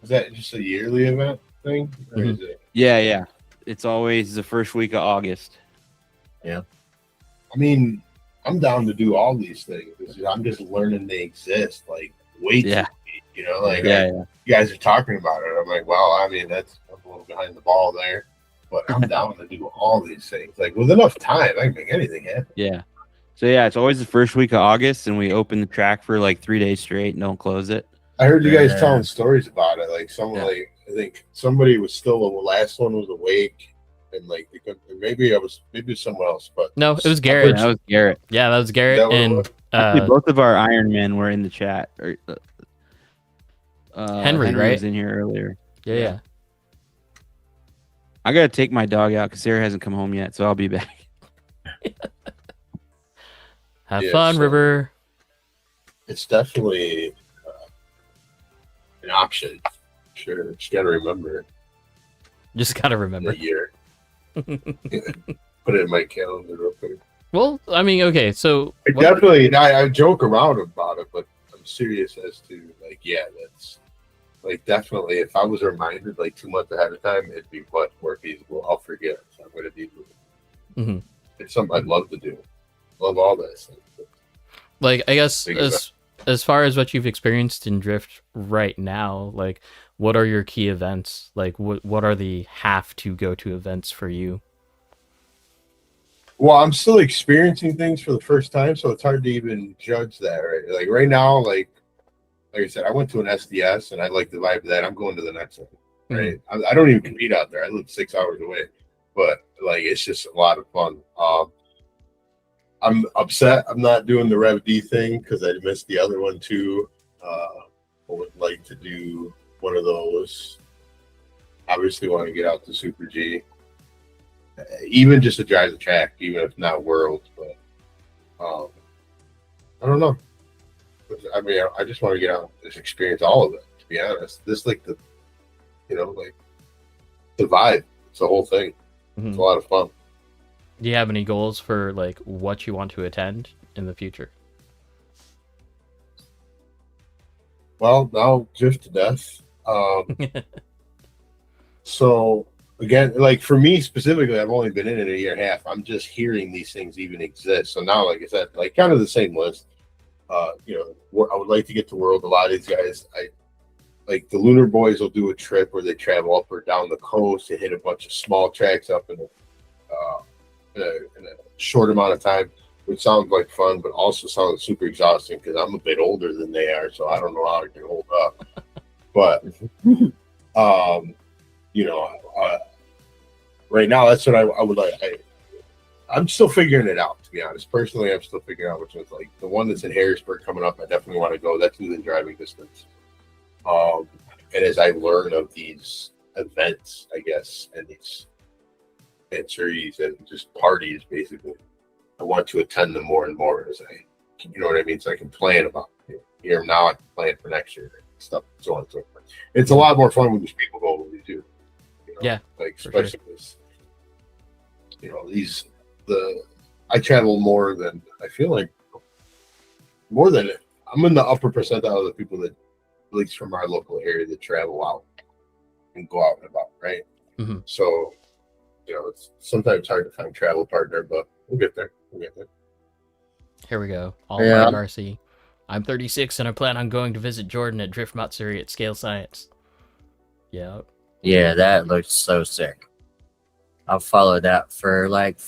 Is that just a yearly event thing? Or Mhm. is it? Yeah. It's always the first week of August. I mean, I'm down to do all these things. I'm just learning they exist. Like, way too Yeah. late, you know, like Yeah. you guys are talking about it. I'm like, well, I mean, that's I'm a little behind the ball there, but I'm down to do all these things. Like, with enough time, I can make anything happen. Yeah. So yeah, it's always the first week of August, and we open the track for like 3 days straight and don't close it. I heard you guys Yeah. telling stories about it. Like, someone, like, I think somebody was still, the last one was awake, and like, they couldn't, maybe it was someone else, but No, it was Yeah, Garrett. that was Garrett. Yeah, that was Garrett. That was And what- Actually, both of our Iron Men were in the chat. Henry, right? was in here earlier. yeah. I gotta take my dog out because Sarah hasn't come home yet, so I'll be back. Have Yeah, fun, so- River. it's definitely an option. Sure, just gotta remember Just gotta remember. the year. Put it in my calendar real quick. Well, I mean, okay, so I definitely, I joke around about it, but I'm serious as to, like, yeah, that's like, definitely, if I was reminded like 2 months ahead of time, it'd be much more feasible. I'll forget. So I'm gonna do it. Mhm. It's something I'd love to do. Love all this. like I guess Think as far as what you've experienced in Drift right now, like what are your key events? Like what are the have to go to events for you? Well, I'm still experiencing things for the first time, so it's hard to even judge that. Right? Like right now, like I said, I went to an SDS and I like the vibe of that. I'm going to the next one. Right? I don't even compete out there. I live 6 hours away, but like it's just a lot of fun. I'm upset I'm not doing the Rev D thing because I missed the other one too. I would like to do one of those. Obviously, want to get out to Super G, even just to drive the track, even if not World. But I don't know. I mean, I just want to get out and just experience all of it. To be honest, this like the, like the vibe. It's the whole thing. Mhm. It's a lot of fun. Do you have any goals for like what you want to attend in the future? Well, now drift to death. So again, like for me specifically, I've only been in it a year and a half. I'm just hearing these things even exist. So now, like I said, like kind of the same list. I would like to get to World. A lot of these guys, like the Lunar Boys will do a trip where they travel up or down the coast and hit a bunch of small tracks up in a short amount of time, which sounds like fun, but also sounds super exhausting because I'm a bit older than they are, so I don't know how I can hold up. But right now that's what I would like. I'm still figuring it out, to be honest. Personally, I'm still figuring out which one's like the one that's in Harrisburg coming up. I definitely want to go. That's within driving distance. And as I learn of these events, I guess, and these series and just parties, basically, I want to attend them more and more as I, you know what I mean? So I can plan about it. Here now, I can plan for next year and stuff, so on and so forth. It's a lot more fun when these people go when we do. Yeah, like especially because I travel more than I feel like more than I'm in the upper percentile of the people that, at least from our local area, that travel out and go out and about, right? Mhm. So, it's sometimes hard to find travel partner, but we'll get there. Here we go. All Yeah. around RC. I'm 36 and I plan on going to visit Jordan at Drift Matsuri at Scale Science. Yeah. Yeah, that looks so sick. I've followed that for like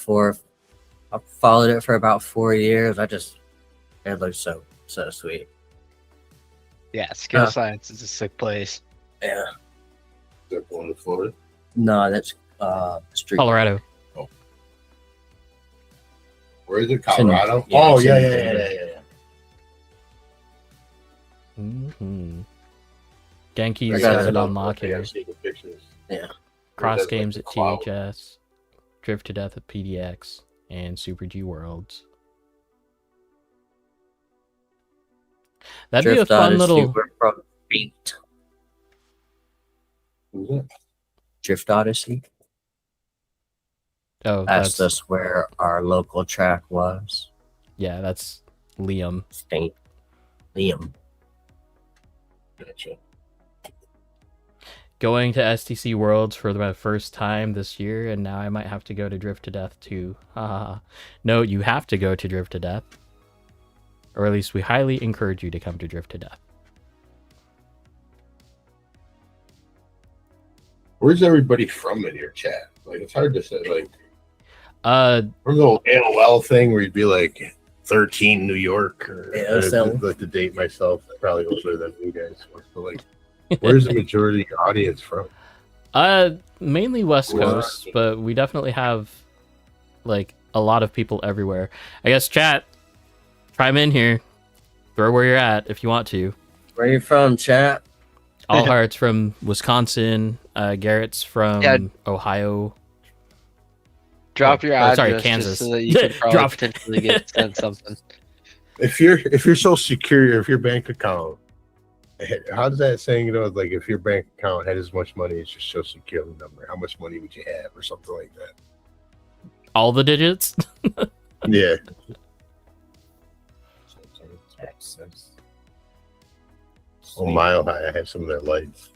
I've followed it for about 4 years. It looks so sweet. Yeah, Skill Science is a sick place. Yeah. Is that going to Florida? No, that's street. Colorado. Where is it? Colorado? Yeah, Oh, it's yeah. Mm-hmm. Genki I says got it it on lock here. Taking pictures. Cross That's like games the at cloud. THS, Drift to Death at PDX, and Super G Worlds. That'd Drift be a out fun is little. super pro beat. Who's that? Drift Odyssey. Oh, That's just where our local track was. Yeah, that's Liam. Saint Liam. Gotcha. Going to STC Worlds for my first time this year, and now I might have to go to Drift to Death too. No, you have to go to Drift to Death. Or at least we highly encourage you to come to Drift to Death. Where's everybody from in your chat? Like, it's hard to say. Like, from the old AOL thing where you'd be like 13 New York, or like to date myself, probably older than you guys were. But like, where's the majority of your audience from? Mainly West Coast, but we definitely have like a lot of people everywhere. I guess chat, chime in here, throw where you're at if you want to. Where are you from, chat? All Hearts from Wisconsin. Garrett's from Ohio. Drop your address, sorry, Kansas. just so that you can probably potentially get sent something. If you're so secure, if your bank account, how does that saying, you know, like if your bank account had as much money as your social security number, how much money would you have, or something like that? All the digits. Yeah. Oh, Mile High, I have some of their lights.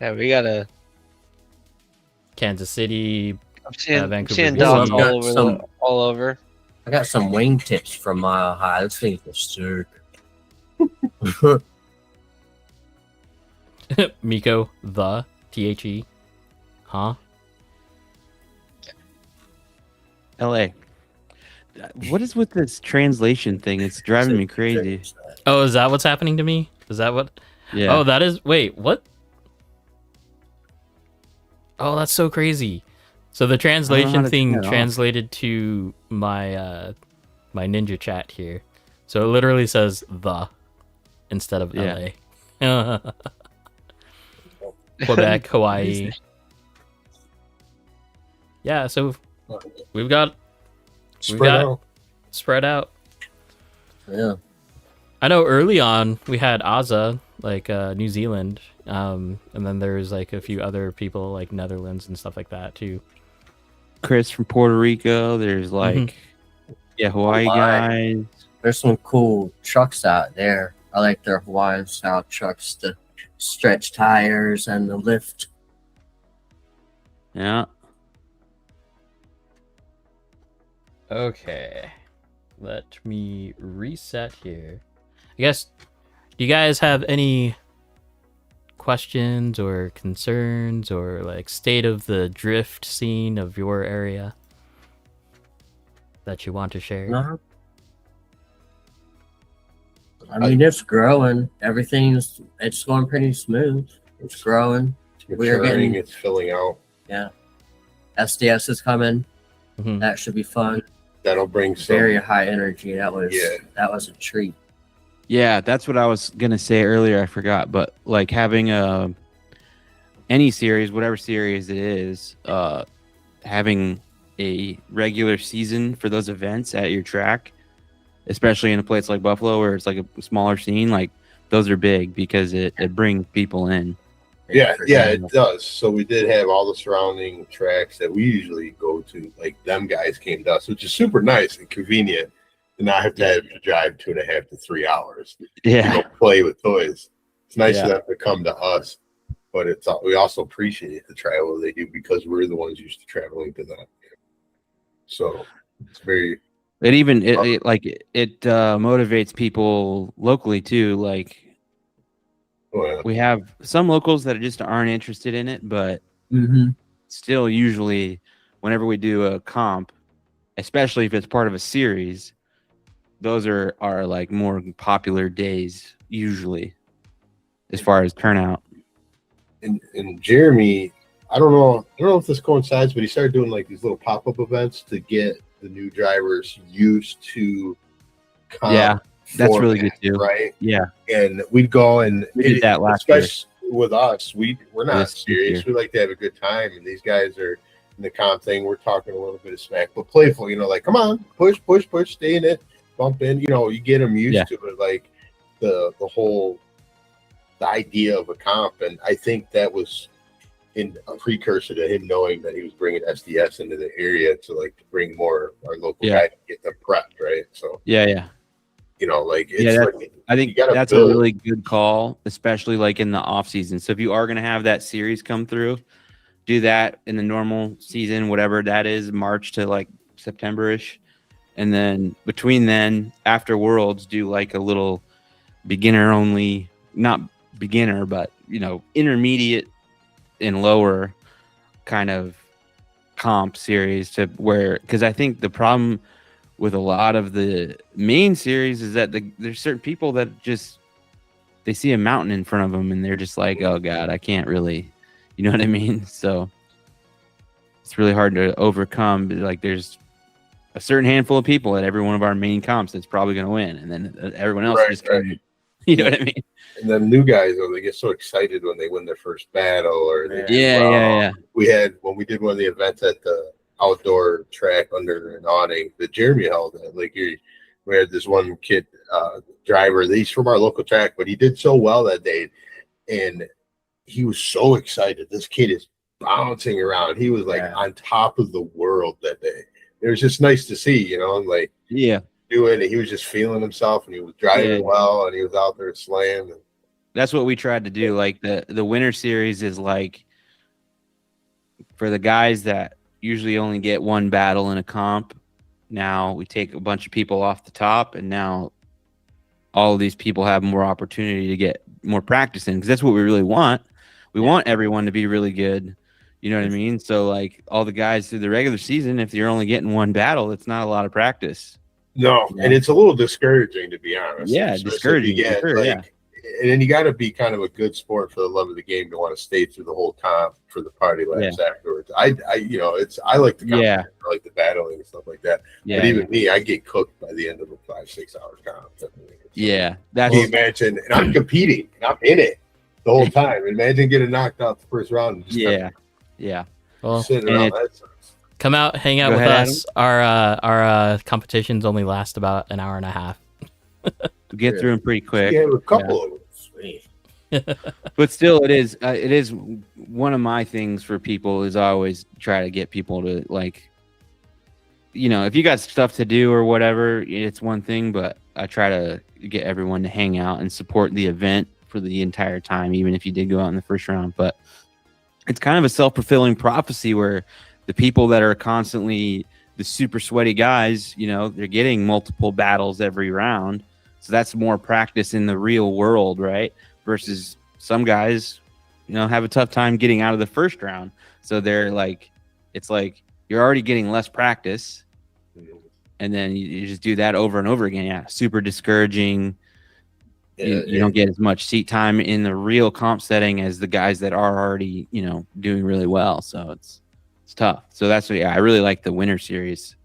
Yeah, we gotta. Kansas City. I'm seeing Vancouver. dogs all over. I got some wingtips from Mile High. Those things are sick. Miko, the THE. Huh? LA. What is with this translation thing? It's driving me crazy. Oh, is that what's happening to me? Is that what? Yeah. Oh, that is. Wait, what? Oh, that's so crazy. So the translation thing translated to my my ninja chat here. So it literally says the instead of LA. Quebec, Hawaii. Yeah, so we've got spread out. Yeah. I know early on we had Azza, like New Zealand, and then there's like a few other people like Netherlands and stuff like that too. Kris from Puerto Rico. There's like Hawaii guys. There's some cool trucks out there. I like their Hawaiian style trucks, the stretch tires and the lift. Yeah. Okay. Let me reset here. I guess, do you guys have any questions or concerns or like state of the drift scene of your area that you want to share? No. I mean, it's growing. It's going pretty smooth. It's growing. It's filling out. Yeah. SDS is coming. Mm-hmm. That should be fun. That'll bring some very high energy. That was a treat. Yeah, that's what I was gonna say earlier. I forgot, but like having any series, whatever series it is, having a regular season for those events at your track, especially in a place like Buffalo where it's like a smaller scene, like those are big because it brings people in. Yeah, it does. So we did have all the surrounding tracks that we usually go to. Like them guys came to us, which is super nice and convenient. And not have to drive 2.5 to 3 hours. Yeah, to go play with toys. It's nice for them to come to us, but we also appreciate the travel they do because we're the ones used to traveling to them. So it's very. It motivates people locally too. Like we have some locals that just aren't interested in it, but still, usually, whenever we do a comp, especially if it's part of a series. Those are like more popular days usually, as far as turnout. And Jeremy, I don't know if this coincides, but he started doing like these little pop-up events to get the new drivers used to. That's really good too, right? Yeah, and we'd go and we did that last year. With us, we're not serious. We like to have a good time, and these guys are in the comp thing. We're talking a little bit of smack, but playful. You know, like come on, push, stay in it. Bump in, you get them used to it, like the idea of a comp, and I think that was in a precursor to him knowing that he was bringing SDS into the area to like bring more our local guy to get them prepped, right? So yeah. You know, like it's like I think that's a really good call, especially like in the off season. So if you are going to have that series come through, do that in the normal season, whatever that is, March to like September-ish. And then between then, after Worlds, do like a little beginner only, not beginner, but, you know, intermediate and lower kind of comp series to where, because I think the problem with a lot of the main series is that there's certain people that just, they see a mountain in front of them and they're just like, oh God, I can't really, you know what I mean? So it's really hard to overcome. But like there's a certain handful of people at every one of our main comps that's probably going to win. And then everyone else just kind of, you know what I mean? And then new guys, they get so excited when they win their first battle, or yeah. We had when we did one of the events at the outdoor track under an awning that Jeremy held at. Like we had this one kid driver. He's from our local track, but he did so well that day, and he was so excited. This kid is bouncing around. He was like on top of the world that day. It was just nice to see, you know, like doing it. He was just feeling himself, and he was driving well, and he was out there slaying. That's what we tried to do. Like the winter series is like for the guys that usually only get one battle in a comp. Now we take a bunch of people off the top, and now all of these people have more opportunity to get more practice in, because that's what we really want. We want everyone to be really good. You know what I mean? So like all the guys through the regular season, if you're only getting one battle, it's not a lot of practice. No, and it's a little discouraging, to be honest. Yeah, discouraging. And then you got to be kind of a good sport for the love of the game to want to stay through the whole comp for the party laps afterwards. I like the comp. I like the battling and stuff like that. But even me, I get cooked by the end of a 5-6 hour comp. So, that's. Can you imagine? And I'm competing, and I'm in it the whole time. Imagine getting knocked out the first round. And just Well, sitting around. come out, hang out with us. Our competitions only last about an hour and a half. We get through them pretty quick. Yeah, a couple of them. But still, it is one of my things for people is I always try to get people to, like, you know, if you got stuff to do or whatever, it's one thing, but I try to get everyone to hang out and support the event for the entire time, even if you did go out in the first round. But it's kind of a self-fulfilling prophecy where the people that are constantly the super sweaty guys, you know, they're getting multiple battles every round. So that's more practice in the real world, right? Versus some guys, you know, have a tough time getting out of the first round. So they're like, it's like you're already getting less practice. And then you just do that over and over again. Yeah, super discouraging. You don't get as much seat time in the real comp setting as the guys that are already, you know, doing really well. So it's tough. So that's what, I really like the winter series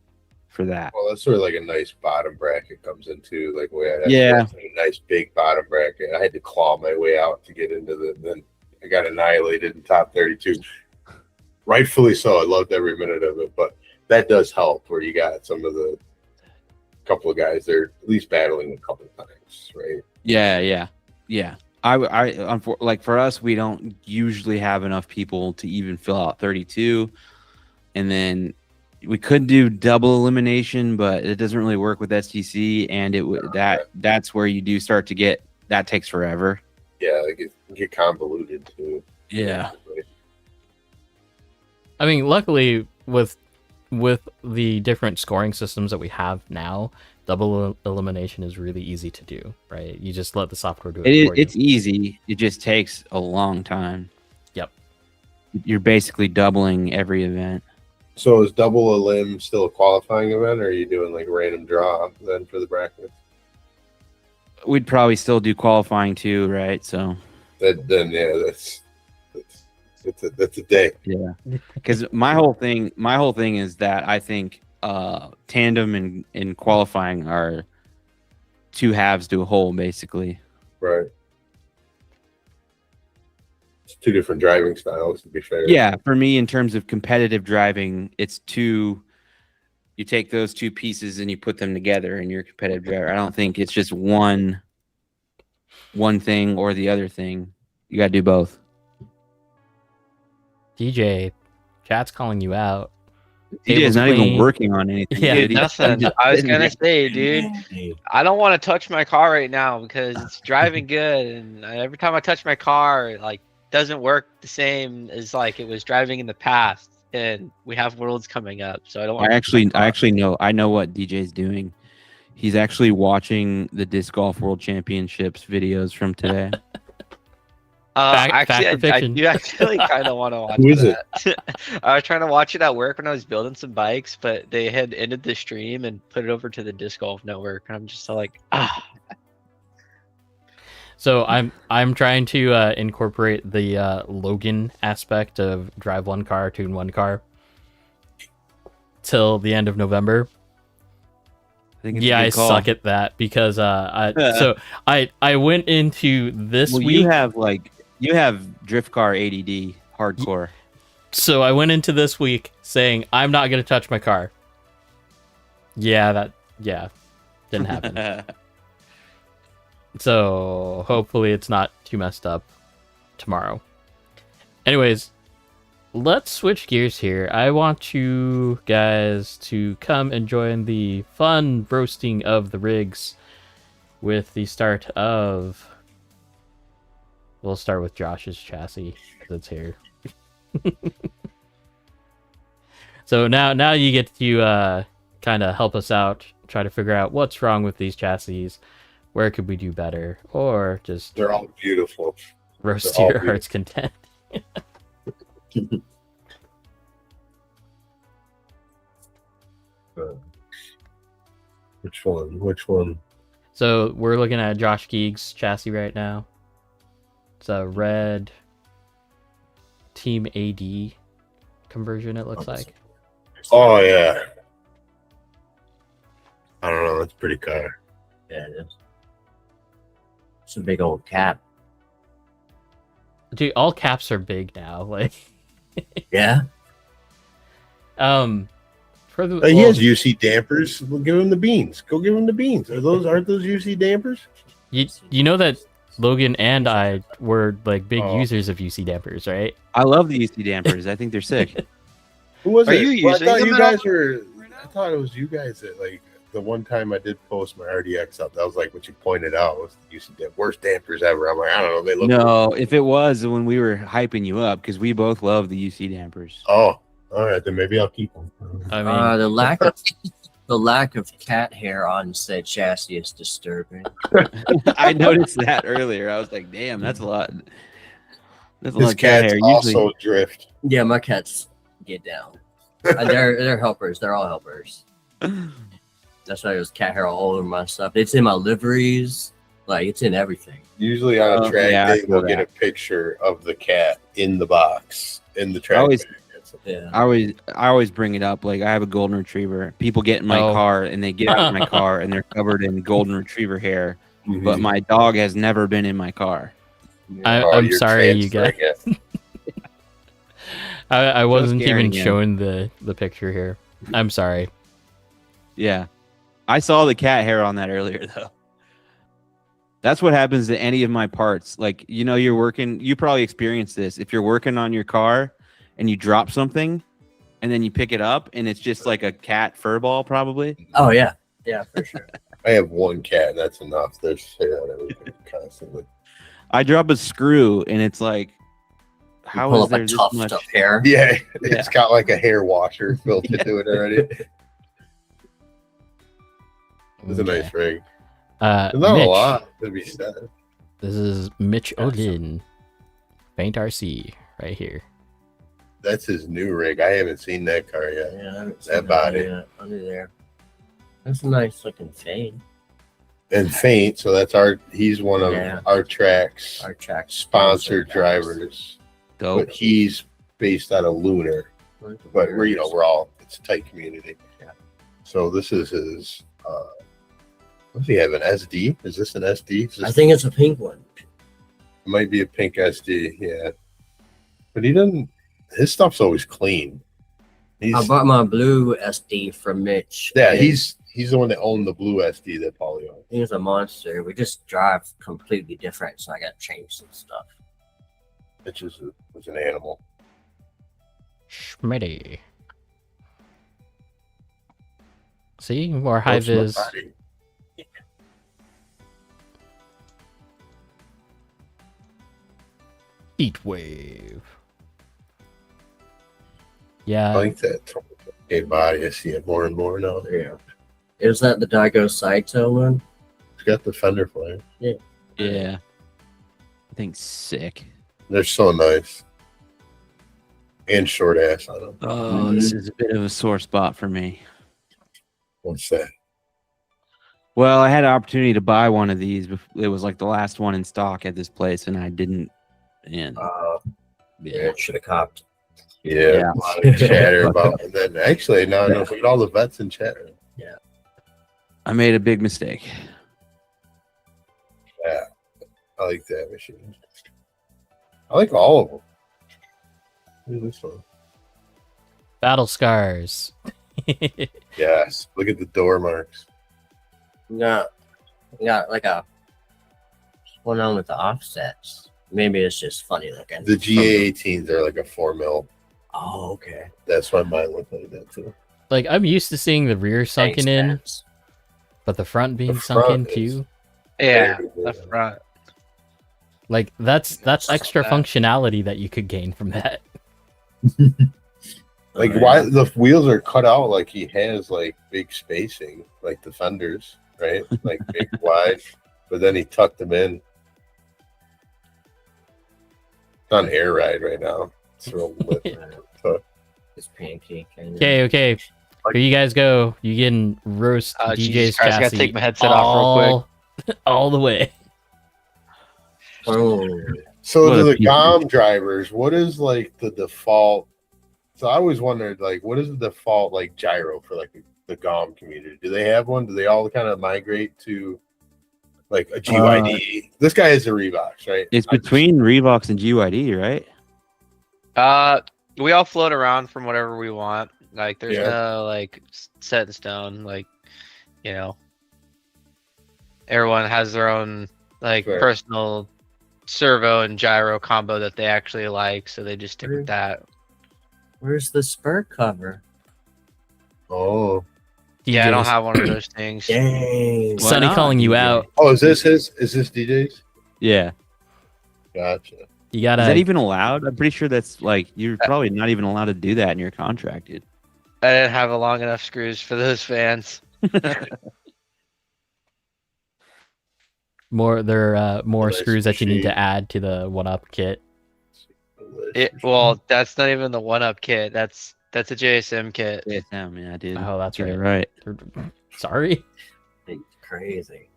for that. Well, that's sort of like a nice bottom bracket comes into, like, a nice big bottom bracket. I had to claw my way out to get into then I got annihilated in top 32. Rightfully so. I loved every minute of it, but that does help where you got some of the couple of guys they're at least battling a couple of times, right? Yeah. I like for us, we don't usually have enough people to even fill out 32, and then we could do double elimination, but it doesn't really work with STC, and that's where you do start to get that takes forever. Yeah, it get convoluted too. Yeah. I mean, luckily with the different scoring systems that we have now, double elimination is really easy to do, right? You just let the software do it for you. It's easy. It just takes a long time. Yep. You're basically doubling every event. So is double elim still a qualifying event, or are you doing like random draw then for the brackets? We'd probably still do qualifying too, right? So that's a day. Yeah, because my whole thing is that I think tandem and qualifying are two halves to a whole, basically. Right. It's two different driving styles, to be fair. Yeah, for me, in terms of competitive driving, it's two. You take those two pieces and you put them together in your competitive driver. I don't think it's just one thing or the other thing. You got to do both. DJ, chat's calling you out. DJ is not even clean. working on anything. Yeah. Dude, nothing. I was gonna say, dude, I don't want to touch my car right now because it's driving good, and every time I touch my car, it, like, doesn't work the same as like it was driving in the past. And we have Worlds coming up, so I don't. I actually know. I know what DJ's doing. He's actually watching the disc golf world championships videos from today. Fact or I fiction? do actually kind of want to watch Who is that. I was trying to watch it at work when I was building some bikes, but they had ended the stream and put it over to the disc golf network. And I'm just like, So I'm trying to incorporate the Logan aspect of drive one car, tune one car till the end of November. Yeah, I suck at that because I went into this week. You have drift car ADD hardcore. So I went into this week saying I'm not gonna touch my car. Yeah, didn't happen. So hopefully it's not too messed up tomorrow. Anyways, let's switch gears here. I want you guys to come and join the fun roasting of the rigs with the start of... We'll start with Josh's chassis that's here. So now you get to kind of help us out, try to figure out what's wrong with these chassis, where could we do better, or just... They're all beautiful. Roast to your heart's content. Which one? So we're looking at Josh Geeg's chassis right now. It's a red Team AD conversion, it looks like. Oh, yeah. I don't know. That's a pretty car. Yeah, it is. It's a big old cap. Dude, all caps are big now. Like, yeah. For the, He has UC dampers. We'll give him the beans. Go give him the beans. Aren't those UC dampers? You know that Logan and I were like big users of UC dampers, right? I love the UC dampers. I think they're sick. Who was Are it? you Well, using I thought them you at guys all? were. I thought it was you guys that like the one time I did post my RDX up. That was like what you pointed out was the UC worst dampers ever. I'm like, I don't know. They look. No, if it was when we were hyping you up, because we both love the UC dampers. Oh, all right. Then maybe I'll keep them. I mean, the lack of cat hair on said chassis is disturbing. I noticed that earlier. I was like, damn, that's a lot. That's a lot His of cat cats hair. also drift. Yeah, my cats get down. They're helpers. They're all helpers. That's why there's cat hair all over my stuff. It's in my liveries. Like, it's in everything. Usually on a track yeah, I day, feel we'll get a picture of the cat in the box in the track. Yeah. I always bring it up. Like, I have a golden retriever. People get in my car and they get out of my car and they're covered in golden retriever hair. Mhm. But my dog has never been in my car. I'm you're sorry, you guys. transferring it. I wasn't scaring even him. showing the picture here. I'm sorry. Yeah. I saw the cat hair on that earlier, though. That's what happens to any of my parts. Like, you know, you probably experienced this. If you're working on your car and you drop something and then you pick it up and it's just like a cat fur ball, probably. Oh, yeah. Yeah, for sure. I have one cat, and that's enough. There's hair on everything constantly. I drop a screw and it's like, how Pull is up there a this tuft much? of hair. Yeah, it's got like a hair washer built into it already. It's a nice rig. There's not Mitch, a lot to be said. This is Mitch Odin, Paint RC, right here. That's his new rig. I haven't seen that car yet. Yeah, I haven't That seen body. yet. Under there. That's a nice looking fade. And Faint, so that's he's one of Yeah. our track's Our track sponsored drivers. Dope. But he's based out of Lunar. But it's a tight community. Yeah. So this is his does he have an SD? Is this an SD? I think it's a pink one. It might be a pink SD, yeah. But his stuff's always clean. I bought my blue SD from Mitch. Yeah, and he's the one that owned the blue SD that Paulie owned. He's a monster. We just drive completely different, so I got to change some stuff. It just was an animal. Schmitty. See, more high What's my vis. body? Heat wave. I Yeah, like that 20K body. I see it more and more now. Yeah. Is that the Daigo Saito one? It's got the fender flare. Yeah. I think sick. They're so nice. And short ass on them. Oh, this is a bit of a sore spot for me. What's that? Well, I had an opportunity to buy one of these. It was like the last one in stock at this place, and I didn't. And Yeah, should have copped. Yeah, a lot of chatter about. And then actually, now I know look at all the vets in chatter. I made a big mistake. Yeah, I like that machine. I like all of them. Look at this one. battle scars. Yes, look at the door marks. We got like a one on with the offsets. Maybe it's just funny looking. The GA18s are like a 4 mil. Oh, okay. That's why mine look like that too. Like, I'm used to seeing the rear sunken Thanks, in, Mads. but the front being The sunk in front is- too. Yeah, Very the good. front. Like, that's extra that. functionality that you could gain from that. Like Oh, why yeah. the wheels are cut out like he has like big spacing, like the fenders, right? Like big wide, but then he tucked them in. It's on air ride right now. It's real lit. So, It's pancake. Okay. Here you guys go. You getting roast DJ's Jesus Christ, I gotta chassis take my headset off real quick. all the way. Oh, so What to a the piece of- GOM drivers, what is like the default? So I always wondered, like, what is the default like gyro for like the GOM community? Do they have one? Do they all kind of migrate to like a GYD? This guy is a Reeboks, right? It's between Reeboks and GYD, right? We all float around from whatever we want. Like, there's Yeah. no like set in stone. Like, you know, everyone has their own like Fair. personal servo and gyro combo that they actually like, so they just stick with that. where's the spur cover? Oh, Yeah, I don't DJs. have one of those things. Dang. Why Sonny not, calling you DJ? out. oh, is this his? Is this DJ's? Yeah. Gotcha. You gotta. Is that even allowed? I'm pretty sure that's like you're probably not even allowed to do that in your contract, dude. I didn't have a long enough screws for those fans. more Nice screws that you need machine. to add to the 1-up kit. Well, that's not even the one-up kit. That's a JSM kit. JSM, yeah, dude. Oh, that's Get it right. right. Sorry. Crazy.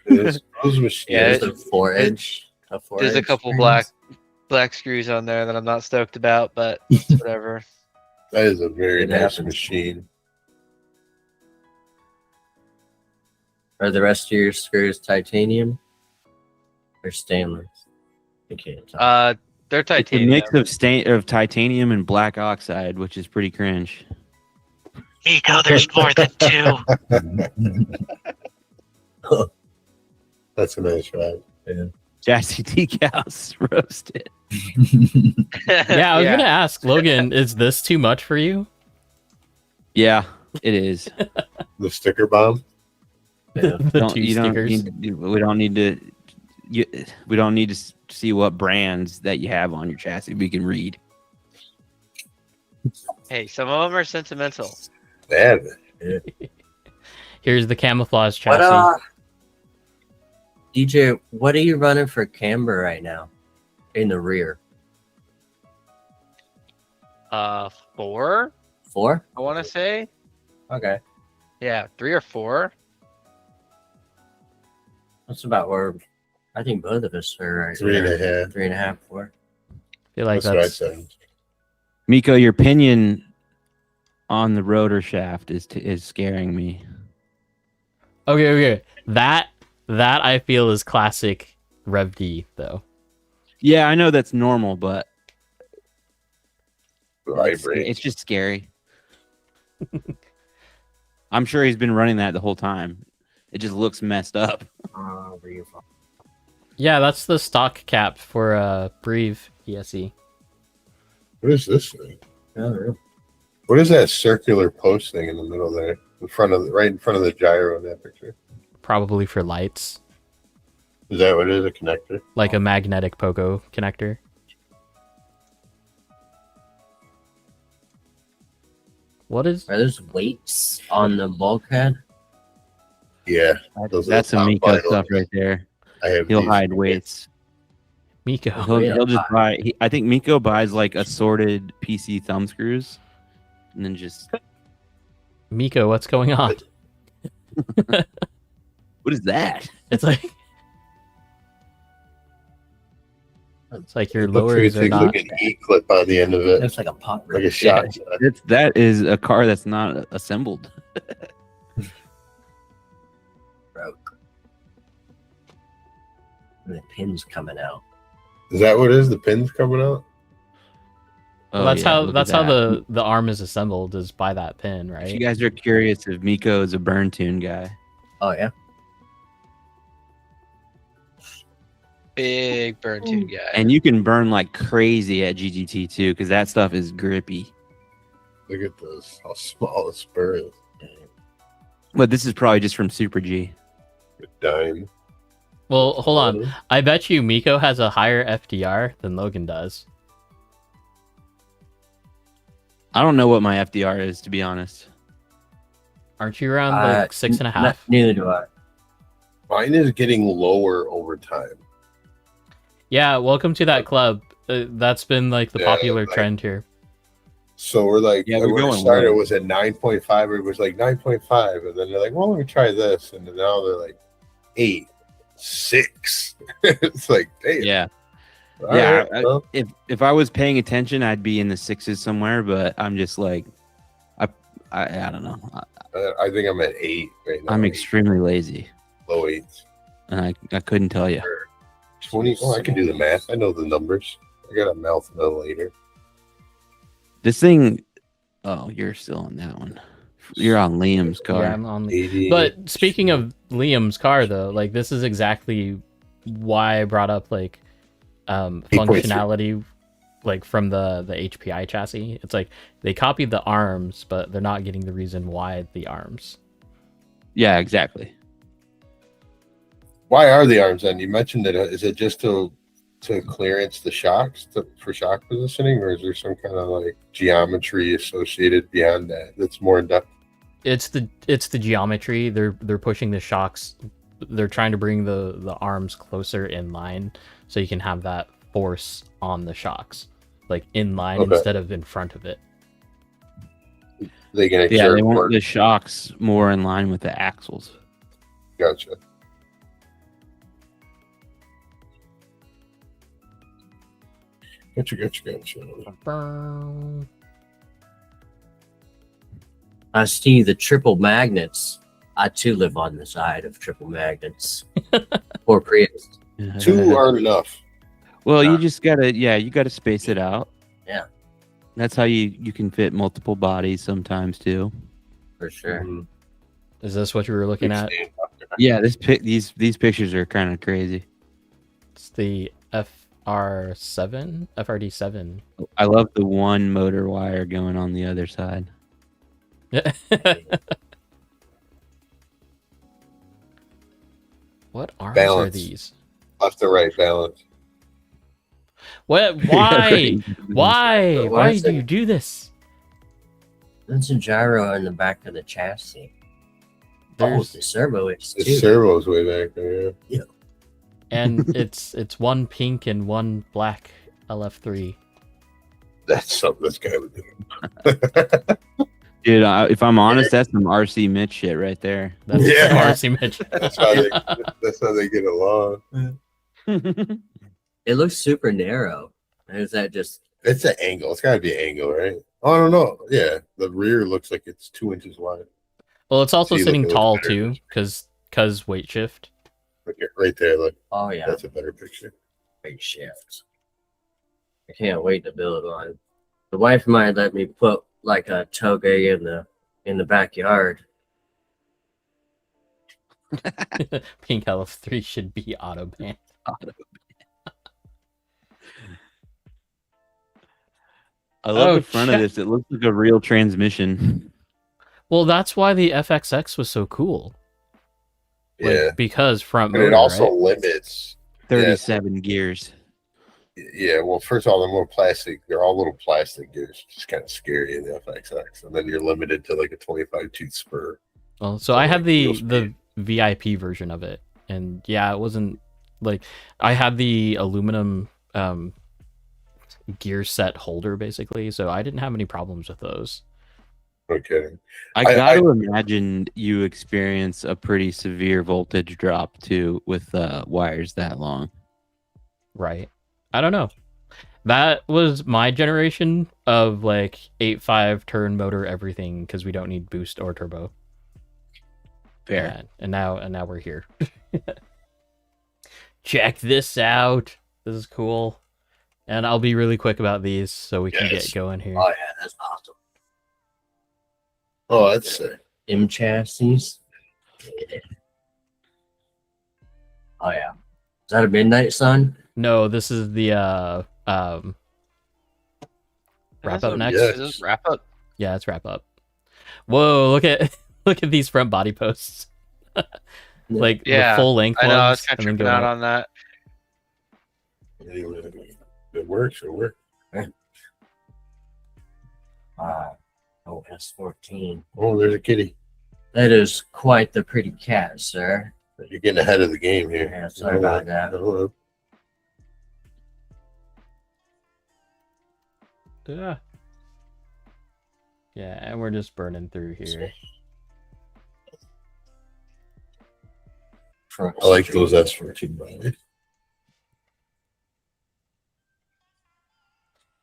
those machines. Yeah, There's a 4-inch. There's a couple black screws on there that I'm not stoked about, but it's whatever. That is a very It nice happens. machine. Are the rest of your screws titanium or stainless? I can't tell. They're It's a titanium. mix of titanium and black oxide, which is pretty cringe. Nico, there's more than two. That's a nice ride. Chassis decals roasted. Yeah, I was gonna ask Logan, is this too much for you? Yeah, it is. The sticker bomb. The two stickers. We don't need to. We don't need to see what brands that you have on your chassis. We can read. Hey, some of them are sentimental. Man, Here's the camouflage What chassis. DJ, what are you running for camber right now? In the rear. 4, 4? I want to say. Okay. Yeah, 3 or 4. That's about where I think both of us are right 3.5. there. 3.5, 4. I feel like That's what I that's said. Miko, your pinion on the rotor shaft is scaring me. okay. That I feel is classic Rev D though. Yeah, I know that's normal, but Vibrate. it's just scary. I'm sure he's been running that the whole time. It just looks messed up. Where you from? Yeah, that's the stock cap for Breve ESE. What is this thing? Oh, What is that circular post thing in the middle there? Right in front of the gyro in that picture. Probably for lights, Is that what it is? A connector? like a magnetic pogo connector. What is? Are those weights on the bulkhead? Yeah. That's some Miko stuff right there. He'll hide weights. Miko? He'll just buy. I think Miko buys like assorted PC thumb screws, and then just. Miko, what's going on? What is that? It's like your It looks lowers are like not. an E-clip on the end of it. Looks like a pot. Like a shot. That is a car that's not assembled. Broke. And the pin's coming out. Is that what it is? The pin's coming out? Well, that's how the arm is assembled, is by that pin, right? If you guys are curious if Miko is a burn tune guy. Oh yeah. Big burn tune guy. And you can burn like crazy at GGT too, because that stuff is grippy. Look at this. How small the spur is. But this is probably just from Super G. A dime. Well, hold on. I bet you Miko has a higher FDR than Logan does. I don't know what my FDR is, to be honest. Aren't you around like 6.5? Neither do I. Mine is getting lower over time. Yeah, welcome to that club. That's been like the popular like, trend here. So we're like, Yeah, we're when going it started, low. it was at 9.5. It was like 9.5. And then they're like, well, let me try this. And then now they're like 8, 6. It's like, damn. Yeah. All Yeah, right, well, if I was paying attention, I'd be in the 6s somewhere. But I'm just like, I don't know. I think I'm at 8 right now. I'm 8, extremely lazy, low 8s. and I couldn't tell you. 20. Oh, I can do the math. I know the numbers. I got a mouth mill later. This thing. Oh, you're still on that one. You're on Liam's car. Yeah, I'm on. 80. But speaking of Liam's car, though, like this is exactly why I brought up like functionality, like from the HPI chassis. It's like they copied the arms, but they're not getting the reason why the arms. Yeah, exactly. Why are the arms then? You mentioned that. Is it just to clearance the shocks for shock positioning, or is there some kind of like geometry associated beyond that that's more in depth? It's the geometry. They're pushing the shocks. They're trying to bring the arms closer in line, so you can have that force on the shocks, like in line instead of in front of it. They can Yeah, exert they more. want the shocks more in line with the axles. Gotcha. Gotcha. I see the triple magnets. I too live on the side of triple magnets. Or Prius. 2 aren't enough. Well, you just gotta, you gotta space it out. Yeah. That's how you can fit multiple bodies sometimes too. For sure. Mhm. Is this what you were looking at? Yeah, these pictures are kind of crazy. It's the FRD7. I love the one motor wire going on the other side. What arms Balance. are these? Left to right balance. What? Why? Why? But Why is do it- you do this? There's a gyro in the back of the chassis. There's The servo is The too. servo's way back there. Yeah. and it's one pink and one black LF3. That's something this guy would do. Dude, if I'm honest, that's some RC Mitch shit right there. That's Yeah. RC Mitch. That's how they get along. It looks super narrow. Is that just It's an angle. It's got to be an angle, right? Oh, I don't know. Yeah, the rear looks like it's 2 inches wide. Well, it's also See, look, sitting it looks tall better. too, because weight shift. Look at right there. Look, oh yeah, that's a better picture. big shift. I can't wait to build one. The wife might let me put like a toga in the backyard. Pink LF3 should be auto banned. I love Oh, the front of this. It looks like a real transmission. Well, that's why the FXX was so cool. Like, Yeah, because front and motor, it also right? limits. 37 gears. Yeah, well, first of all, they're they're all little plastic gears, which is kind of scary in the FXX. And then you're limited to like a 25 tooth spur. Well, so I had like, the VIP version of it, and yeah, it wasn't like I had the aluminum gear set holder basically, so I didn't have any problems with those. Okay. I got to imagine you experience a pretty severe voltage drop too with wires that long. Right. I don't know. That was my generation of like 8.5 turn motor everything because we don't need boost or turbo. Fair. And now we're here. Check this out. This is cool. And I'll be really quick about these so we can get going here. Oh yeah, that's awesome. Oh, that's sick. M chassis. Yeah. Oh yeah. Is that a Midnight Sun? No, this is the wrap up next. Yes. Is this wrap up? Yeah, it's wrap up. Whoa, look at these front body posts. Like Yeah, the full length I know. I was ones, kind of and then tripping go out up. on that. It works. It works. Oh, S14. Oh, there's a kitty. That is quite the pretty cat, sir. You're getting ahead of the game here. Yeah, sorry about that. Hello. Yeah. Yeah, and we're just burning through here. I like those S14 bodies.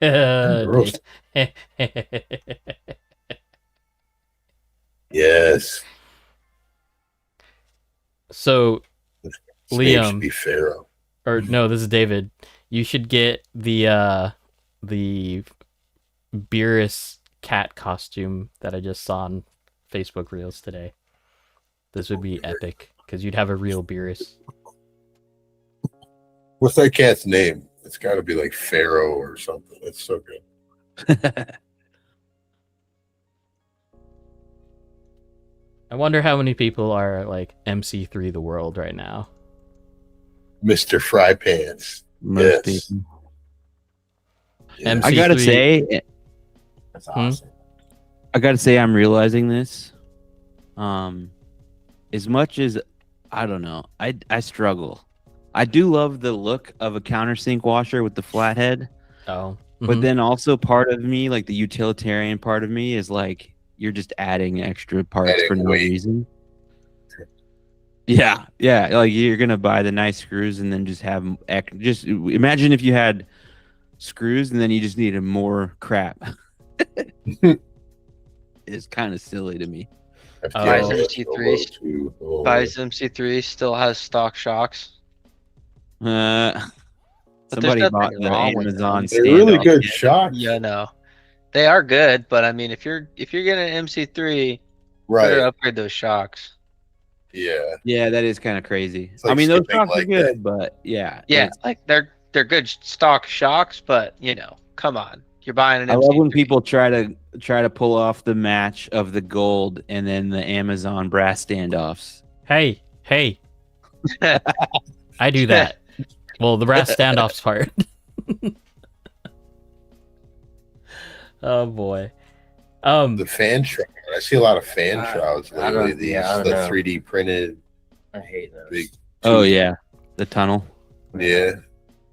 Gross. Yes. So, His name should Liam, be Pharaoh. or no, this is David. You should get the Beerus cat costume that I just saw on Facebook Reels today. This would be epic because you'd have a real Beerus. What's that cat's name? It's got to be like Pharaoh or something. It's so good. I wonder how many people are like MC3 the world right now. Mr. Fry Pants. Most Yes. people. Yeah. MC3. I gotta say, That's awesome. I'm realizing this. As much as I don't know, I struggle. I do love the look of a countersink washer with the flat head, Oh, but then also part of me, like the utilitarian part of me, is like you're just adding extra parts Adding for no weight. reason. Yeah, like you're gonna buy the nice screws and then just have just imagine if you had screws and then you just needed more crap. It's kind of silly to me. Buys FTL MC3. too. Oh, Buys MC3 still has stock shocks. Somebody nothing bought the wrong with Amazon them. they're really standoff good kit. shocks. Yeah, no, they are good, but I mean, if you're getting an MC3, better Right. upgrade those shocks. Yeah. Yeah, that is kind of crazy. It's like I mean, those skipping shocks are like good, but yeah. Yeah, it's- like they're good stock shocks, but come on, you're buying an I MC3. love when people try to pull off the match of the gold and then the Amazon brass standoffs. hey, I do that. Well, the brass standoffs part. Oh boy. The fan shroud. I see a lot of fan shrouds I lately. don't- These yeah, I don't the know. 3D printed I hate those. big. Oh yeah, the tunnel. Yeah.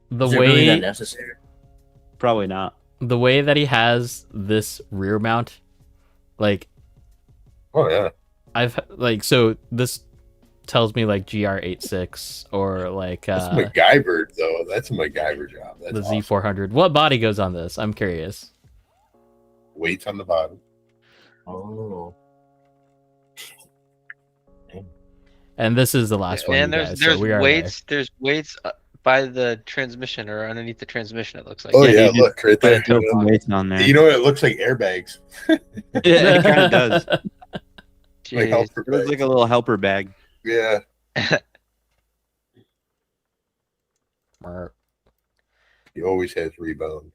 the Is it really that way necessary? Probably not. the way that he has this rear mount, like Oh yeah. I've like so this tells me like GR86 or like That's MacGyver though. That's a MacGyver job. That's the awesome. Z400. What body goes on this? I'm curious. Weights on the bottom. Oh. And this is the last one. And you there's guys, there's so we are weights there's weights by the transmission or underneath the transmission. It looks like. Oh Yeah, yeah, you look right there. Throw some weights on there. You know what? It looks like airbags. Yeah, it kind of does. Like Jeez. helper It looks bags. like a little helper bag. Yeah. there. He always has rebound.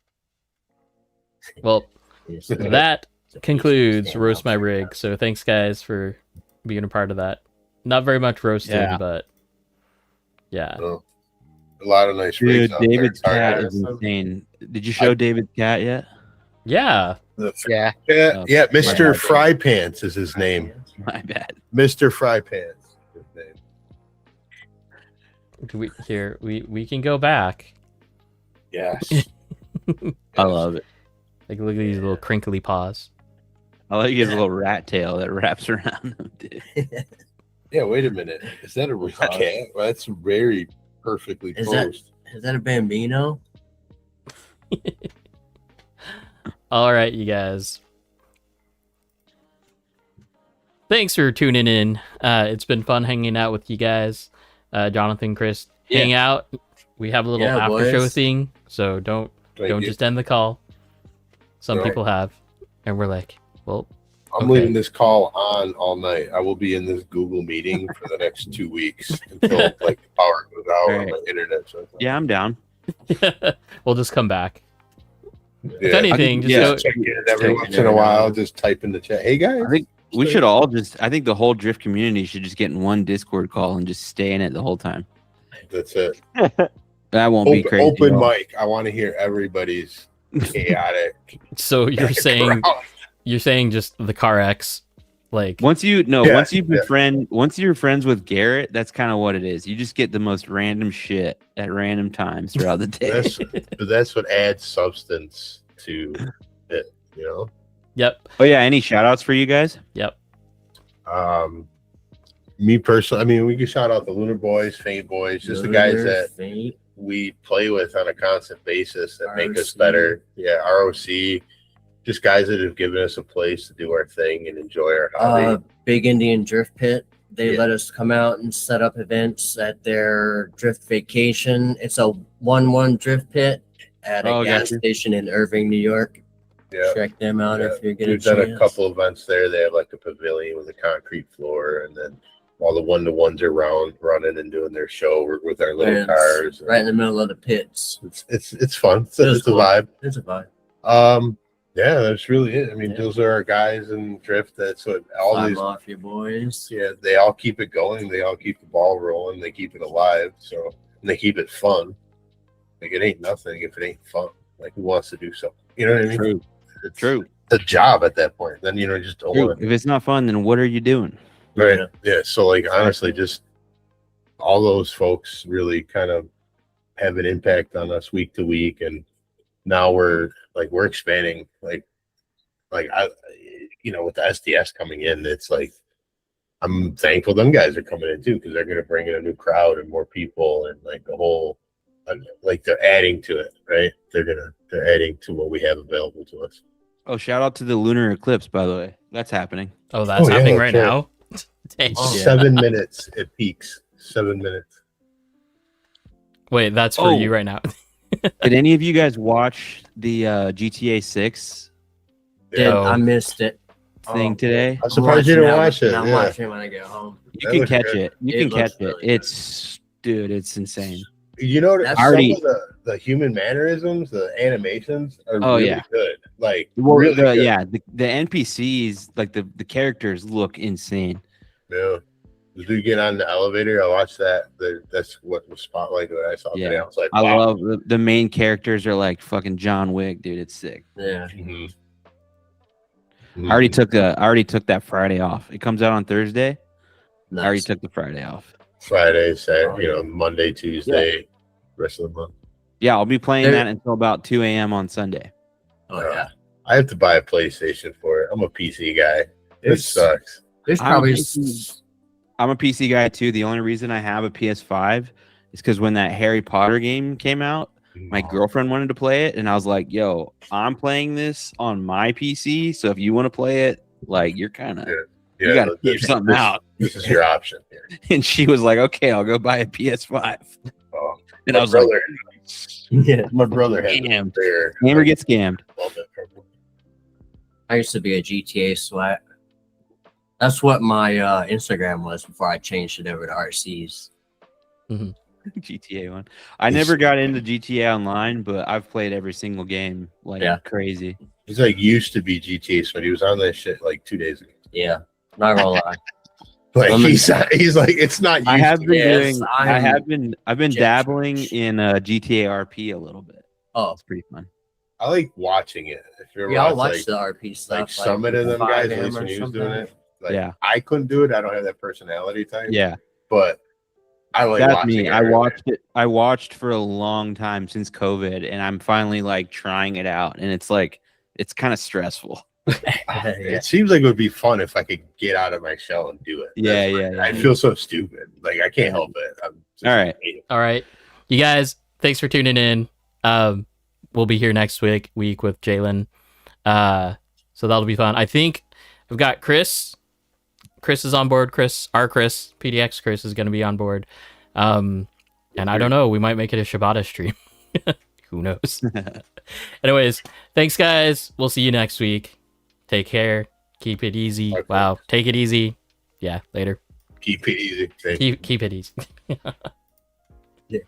Well, Yes. that concludes Roast My Rig. So thanks, guys, for being a part of that. Not very much roasting, Yeah. but yeah. Oh, a lot of nice Dude, rigs out there. David's It's hard cat to- is insane. Did you show David's cat yet? Yeah. Yeah. Yeah, Oh, yeah. my Mr. bad. Fry Pants is his name. My bad. Mr. Fry Pants. Is his name. We can go back. Yes. I love it. Like, look at these little crinkly paws. I like his little rat tail that wraps around him, dude. Yeah. Wait a minute. Is that a real cat? Well, that's very perfectly Is that- posed. Is that a Bambino? All right, you guys. Thanks for tuning in. It's been fun hanging out with you guys. Jonathan, Chris, hang out. We have a little Yeah, after show boys. thing, so don't Thank you. just end the call. Some Right. people have, and we're like, well, I'm okay. leaving this call on all night. I will be in this Google meeting for the next 2 weeks until like the power goes out on Right. the internet. So Yeah, I'm down. we'll just come back. If yeah. anything, just yeah. go. Check in every once in a while. Just type in the chat. Hey guys. I think we should all just. I think the whole drift community should just get in one Discord call and just stay in it the whole time. That's it. That won't be crazy. Open at all. mic. I want to hear everybody's chaotic. So you're saying just the Car X, like Once you Yeah, once you befriend, once you're friends with Garrett, that's kind of what it is. You just get the most random shit at random times throughout the day. that's what adds substance to it. You know. Yep, Oh yeah, any shout outs for you guys? yep. Me personally, I mean, we can shout out the Lunar Boys, Faint Boys, just the guys that Faint. we play with on a constant basis that make us ROC. better. Yeah, ROC, just guys that have given us a place to do our thing and enjoy our hobby. Big Indian Drift Pit. They Yeah. let us come out and set up events at their drift vacation. It's a 1-1 drift pit at a Oh, gas gotcha. station in Irving, New York. Yeah. Check them out if you're getting We've done a couple events there. They have like a pavilion with a concrete floor, and then all the 1-to-1s are running and doing their show with our little cars. right in the middle of the pits. It's fun. It's It was a cool. vibe. It's a vibe. Yeah, that's really it. I mean, Yeah. those are our guys in drift. That's what all Five these. Mafia boys. Yeah, they all keep it going. They all keep the ball rolling. They keep it alive. So and they keep it fun. Like it ain't nothing if it ain't fun. Like who wants to do something? You know what I mean? True. It's True. a job at that point. Then just don't True. want If it's not fun, then what are you doing? Right. Yeah. Yeah. So like honestly, just all those folks really kind of have an impact on us week to week, and now we're expanding. Like I, with the SDS coming in, it's like I'm thankful them guys are coming in too because they're going to bring in a new crowd and more people and like the whole, like they're adding to it, right? They're adding to what we have available to us. Oh, shout out to the lunar eclipse, by the way. That's happening. Oh, that's Oh, yeah, happening that's right right. now. Dang. Oh, yeah. 7 minutes it peaks. 7 minutes. Wait, that's for Oh. you right now. Did any of you guys watch the GTA 6 Did Oh. I missed it? thing today? I'm surprised you didn't watch it. I'm Yeah. watching it when I get home. You That can looks catch good. it. You It can looks catch it. really good. It's insane. You know, That's some already- of the human mannerisms, the animations are Oh, really yeah. good. Like Well, really good. yeah, the NPCs, like the characters look insane. Yeah. Did you get on the elevator? I watched that. That's what was spotlight that I saw Yeah. today. I was like, I wow. love the main characters are like fucking John Wick, dude. It's sick. Yeah. Mhm. I already took that Friday off. It comes out on Thursday. Nice. I already took the Friday off. Friday, Saturday, Oh, yeah. Monday, Tuesday, rest of the month. Yeah, I'll be playing There- that until about 2 a.m. on Sunday. Oh yeah. I have to buy a PlayStation for it. I'm a PC guy. It There's sucks. there's I'm probably I'm a PC guy too. The only reason I have a PS5 is because when that Harry Potter game came out, my girlfriend wanted to play it, and I was like, "Yo, I'm playing this on my PC. So if you want to play it, like you're kind of Yeah, you got to this- figure something out." This is your option here. And she was like, "Okay, I'll go buy a PS5." Oh, And I my was like, brother, yeah. my brother had Damn. there. "Gamer gets scammed." I used to be a GTA sweat. That's what my Instagram was before I changed it over to RCs. Mhm. GTA 1. I never got into GTA Online, but I've played every single game like crazy. He's like used to be GTA, so he was on that shit like 2 days ago. Yeah, not gonna lie. Like he's like it's not. I have been Yes, doing. I'm I've been dabbling in GTA RP a little bit. Oh, It's pretty fun. I like watching it. If you're yeah, I'll watch watch the RP stuff. like Summit of them guys, at least when he was doing it. Like, I couldn't do it. I don't have that personality type. Yeah, but I like that's watching me. it. I watched it. I watched for a long time since COVID, and I'm finally like trying it out, and it's like it's kind of stressful. It seems like it would be fun if I could get out of my shell and do it. Yeah. I feel so stupid. Like I can't help it. All right. You guys, thanks for tuning in. We'll be here next week with Jalen. So that'll be fun. I think we've got Kris. Kris is on board. Our Kris, PDX Kris is going to be on board. And I don't know. We might make it a Shibata stream. Who knows? Anyways, thanks, guys. We'll see you next week. Take care. Keep it easy. Okay. Wow. Take it easy. Yeah, later. Keep it easy. Keep it easy. Yeah.